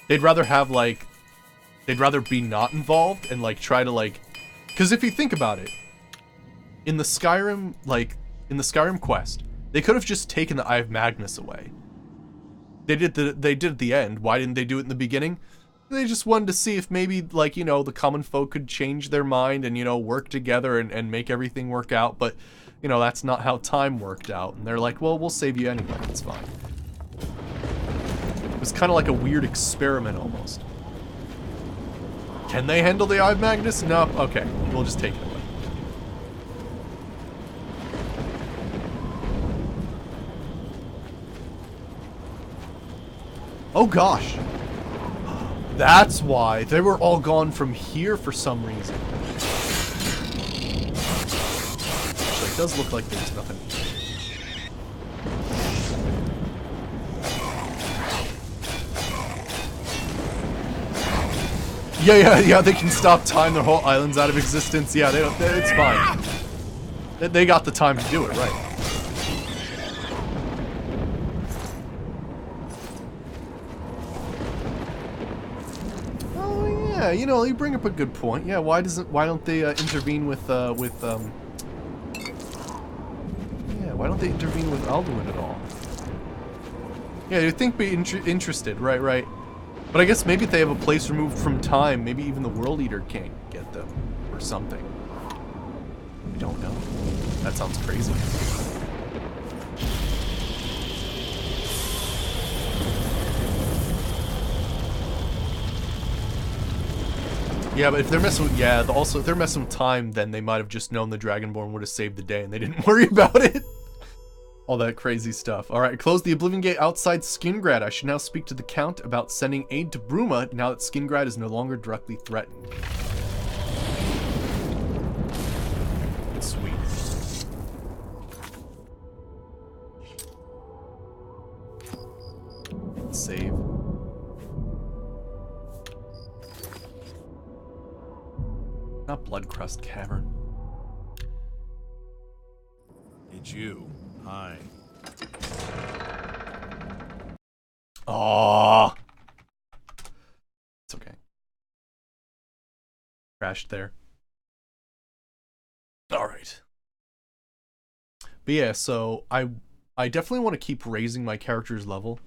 they'd rather be not involved and like try to like, because if you think about it, in the Skyrim quest, they could have just taken the Eye of Magnus away. They did at the end. Why didn't they do it in the beginning? They just wanted to see if maybe, like, you know, the common folk could change their mind and, you know, work together and make everything work out. But, you know, that's not how time worked out. And they're like, well, we'll save you anyway. It's fine. It was kind of like a weird experiment almost. Can they handle the Eye of Magnus? No. Okay. We'll just take it away. Oh, gosh. That's why. They were all gone from here for some reason. Actually, it does look like there's nothing. Yeah, they can stop time. Their whole island's out of existence. Yeah, it's fine. They got the time to do it, right. Yeah, you know, you bring up a good point. Yeah, why don't they intervene with yeah, why don't they intervene with Alduin at all? Yeah, you'd think be interested, right. But I guess maybe if they have a place removed from time, maybe even the World Eater can't get them, or something. I don't know. That sounds crazy. Yeah, but if they're messing with, also if they're messing with time, then they might have just known the Dragonborn would have saved the day and they didn't worry about it. All that crazy stuff. Alright, close the Oblivion Gate outside Skingrad. I should now speak to the Count about sending aid to Bruma now that Skingrad is no longer directly threatened. Sweet. Save. Not Bloodcrust Cavern.
It's you. Hi.
Aww. It's okay. Crashed there. Alright. But yeah, so I definitely want to keep raising my character's level.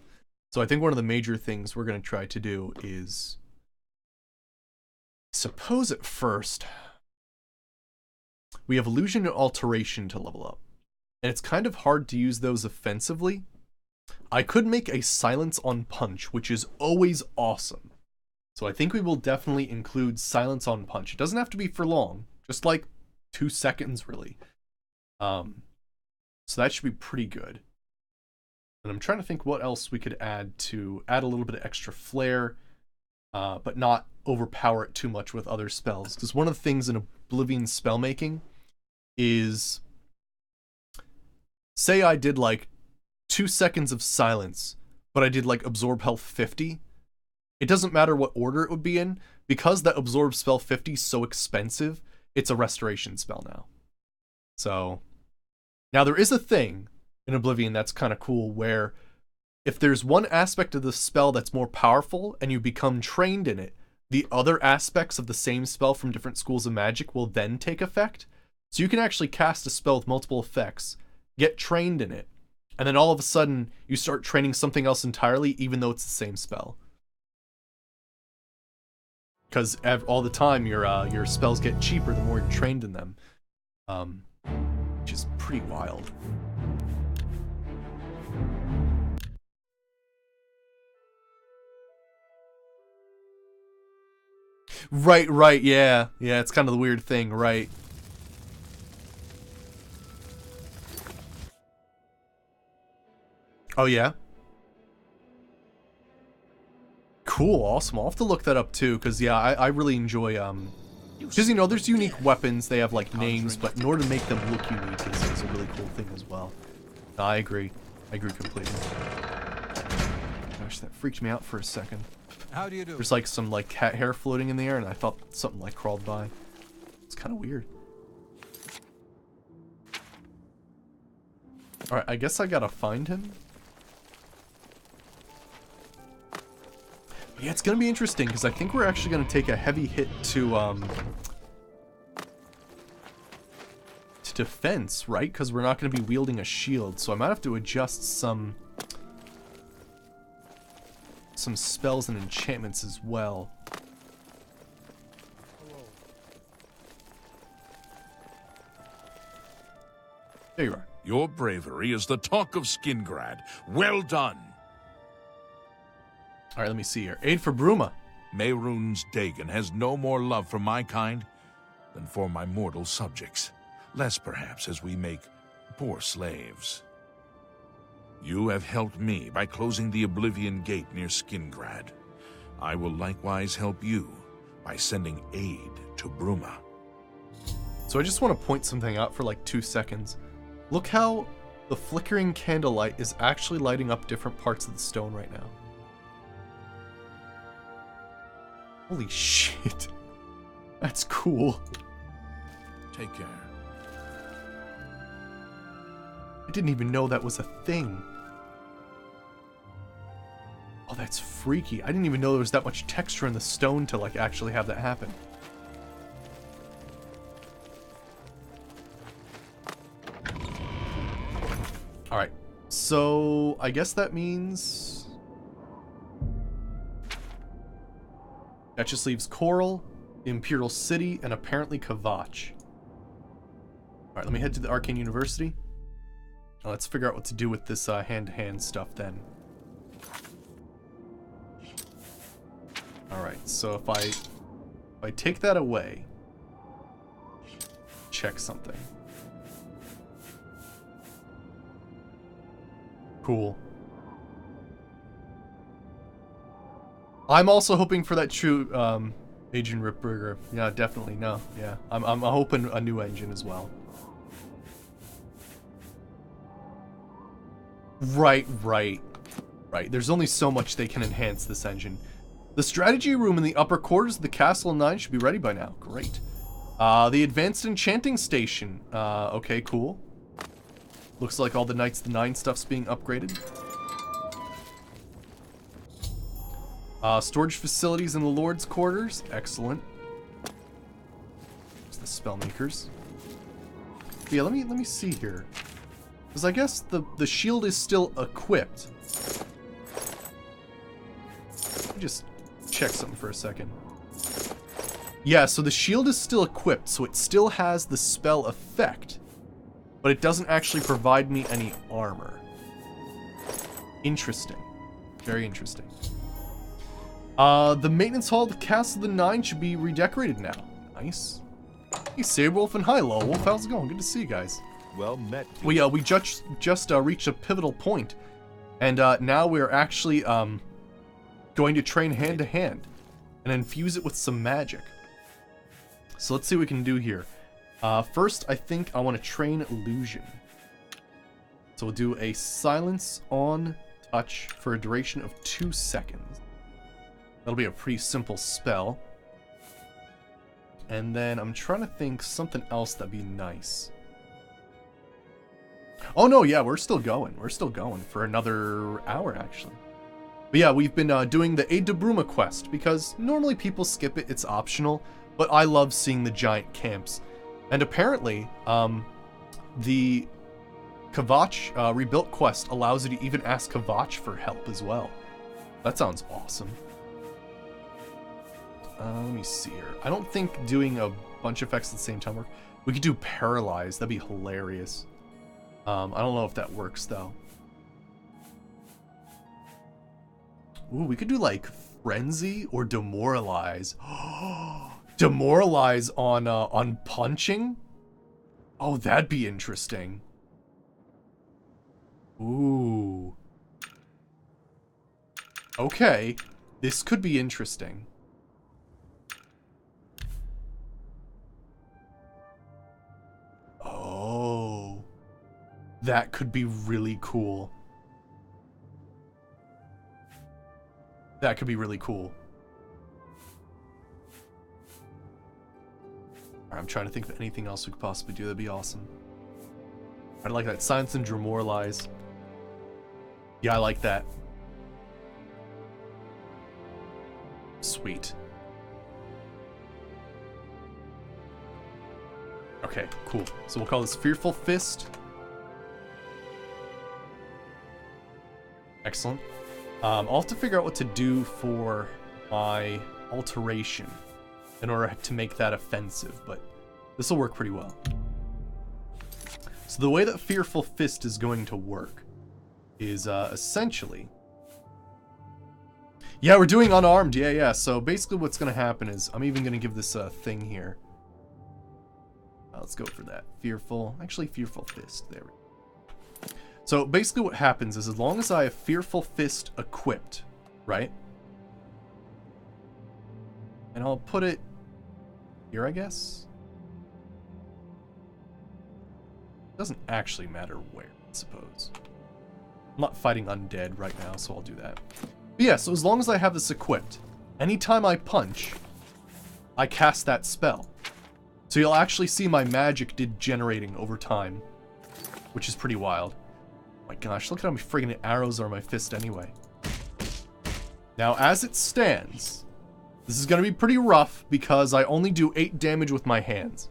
So I think one of the major things we're going to try to do is... Suppose at first we have illusion and alteration to level up, and it's kind of hard to use those offensively. I could make a silence on punch, which is always awesome. So I think we will definitely include silence on punch. It doesn't have to be for long, just like 2 seconds really. So that should be pretty good. And I'm trying to think what else we could add a little bit of extra flair, but not overpower it too much with other spells. Because one of the things in Oblivion spellmaking is, say I did like 2 seconds of silence, but I did like absorb health 50. It doesn't matter what order it would be in, because that absorb spell 50 is so expensive, it's a restoration spell now. So, now there is a thing in Oblivion that's kind of cool where if there's one aspect of the spell that's more powerful and you become trained in it, the other aspects of the same spell from different schools of magic will then take effect. So you can actually cast a spell with multiple effects, get trained in it, and then all of a sudden you start training something else entirely, even though it's the same spell. Because all the time your spells get cheaper the more you're trained in them, which is pretty wild. Right, yeah. Yeah, it's kind of the weird thing, right. Oh, yeah? Cool, awesome. I'll have to look that up too, because, yeah, I really enjoy, because, you know, there's unique weapons, they have, like, names, but in order to make them look unique is a really cool thing as well. No, I agree. I agree completely. Gosh, that freaked me out for a second.
How do you do?
There's, like, some, like, cat hair floating in the air, and I thought something, like, crawled by. It's kind of weird. Alright, I guess I gotta find him. Yeah, it's gonna be interesting, because I think we're actually gonna take a heavy hit to defense, right? Because we're not gonna be wielding a shield, so I might have to adjust some spells and enchantments as well. There you are.
Your bravery is the talk of Skingrad. Well done.
Alright, let me see here. Aid for Bruma.
Mehrunes Dagon has no more love for my kind than for my mortal subjects. Less, perhaps, as we make poor slaves. You have helped me by closing the Oblivion Gate near Skingrad. I will likewise help you by sending aid to Bruma.
So I just want to point something out for like 2 seconds. Look how the flickering candlelight is actually lighting up different parts of the stone right now. Holy shit. That's cool.
Take care.
I didn't even know that was a thing. Oh, that's freaky. I didn't even know there was that much texture in the stone to like actually have that happen. Alright, so I guess that means that just leaves Coral, Imperial City, and apparently Kvatch. Alright, let me head to the Arcane University. Now let's figure out what to do with this hand-to-hand stuff then. Alright, so if I take that away, check something. Cool. I'm also hoping for that true Agent Ripburger. Yeah, definitely. No, yeah. I'm hoping a new engine as well. Right. There's only so much they can enhance this engine. The strategy room in the upper quarters of the Castle 9 should be ready by now. Great. The advanced enchanting station. Okay, cool. Looks like all the Knights of the Nine stuff's being upgraded. Storage facilities in the Lord's quarters. Excellent. There's the Spellmakers. Yeah, let me see here. Because I guess the shield is still equipped. Let me just check something for a second. Yeah, so the shield is still equipped, so it still has the spell effect. But it doesn't actually provide me any armor. Interesting. Very interesting. The maintenance hall of the Castle of the Nine should be redecorated now. Nice. Hey, Saberwolf and hi, Lawwolf. How's it going? Good to see you guys.
Well met.
We just reached a pivotal point, and now we're actually going to train hand to hand and infuse it with some magic. So let's see what we can do here. First, I think I want to train illusion. So we'll do a silence on touch for a duration of 2 seconds. That'll be a pretty simple spell. And then I'm trying to think something else that'd be nice. Oh no, yeah, we're still going. We're still going for another hour, actually. But yeah, we've been doing the Aid to Bruma quest, because normally people skip it, it's optional, but I love seeing the giant camps. And apparently, the Kvatch rebuilt quest allows you to even ask Kvatch for help as well. That sounds awesome. Let me see here. I don't think doing a bunch of effects at the same time work. We could do Paralyze. That'd be hilarious. I don't know if that works, though. Ooh, we could do, like, Frenzy or Demoralize. Demoralize on punching? Oh, that'd be interesting. Ooh. Okay, this could be interesting. Oh, that could be really cool. That could be really cool. Alright, I'm trying to think of anything else we could possibly do. That'd be awesome. I like that. Silence and Demoralize. Yeah, I like that. Sweet. Okay, cool. So we'll call this Fearful Fist. Excellent. I'll have to figure out what to do for my alteration in order to make that offensive, but this will work pretty well. So the way that Fearful Fist is going to work is essentially... Yeah, we're doing unarmed. Yeah. So basically what's going to happen is I'm even going to give this a thing here. Let's go for that. Fearful Fist. There we go. So basically what happens is as long as I have Fearful Fist equipped, right? And I'll put it here, I guess. Doesn't actually matter where, I suppose. I'm not fighting undead right now, so I'll do that. But yeah, so as long as I have this equipped, anytime I punch, I cast that spell. So you'll actually see my magic degenerating over time, which is pretty wild. Oh my gosh, look at how many friggin' arrows are in my fist anyway. Now, as it stands, this is going to be pretty rough because I only do 8 damage with my hands.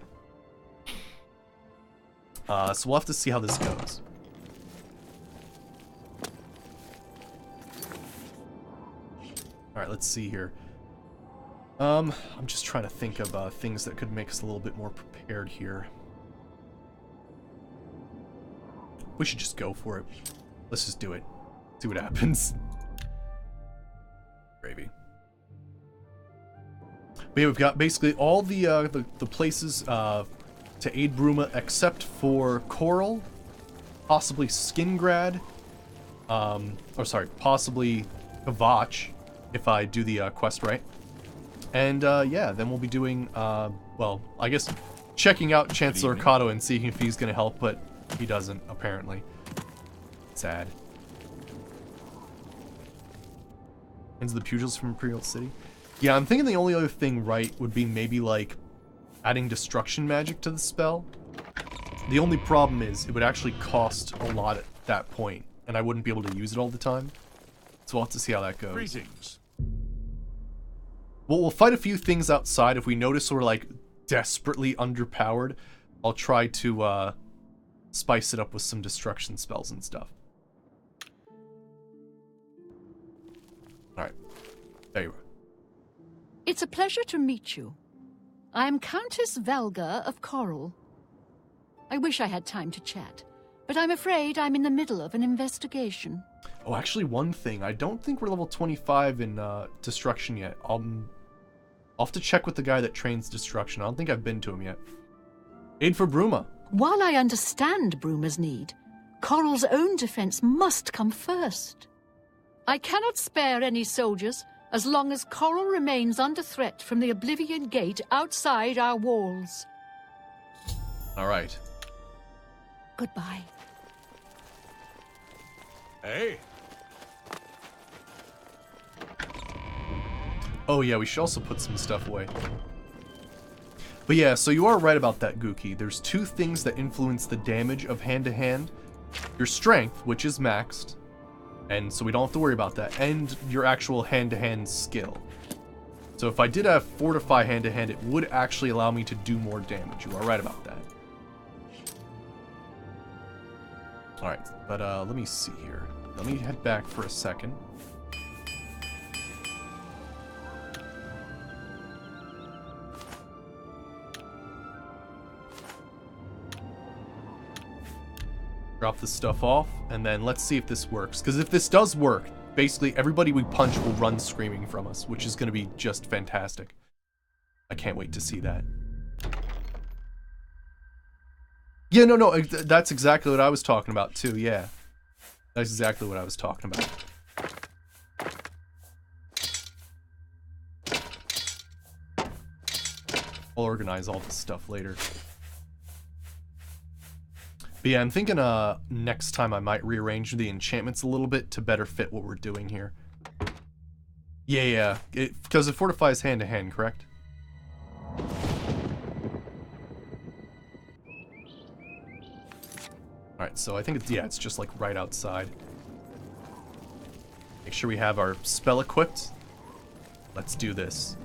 So we'll have to see how this goes. Alright, let's see here. I'm just trying to think of things that could make us a little bit more prepared here. We should just go for it. Let's just do it. See what happens. Gravy. But yeah, we've got basically all the places to aid Bruma except for Coral, possibly Skingrad, possibly Kavach, if I do the quest right. And yeah, then we'll be doing, well, I guess checking out Chancellor Kato and seeing if he's going to help, but he doesn't, apparently. Sad. Ends of the Pugils from Imperial City. Yeah, I'm thinking the only other thing right would be maybe, like, adding destruction magic to the spell. The only problem is it would actually cost a lot at that point, and I wouldn't be able to use it all the time. So we'll have to see how that goes.
Greetings.
Well, we'll fight a few things outside. If we notice we're, like, desperately underpowered, I'll try to, spice it up with some destruction spells and stuff. Alright. There you are.
It's a pleasure to meet you. I am Countess Velga of Coral. I wish I had time to chat, but I'm afraid I'm in the middle of an investigation.
Oh, actually, one thing. I don't think we're level 25 in Destruction yet. I'll have to check with the guy that trains Destruction. I don't think I've been to him yet. Aid for Bruma.
While I understand Bruma's need, Coral's own defense must come first. I cannot spare any soldiers as long as Coral remains under threat from the Oblivion Gate outside our walls.
All right.
Goodbye.
Hey.
Oh yeah, we should also put some stuff away. But yeah, so you are right about that, Gookie. There's 2 things that influence the damage of hand-to-hand. Your strength, which is maxed, and so we don't have to worry about that, and your actual hand-to-hand skill. So if I did have Fortify hand-to-hand, it would actually allow me to do more damage. You are right about that. Alright, but let me see here. Let me head back for a second. Drop this stuff off, and then let's see if this works. Because if this does work, basically everybody we punch will run screaming from us, which is going to be just fantastic. I can't wait to see that. Yeah, no, that's exactly what I was talking about too, yeah. That's exactly what I was talking about. I'll organize all this stuff later. But yeah, I'm thinking next time I might rearrange the enchantments a little bit to better fit what we're doing here. Yeah, because it fortifies hand to hand, correct? Alright, so I think it's, yeah, it's just like right outside. Make sure we have our spell equipped. Let's do this.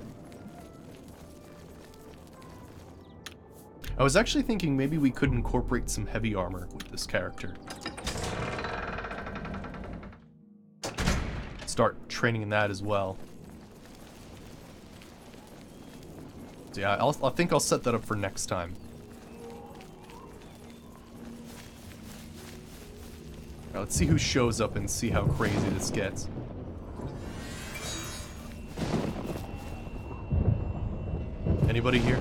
I was actually thinking maybe we could incorporate some heavy armor with this character. Start training in that as well. So yeah, I think I'll set that up for next time. Now let's see who shows up and see how crazy this gets. Anybody here?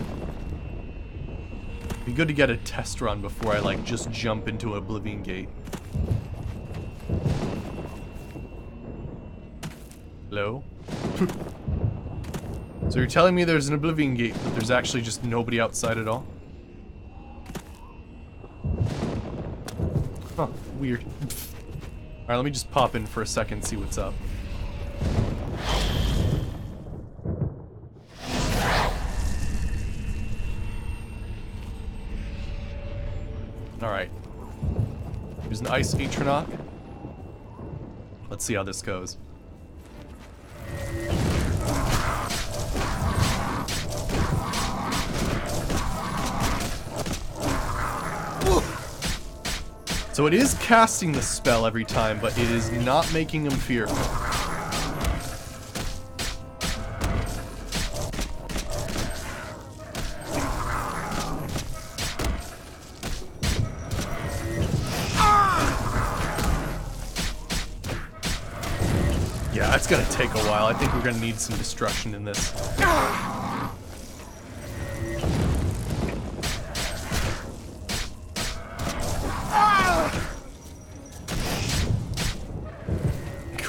Be good to get a test run before I like just jump into Oblivion Gate. Hello? So you're telling me there's an Oblivion Gate, but there's actually just nobody outside at all? Huh, weird. Alright, let me just pop in for a second, see what's up. Alright. There's an Ice Atronach. Let's see how this goes. So it is casting the spell every time, but it is not making him fearful. Yeah, that's gonna take a while. I think we're gonna need some destruction in this.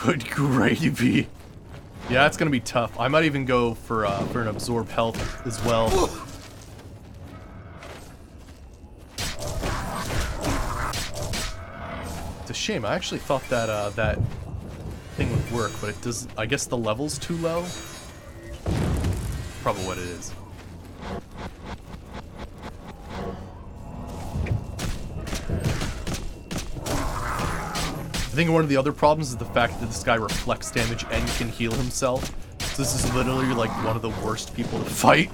Good gravy. Yeah, it's gonna be tough. I might even go for an absorb health as well. It's a shame. I actually thought that that thing would work, but it does. I guess the level's too low. Probably what it is. I think one of the other problems is the fact that this guy reflects damage and can heal himself. So this is literally like one of the worst people to fight.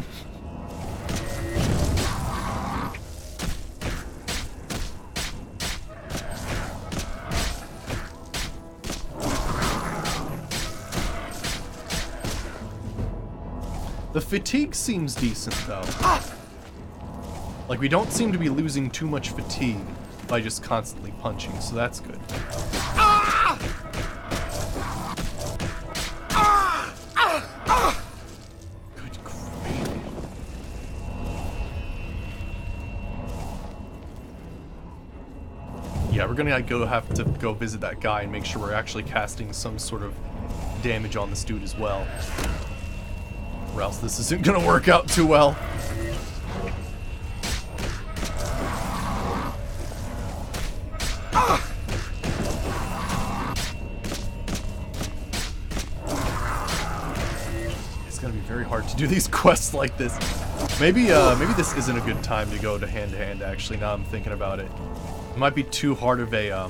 The fatigue seems decent though. Like we don't seem to be losing too much fatigue by just constantly punching, so that's good. Good gravy. Yeah, we're gonna have to go visit that guy and make sure we're actually casting some sort of damage on this dude as well. Or else this isn't gonna work out too well. It's gonna be very hard to do these quests like this. Maybe this isn't a good time to go to hand actually, now I'm thinking about it. It might be too hard of a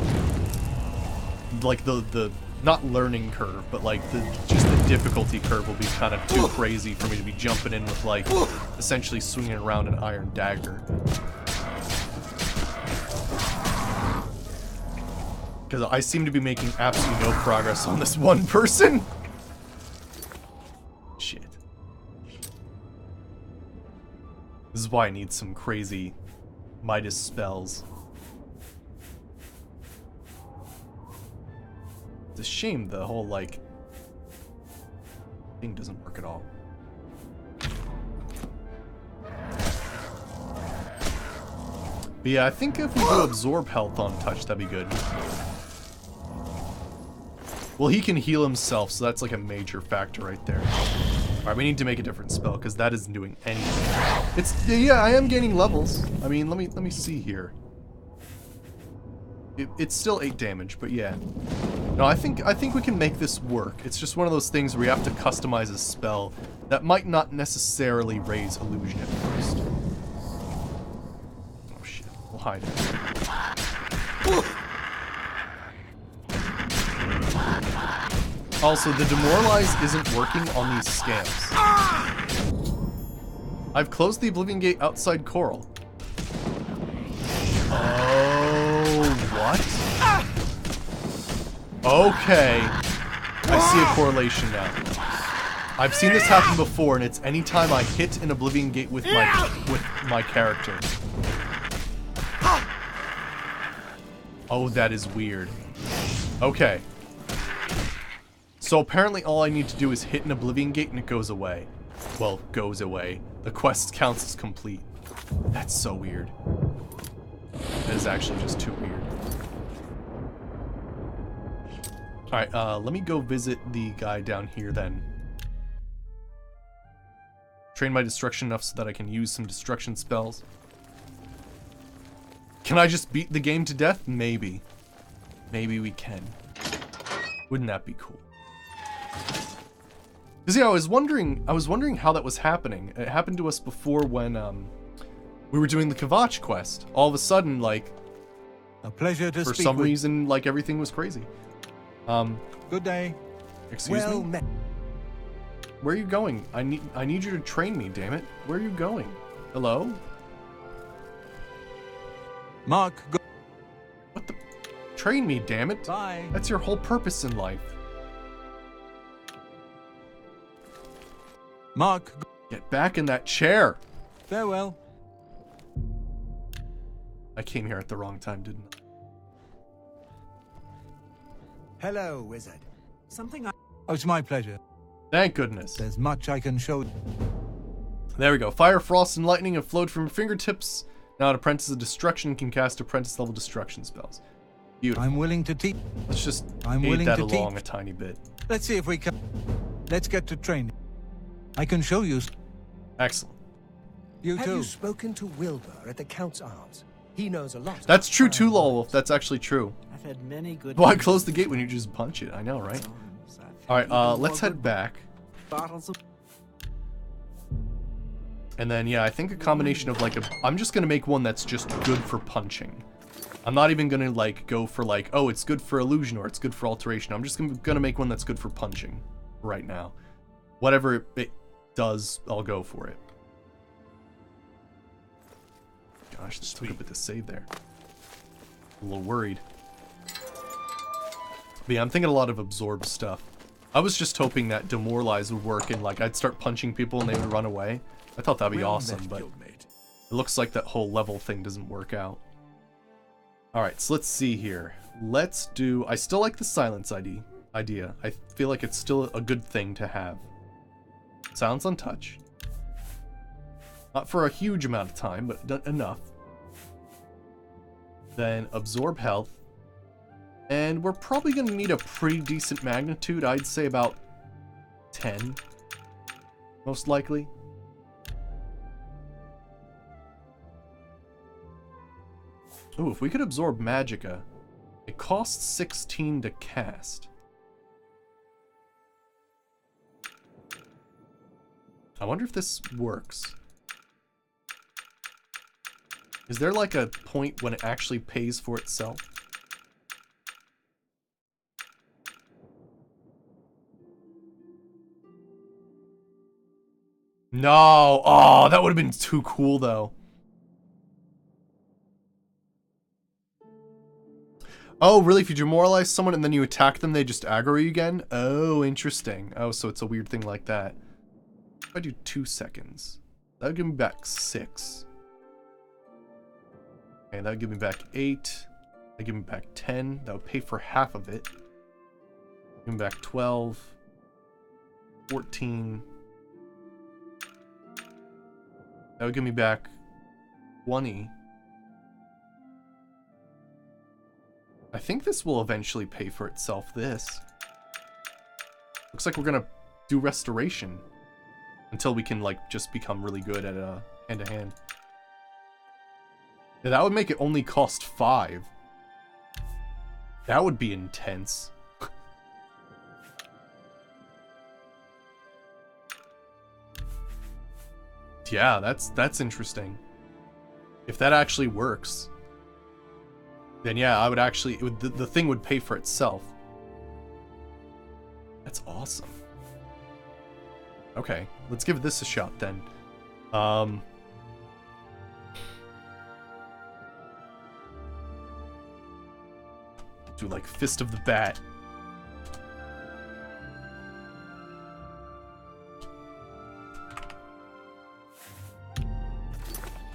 like the not learning curve, but like just the difficulty curve will be kind of too crazy for me to be jumping in with like essentially swinging around an iron dagger. Because I seem to be making absolutely no progress on this one person. Shit. This is why I need some crazy Midas spells. It's a shame the whole, like, thing doesn't work at all. But yeah, I think if we do absorb health on touch, that'd be good. Well, he can heal himself, so that's like a major factor right there. Alright, we need to make a different spell, because that isn't doing anything. Yeah, I am gaining levels. I mean, let me see here. It's still 8 damage, but yeah. No, I think we can make this work. It's just one of those things where you have to customize a spell that might not necessarily raise illusion at first. Oh shit, we'll hide it. Also, the demoralize isn't working on these scams. I've closed the Oblivion Gate outside Coral. Oh, what? Okay. I see a correlation now. I've seen this happen before, and it's anytime I hit an Oblivion Gate with my character. Oh, that is weird. Okay. So apparently all I need to do is hit an Oblivion Gate and it goes away. Well, goes away. The quest counts as complete. That's so weird. That is actually just too weird. Alright, let me go visit the guy down here then. Train my destruction enough so that I can use some destruction spells. Can I just beat the game to death? Maybe. Maybe we can. Wouldn't that be cool? Because yeah, I was wondering how that was happening. It happened to us before when we were doing the Kvatch quest. All of a sudden, like,
A pleasure to
for
speak
some
with.
reason, like everything was crazy.
Good day.
Excuse me. Where are you going? I need you to train me, damn it. Where are you going? Hello?
Mark, go.
What the? Train me, damn it.
Bye.
That's your whole purpose in life.
Mark, go.
Get back in that chair.
Farewell.
I came here at the wrong time, didn't I?
Hello, wizard. Something I...
Oh, it's my pleasure.
Thank goodness.
There's much I can show.
There we go. Fire, frost, and lightning have flowed from your fingertips. Now an apprentice of destruction can cast apprentice-level destruction spells. Beautiful.
I'm willing to teach.
Let's just
I'm
aid
willing
that
to
along
teach.
a tiny bit.
Let's see if we can. Let's get to training. I can show you.
Excellent.
You
Have
too.
you spoken to Wilbur at the Count's Arms? He knows a lot.
That's true too, Lolwolf. That's actually true.
I've had many good.
Why close the gate when you just punch it? I know, right? Alright, let's head back.
Bottles of
And then, yeah, I think a combination of, like, I'm just gonna make one that's just good for punching. I'm not even gonna, like, go for, like, oh, it's good for illusion or it's good for alteration. I'm just gonna make one that's good for punching right now. Whatever it does, I'll go for it. Gosh, this took a bit to save there. A little worried. But yeah, I'm thinking a lot of absorb stuff. I was just hoping that demoralize would work and, like, I'd start punching people and they would run away. I thought that'd be awesome, but it looks like that whole level thing doesn't work out. Alright, so let's see here. Let's do... I still like the silence idea. I feel like it's still a good thing to have. Silence on touch. Not for a huge amount of time, but enough. Then absorb health. And we're probably going to need a pretty decent magnitude. I'd say about 10. Most likely. Ooh, if we could absorb Magicka, it costs 16 to cast. I wonder if this works. Is there like a point when it actually pays for itself? No! Oh, that would have been too cool though. Oh, really? If you demoralize someone and then you attack them, they just aggro you again? Oh, interesting. Oh, so it's a weird thing like that. If I do 2 seconds, that would give me back 6. Okay, that would give me back 8. That would give me back 10. That would pay for half of it. Give me back 12. 14. That would give me back 20. I think this will eventually pay for itself, this. Looks like we're gonna do restoration. Until we can, like, just become really good at Hand to hand. Yeah, that would make it only cost 5. That would be intense. Yeah, that's interesting. If that actually works, then yeah, I would actually the thing would pay for itself. That's awesome. Okay, let's give this a shot then. Do like Fist of the Bat.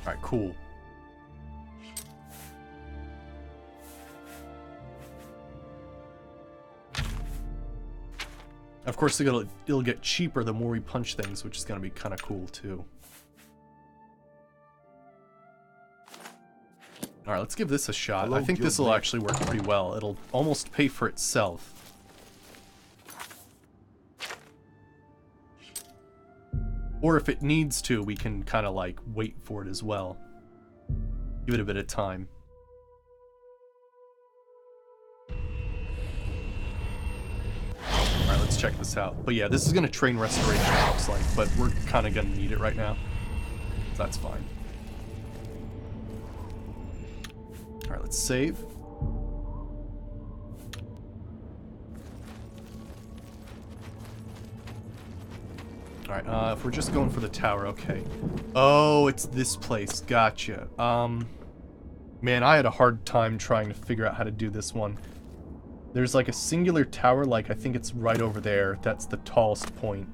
Alright, cool. Of course, it'll get cheaper the more we punch things, which is going to be kind of cool, too. Alright, let's give this a shot. I think this will actually work pretty well. It'll almost pay for itself. Or if it needs to, we can kind of like wait for it as well. Give it a bit of time. Alright, let's check this out. But yeah, this is going to train restoration, it looks like, but we're kind of going to need it right now. So that's fine. Alright, let's save. Alright, if we're just going for the tower, okay. Oh, it's this place. Gotcha. Man, I had a hard time trying to figure out how to do this one. There's like a singular tower, like I think it's right over there. That's the tallest point.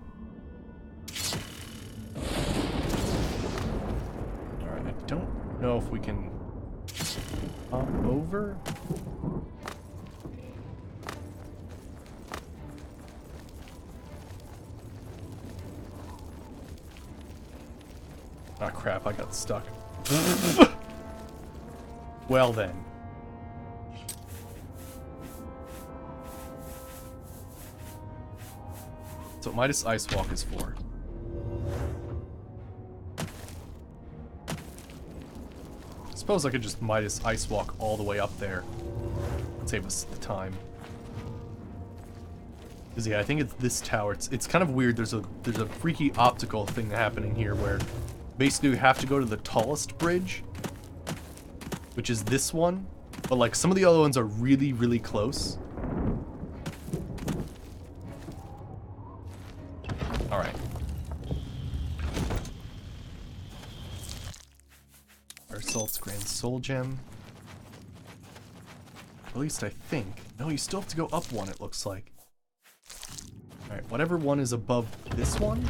Alright, I don't know if we can hop over. Ah, crap, I got stuck. Well then. That's what Midas Ice Walk is for. I suppose I could just Midas Ice Walk all the way up there. Save us the time. Because yeah, I think it's this tower. It's kind of weird. There's a freaky optical thing happening here where basically we have to go to the tallest bridge, which is this one. But like some of the other ones are really, really close. Alright. Assault's Grand Soul Gem. At least I think. No, you still have to go up one, it looks like. Alright, whatever one is above this one.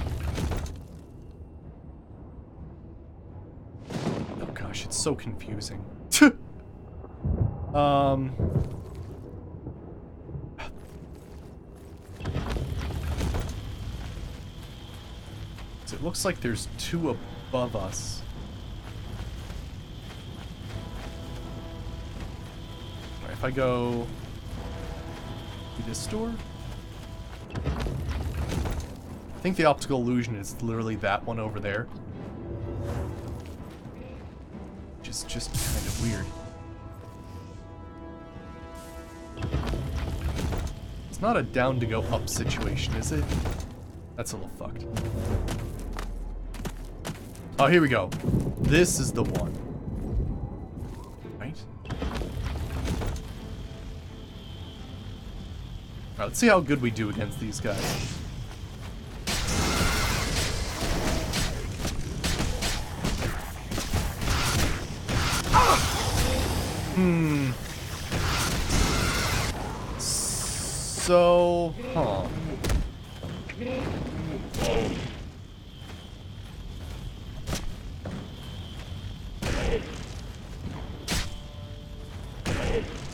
Oh gosh, it's so confusing. It looks like there's two above us. Alright, if I go to this door. I think the optical illusion is literally that one over there. Which is just kind of weird. It's not a down to go up situation, is it? That's a little fucked. Oh, here we go. This is the one. Right? Alright, let's see how good we do against these guys. So, huh.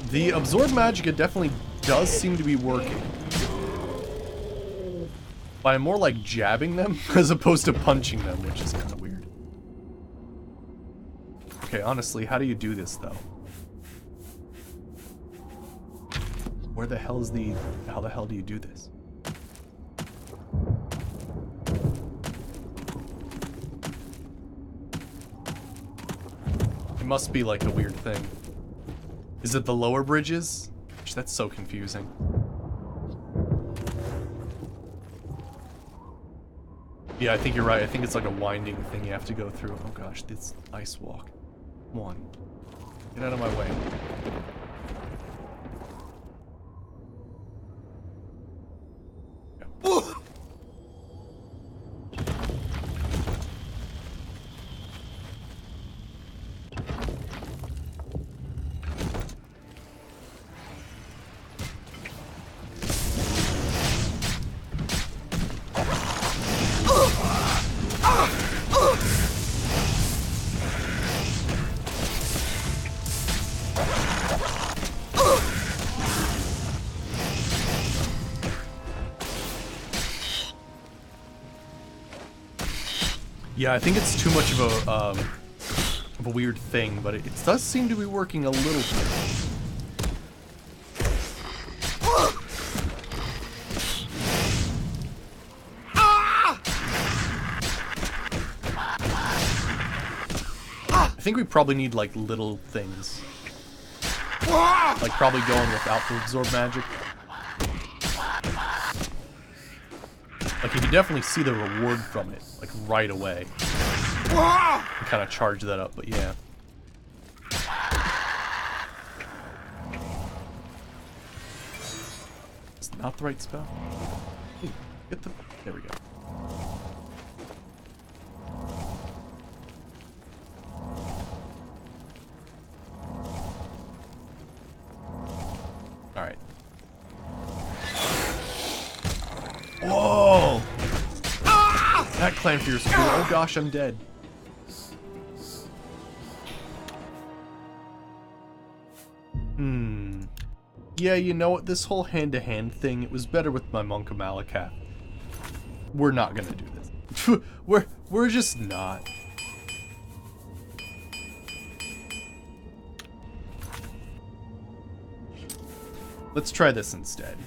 The absorb magic, it definitely does seem to be working. But I'm more like jabbing them as opposed to punching them, which is kind of weird. Okay, honestly, how do you do this though? Where the hell is how the hell do you do this? It must be like a weird thing. Is it the lower bridges? Gosh, that's so confusing. Yeah, I think you're right. I think it's like a winding thing you have to go through. Oh gosh, this ice walk. Come on. Get out of my way. Yeah, I think it's too much of a weird thing, but it does seem to be working a little bit. I think we probably need like little things. Like probably going without the absorb magic. Like you can definitely see the reward from it, like right away. And kind of charge that up, but yeah. It's not the right spell. Ooh, get the. There we go. Alright. Whoa! That clan fear is cool. Oh gosh, I'm dead. Yeah, you know what? This whole hand-to-hand thing, it was better with my Monk of Malakath. We're not gonna do this. we're just not. Let's try this instead.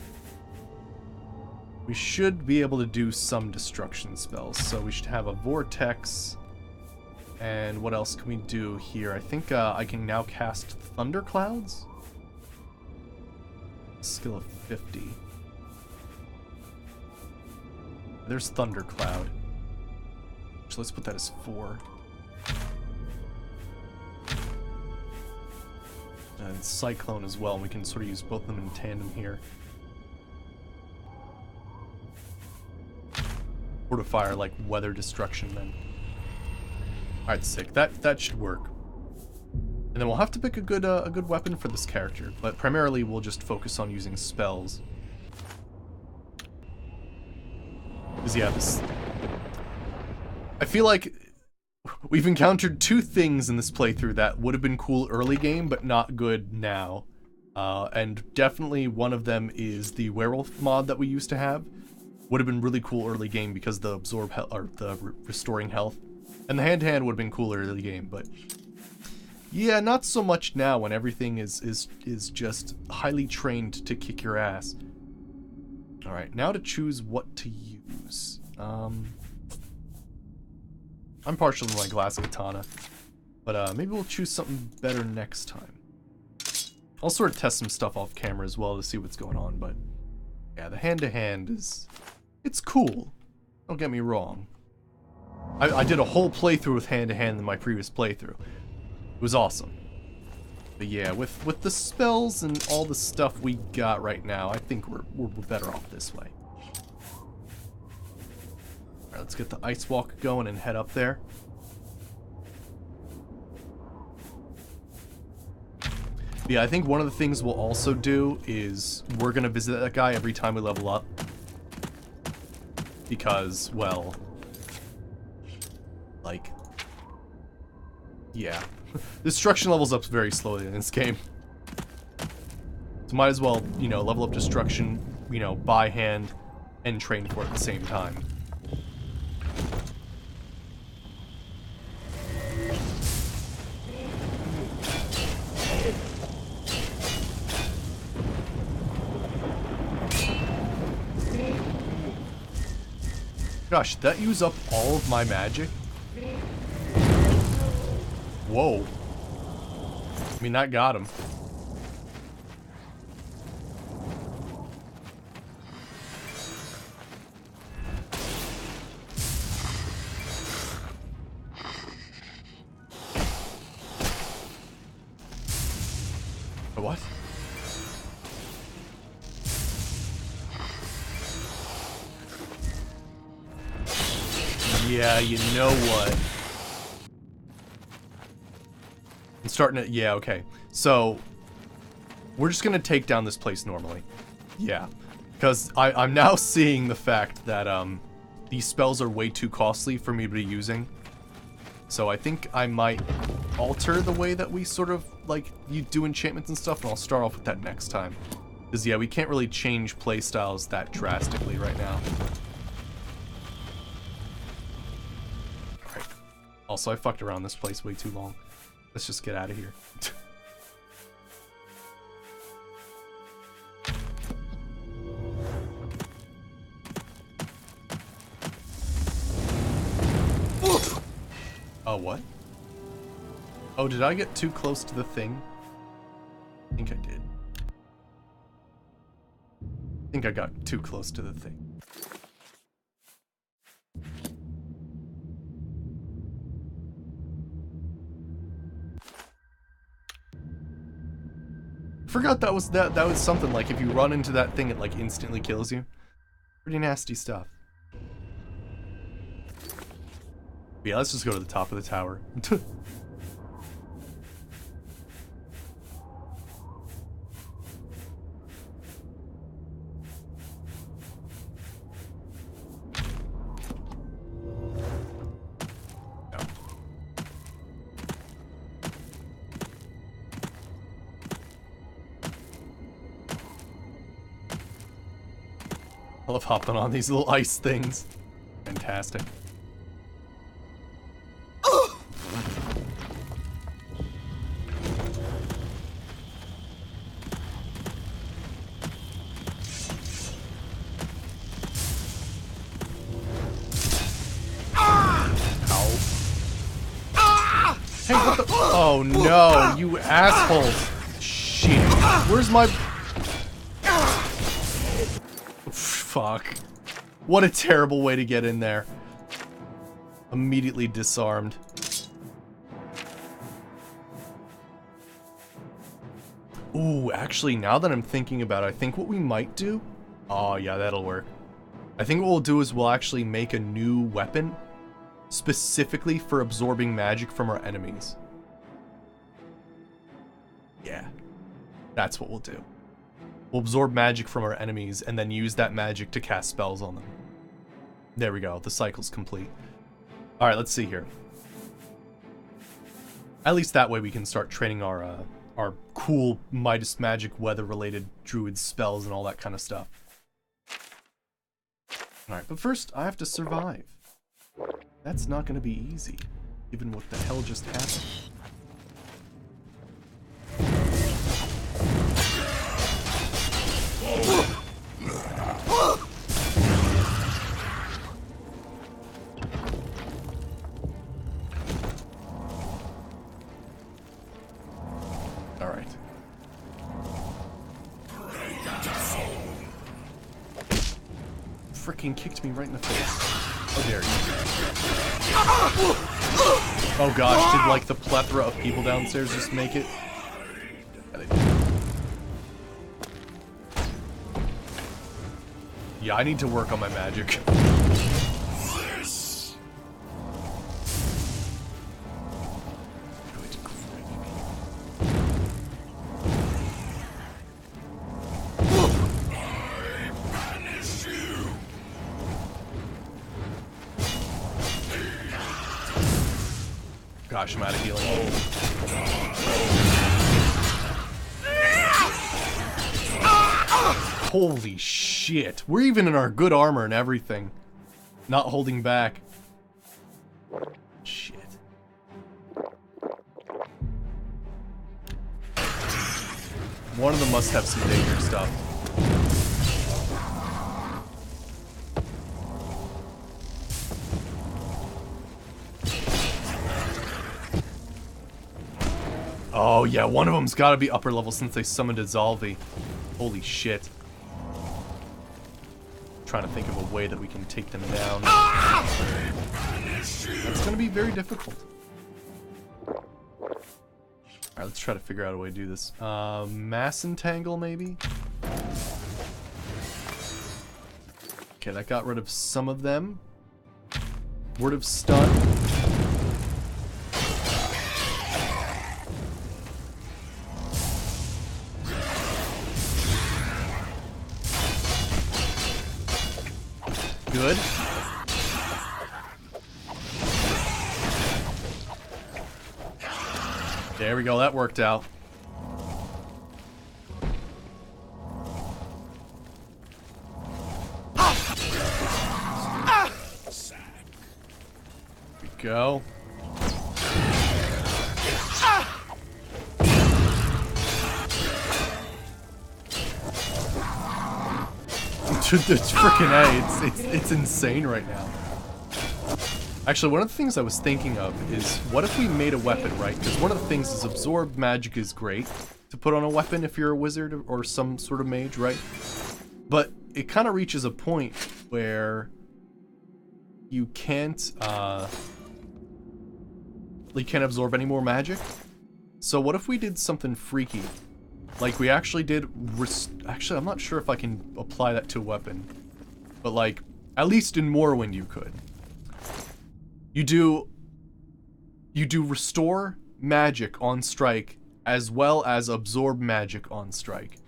We should be able to do some destruction spells, so we should have a vortex. And what else can we do here? I think I can now cast thunderclouds. Skill of 50. There's thundercloud. So let's put that as 4. And cyclone as well. We can sort of use both of them in tandem here. Fortifier, like weather destruction then. Alright, sick. That should work. And then we'll have to pick a good weapon for this character, but primarily we'll just focus on using spells. Because yeah, this... I feel like we've encountered 2 things in this playthrough that would have been cool early game, but not good now. And definitely one of them is the werewolf mod that we used to have. Would have been really cool early game because the absorb health, or the restoring health. And the hand-to-hand would have been cool early game, but... yeah, not so much now when everything is just highly trained to kick your ass. Alright, now to choose what to use. I'm partial to my glass katana, but maybe we'll choose something better next time. I'll sort of test some stuff off camera as well to see what's going on, but yeah, the hand-to-hand is... it's cool. Don't get me wrong. I did a whole playthrough with hand-to-hand in my previous playthrough. It was awesome. But yeah, with the spells and all the stuff we got right now, I think we're better off this way. Alright, let's get the ice walk going and head up there. Yeah, I think one of the things we'll also do is we're gonna visit that guy every time we level up. Because, well... like... yeah. Destruction levels up very slowly in this game. So might as well, you know, level up destruction, you know, by hand and train for it at the same time. Gosh, did that use up all of my magic? Whoa. I mean, that got him. What? Yeah, you know what? I'm starting to... Yeah, okay. So, we're just gonna take down this place normally. Yeah. Because I'm now seeing the fact that, these spells are way too costly for me to be using. So I think I might alter the way that we sort of, like, you do enchantments and stuff, and I'll start off with that next time. Because, yeah, we can't really change playstyles that drastically right now. Alright. Also, I fucked around this place way too long. Let's just get out of here. Oh, what? Oh, did I get too close to the thing? I think I did. I think I got too close to the thing. Forgot that was something, like if you run into that thing it like instantly kills you. Pretty nasty stuff. Yeah, let's just go to the top of the tower. I love hopping on these little ice things. Fantastic. Hey, what the? Oh no, you assholes. Shit. Where's my... Fuck. What a terrible way to get in there. Immediately disarmed. Ooh, actually, now that I'm thinking about it, I think what we might do... Oh, yeah, that'll work. I think what we'll do is we'll actually make a new weapon specifically for absorbing magic from our enemies. Yeah. That's what we'll do. We'll absorb magic from our enemies and then use that magic to cast spells on them. There we go. The cycle's complete. Alright, let's see here. At least that way we can start training our cool Midas magic weather-related druid spells and all that kind of stuff. Alright, but first I have to survive. That's not going to be easy, given what the hell just happened. Alright. Frickin' kicked me right in the face. How dare you. Oh gosh, did like the plethora of people downstairs just make it? Yeah, they did. Yeah, I need to work on my magic. Gosh, I'm out of healing. Holy shit. We're even in our good armor and everything. Not holding back. Shit. One of them must have some danger stuff. Oh yeah, one of them's gotta be upper level since they summoned a Zalvi. Holy shit. Trying to think of a way that we can take them down. That's gonna be very difficult. Alright, let's try to figure out a way to do this. Mass Entangle, maybe? Okay, that got rid of some of them. Word of Stun. Good. There we go, that worked out. There we go. It's freaking A, it's insane right now. Actually, one of the things I was thinking of is, what if we made a weapon, right? Because one of the things is absorb magic is great to put on a weapon if you're a wizard or some sort of mage, right? But it kind of reaches a point where you can't absorb any more magic. So what if we did something freaky? Like we actually did, actually I'm not sure if I can apply that to a weapon, but like, at least in Morrowind you could. You do restore magic on strike as well as absorb magic on strike.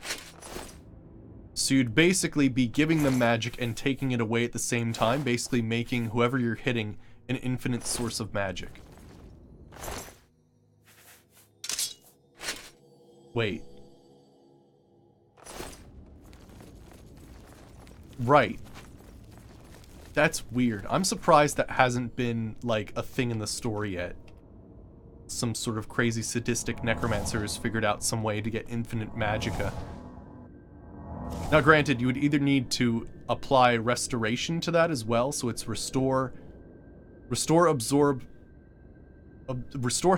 So you'd basically be giving them magic and taking it away at the same time, basically making whoever you're hitting an infinite source of magic. Wait. Right. That's weird. I'm surprised that hasn't been, like, a thing in the story yet. Some sort of crazy sadistic necromancer has figured out some way to get infinite magicka. Now granted, you would either need to apply restoration to that as well, so it's restore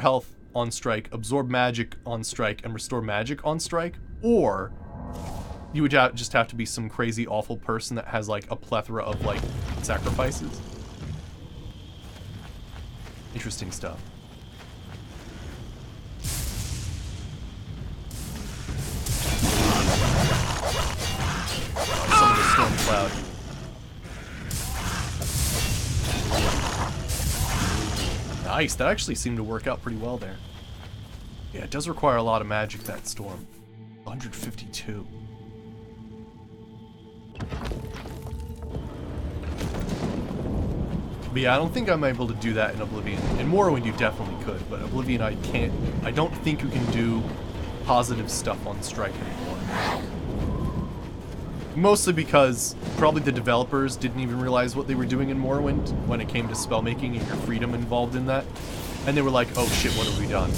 health on strike, absorb magic on strike, and restore magic on strike, or you would just have to be some crazy awful person that has like a plethora of like sacrifices. Interesting stuff. Some of the storm cloud. Nice, that actually seemed to work out pretty well there. Yeah, it does require a lot of magic, that storm. 152. But yeah, I don't think I'm able to do that in Oblivion. In Morrowind you definitely could, but Oblivion I can't. I don't think you can do positive stuff on strike anymore. Mostly because probably the developers didn't even realize what they were doing in Morrowind when it came to spellmaking and your freedom involved in that. And they were like, oh shit, what have we done?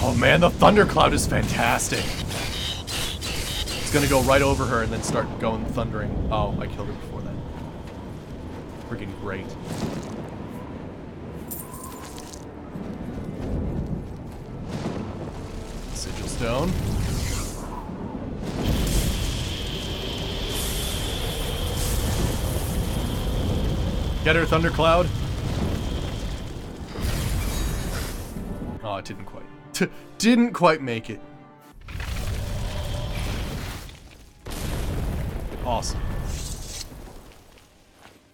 Oh man, the thundercloud is fantastic. It's gonna go right over her and then start going thundering. Oh, I killed her before that. Freaking great. Sigil stone. Get her, thundercloud. Oh, it didn't quite. Didn't quite make it. Awesome.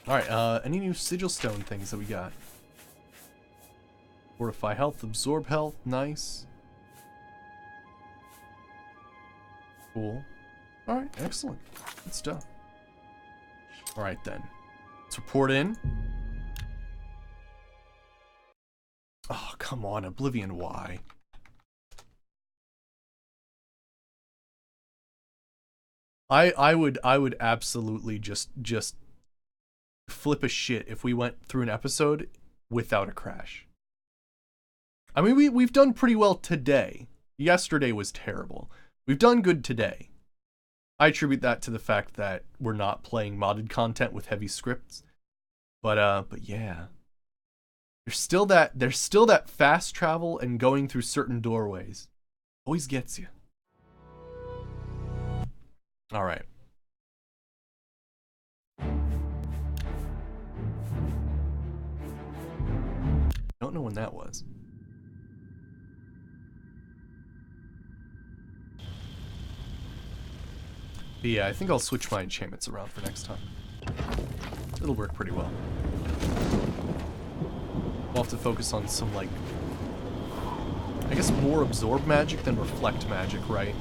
Alright, any new sigil stone things that we got? Fortify health, absorb health, nice. Cool. Alright, excellent. Good stuff. Alright then. Let's report in. Oh, come on, Oblivion, why? I would absolutely just flip a shit if we went through an episode without a crash. I mean, we've done pretty well today. Yesterday was terrible. We've done good today. I attribute that to the fact that we're not playing modded content with heavy scripts. But yeah. There's still that fast travel and going through certain doorways. Always gets you. All right. Don't know when that was. But yeah, I think I'll switch my enchantments around for next time. It'll work pretty well. We'll have to focus on some, like, I guess more absorb magic than reflect magic, right?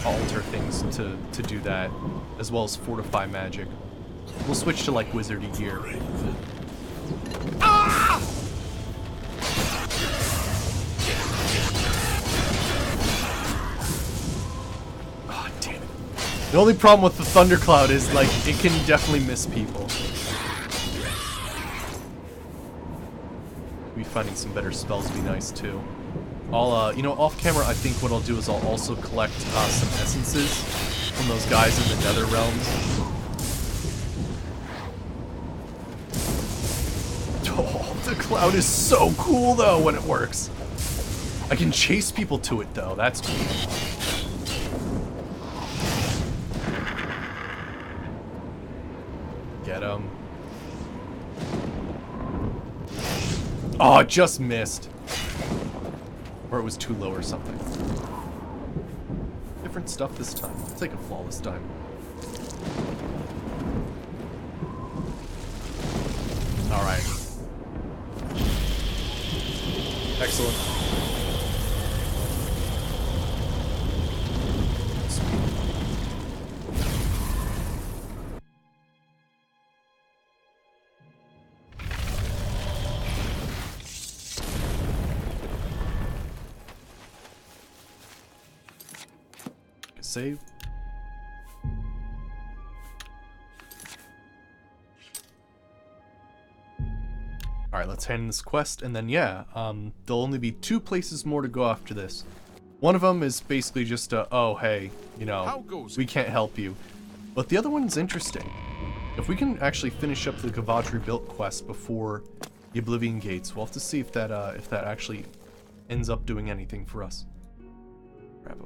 I'll alter things to do that, as well as fortify magic. We'll switch to, like, wizardy gear. Ah! Oh, damn it. The only problem with the thundercloud is, like, it can definitely miss people. Finding some better spells would be nice too. I'll, you know, off camera, I think what I'll do is I'll also collect some essences from those guys in the Nether Realms. Oh, the cloud is so cool though when it works. I can chase people to it though. That's cool. Get him. Oh, it just missed. Or it was too low or something. Different stuff this time. I'll take a flawless time. Alright. Excellent. Save. Alright, let's hand in this quest, and then yeah, there'll only be 2 places more to go after this. One of them is basically just a, oh hey, you know, we can't help you. But the other one's interesting. If we can actually finish up the Kavach rebuilt quest before the Oblivion Gates, we'll have to see if that actually ends up doing anything for us. Grab a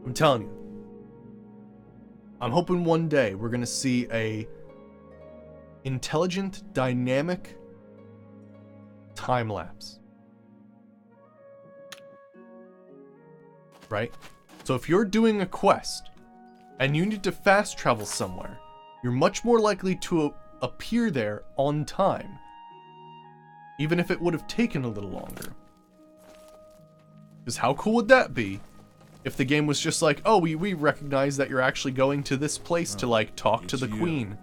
I'm telling you. I'm hoping one day we're gonna see a intelligent, dynamic time lapse. Right? So if you're doing a quest and you need to fast travel somewhere, you're much more likely to appear there on time, even if it would have taken a little longer. Because how cool would that be? If the game was just like, oh, we recognize that you're actually going to this place to, like, talk to the queen.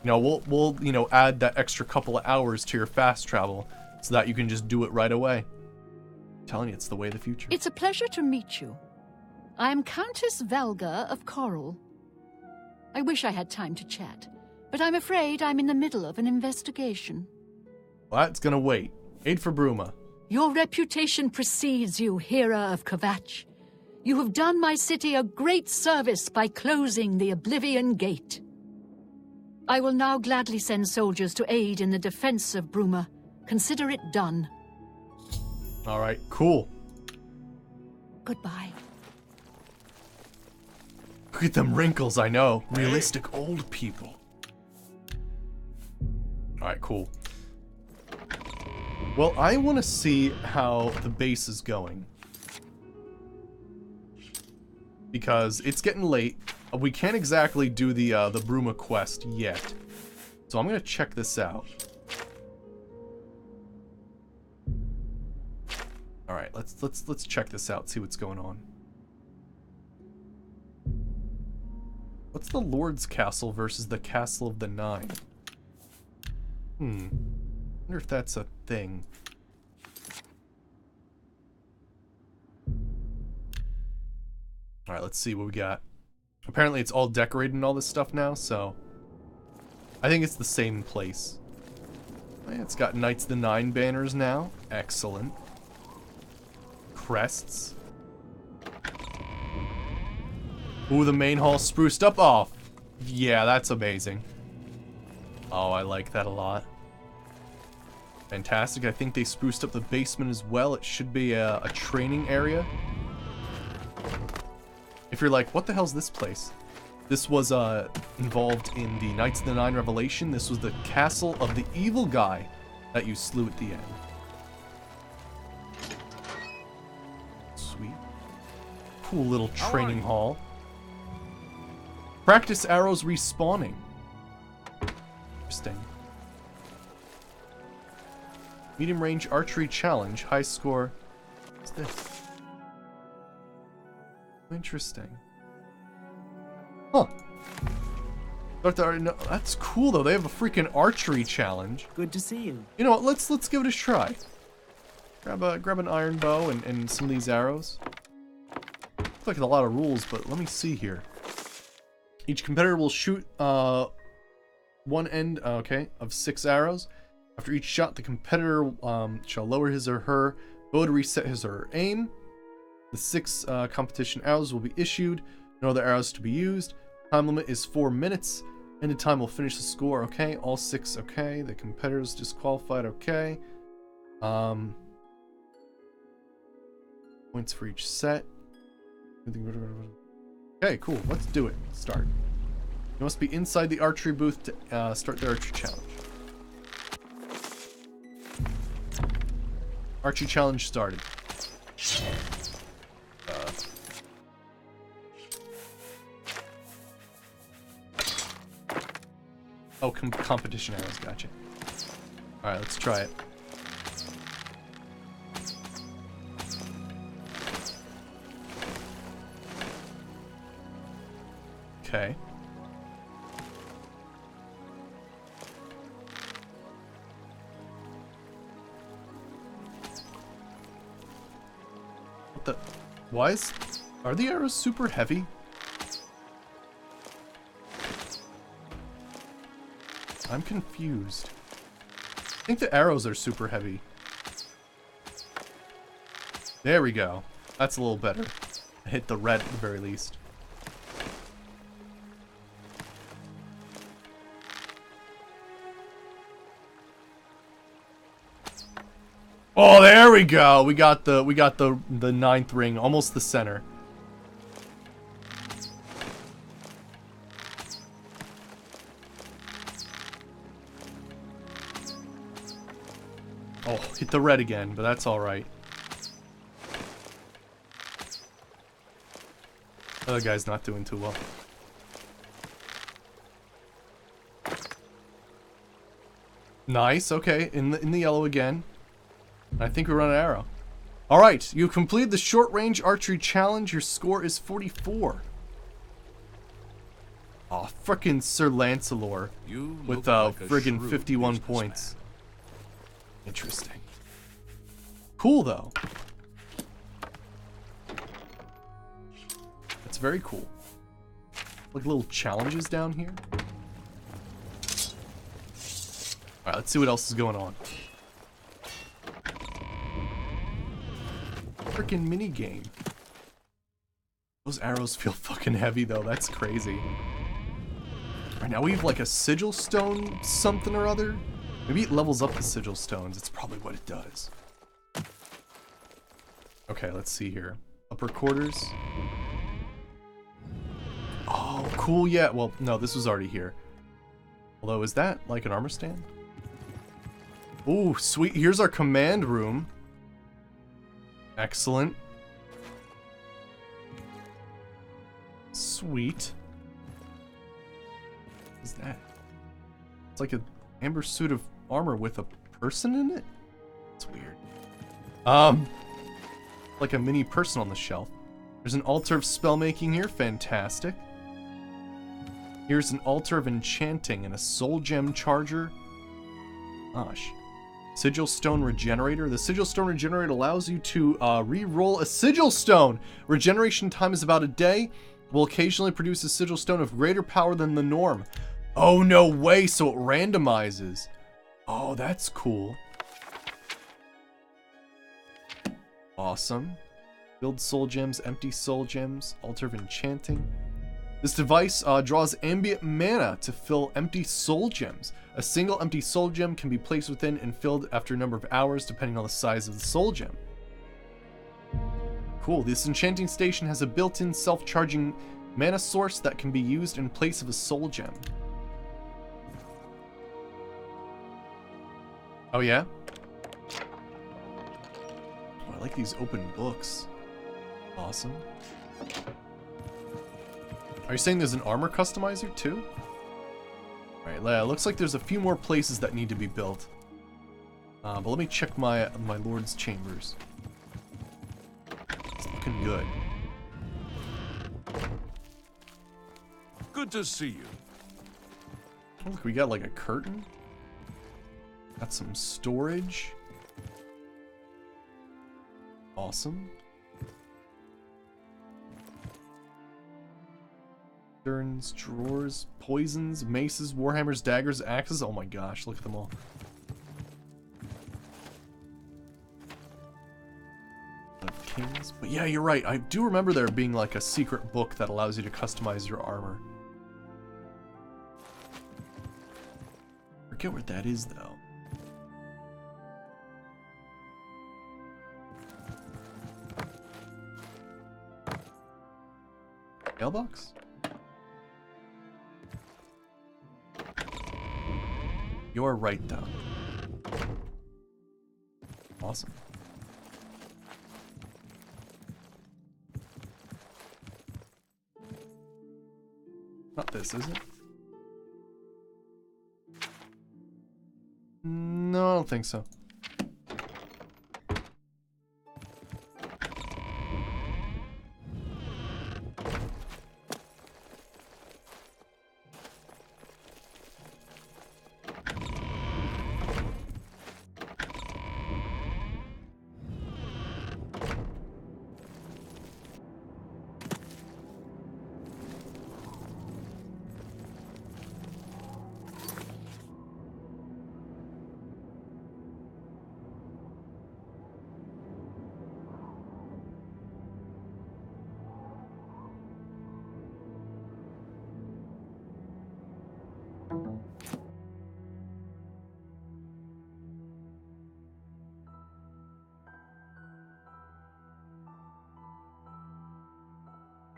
You know, we'll you know, add that extra couple of hours to your fast travel so that you can just do it right away. I'm telling you, it's the way of the future.
It's a pleasure to meet you. I am Countess Velga of Coral. I wish I had time to chat, but I'm afraid I'm in the middle of an investigation.
Well, that's gonna wait. Aid for Bruma.
Your reputation precedes you, Hera of Kavach. You have done my city a great service by closing the Oblivion Gate. I will now gladly send soldiers to aid in the defense of Bruma. Consider it done.
Alright, cool.
Goodbye.
Look at them wrinkles, I know. Realistic old people. Alright, cool. Well, I want to see how the base is going. Because it's getting late. We can't exactly do the Bruma quest yet. So I'm gonna check this out. Alright, let's check this out, see what's going on. What's the Lord's Castle versus the Castle of the Nine? Wonder if that's a thing. Alright, let's see what we got. Apparently it's all decorated and all this stuff now, so I think it's the same place. Yeah, it's got Knights of the Nine banners now. Excellent. Crests. Ooh, the main hall spruced up. Oh, Yeah, that's amazing. Oh, I like that a lot. Fantastic. I think they spruced up the basement as well. It should be a training area. If you're like, what the hell's this place? This was involved in the Knights of the Nine Revelation. This was the castle of the evil guy that you slew at the end. Sweet. Cool little training hall. Practice arrows respawning. Interesting. Medium range archery challenge. High score. What's this? Interesting. Huh. No, that's cool though. They have a freaking archery challenge.
Good to see you.
You know what? Let's give it a try. Grab an iron bow and some of these arrows. Looks like a lot of rules, but let me see here. Each competitor will shoot one end, of 6 arrows. After each shot, the competitor shall lower his or her bow to reset his or her aim. The 6 competition arrows will be issued. No other arrows to be used. Time limit is 4 minutes. Ended time will finish the score. Okay, all 6. Okay, the competitors disqualified. Okay. Points for each set. Okay, cool. Let's do it. Start. You must be inside the archery booth to start the archery challenge. Archery challenge started. Oh, competition arrows, gotcha. Alright, let's try it. Okay. What the? Why is... Are the arrows super heavy? I'm confused. I think the arrows are super heavy. There we go. That's a little better. I hit the red at the very least. Oh, there we go. We got the 9th ring, almost the center. Oh, hit the red again, but that's all right. Other guy's not doing too well. Nice. Okay, in the yellow again. I think we run an arrow. All right, you completed the short-range archery challenge. Your score is 44. Oh, frickin' Sir Lancelor with friggin' 51 points. Interesting. Cool though. That's very cool. Like little challenges down here. All right, let's see what else is going on. Freaking mini game. Those arrows feel fucking heavy though. That's crazy. Right now we have like a sigil stone something or other. Maybe it levels up the sigil stones. It's probably what it does. Okay, let's see here. Upper quarters. Oh, cool. Yeah. Well, no, this was already here. Although, is that like an armor stand? Ooh, sweet. Here's our command room. Excellent. Sweet. What is that? It's like an amber suit of armor with a person in it? It's weird. Like a mini person on the shelf. There's an altar of spellmaking here. Fantastic. Here's an altar of enchanting and a soul gem charger. Gosh. Sigil Stone Regenerator. The Sigil Stone Regenerator allows you to re-roll a Sigil Stone. Regeneration time is about a day. Will occasionally produce a Sigil Stone of greater power than the norm. Oh, no way. So it randomizes. Oh, that's cool. Awesome. Build soul gems, empty soul gems, altar of enchanting. This device draws ambient mana to fill empty soul gems. A single empty soul gem can be placed within and filled after a number of hours, depending on the size of the soul gem. Cool. This enchanting station has a built-in self-charging mana source that can be used in place of a soul gem. Oh yeah? Oh, I like these open books. Awesome. Are you saying there's an armor customizer too? Alright, looks like there's a few more places that need to be built. But let me check my lord's chambers. It's looking good.
Good to see you.
Oh, look, we got like a curtain. Got some storage. Awesome. Urns, drawers, poisons, maces, warhammers, daggers, axes. Oh my gosh, look at them all. Kings. But yeah, you're right. I do remember there being like a secret book that allows you to customize your armor. Forget where that is though. Mailbox? You're right, though. Awesome. Not this, is it? No, I don't think so.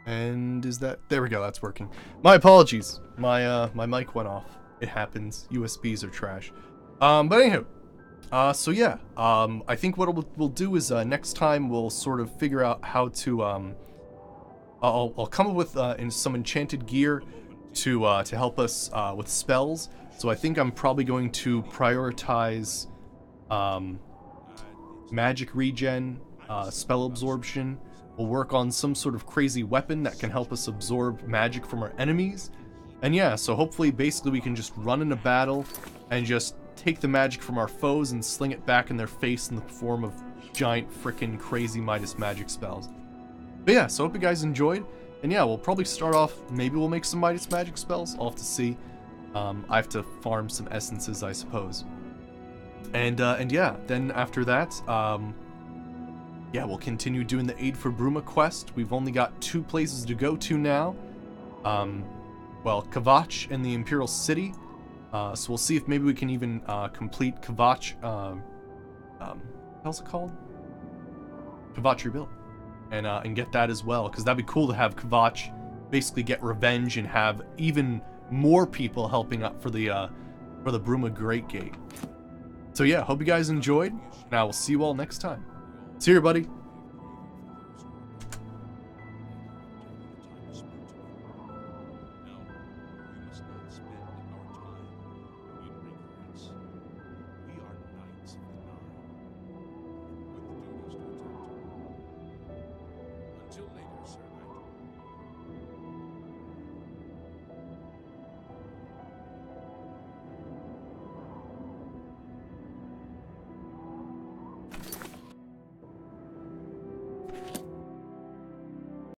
And is that... There we go, that's working. My apologies. My mic went off. It happens. USBs are trash. But anywho. So yeah. I think what we'll do is next time we'll sort of figure out how to... I'll come up with some enchanted gear to help us with spells. So I think I'm probably going to prioritize magic regen, spell absorption. We'll work on some sort of crazy weapon that can help us absorb magic from our enemies. And yeah, so hopefully basically we can just run into battle and just take the magic from our foes and sling it back in their face in the form of giant frickin' crazy Midas magic spells. But yeah, so hope you guys enjoyed. And yeah, we'll probably start off, maybe we'll make some Midas magic spells. I'll have to see. I have to farm some essences, I suppose. And yeah, then after that, yeah, we'll continue doing the Aid for Bruma quest. We've only got 2 places to go to now. Well, Kvatch and the Imperial City. So we'll see if maybe we can even complete Kvatch. How's it called? Kvatch Rebuilt, and get that as well, because that'd be cool to have Kvatch basically get revenge and have even more people helping up for the Bruma Great Gate. So yeah, hope you guys enjoyed, and I will see you all next time. See you, buddy.
Until later.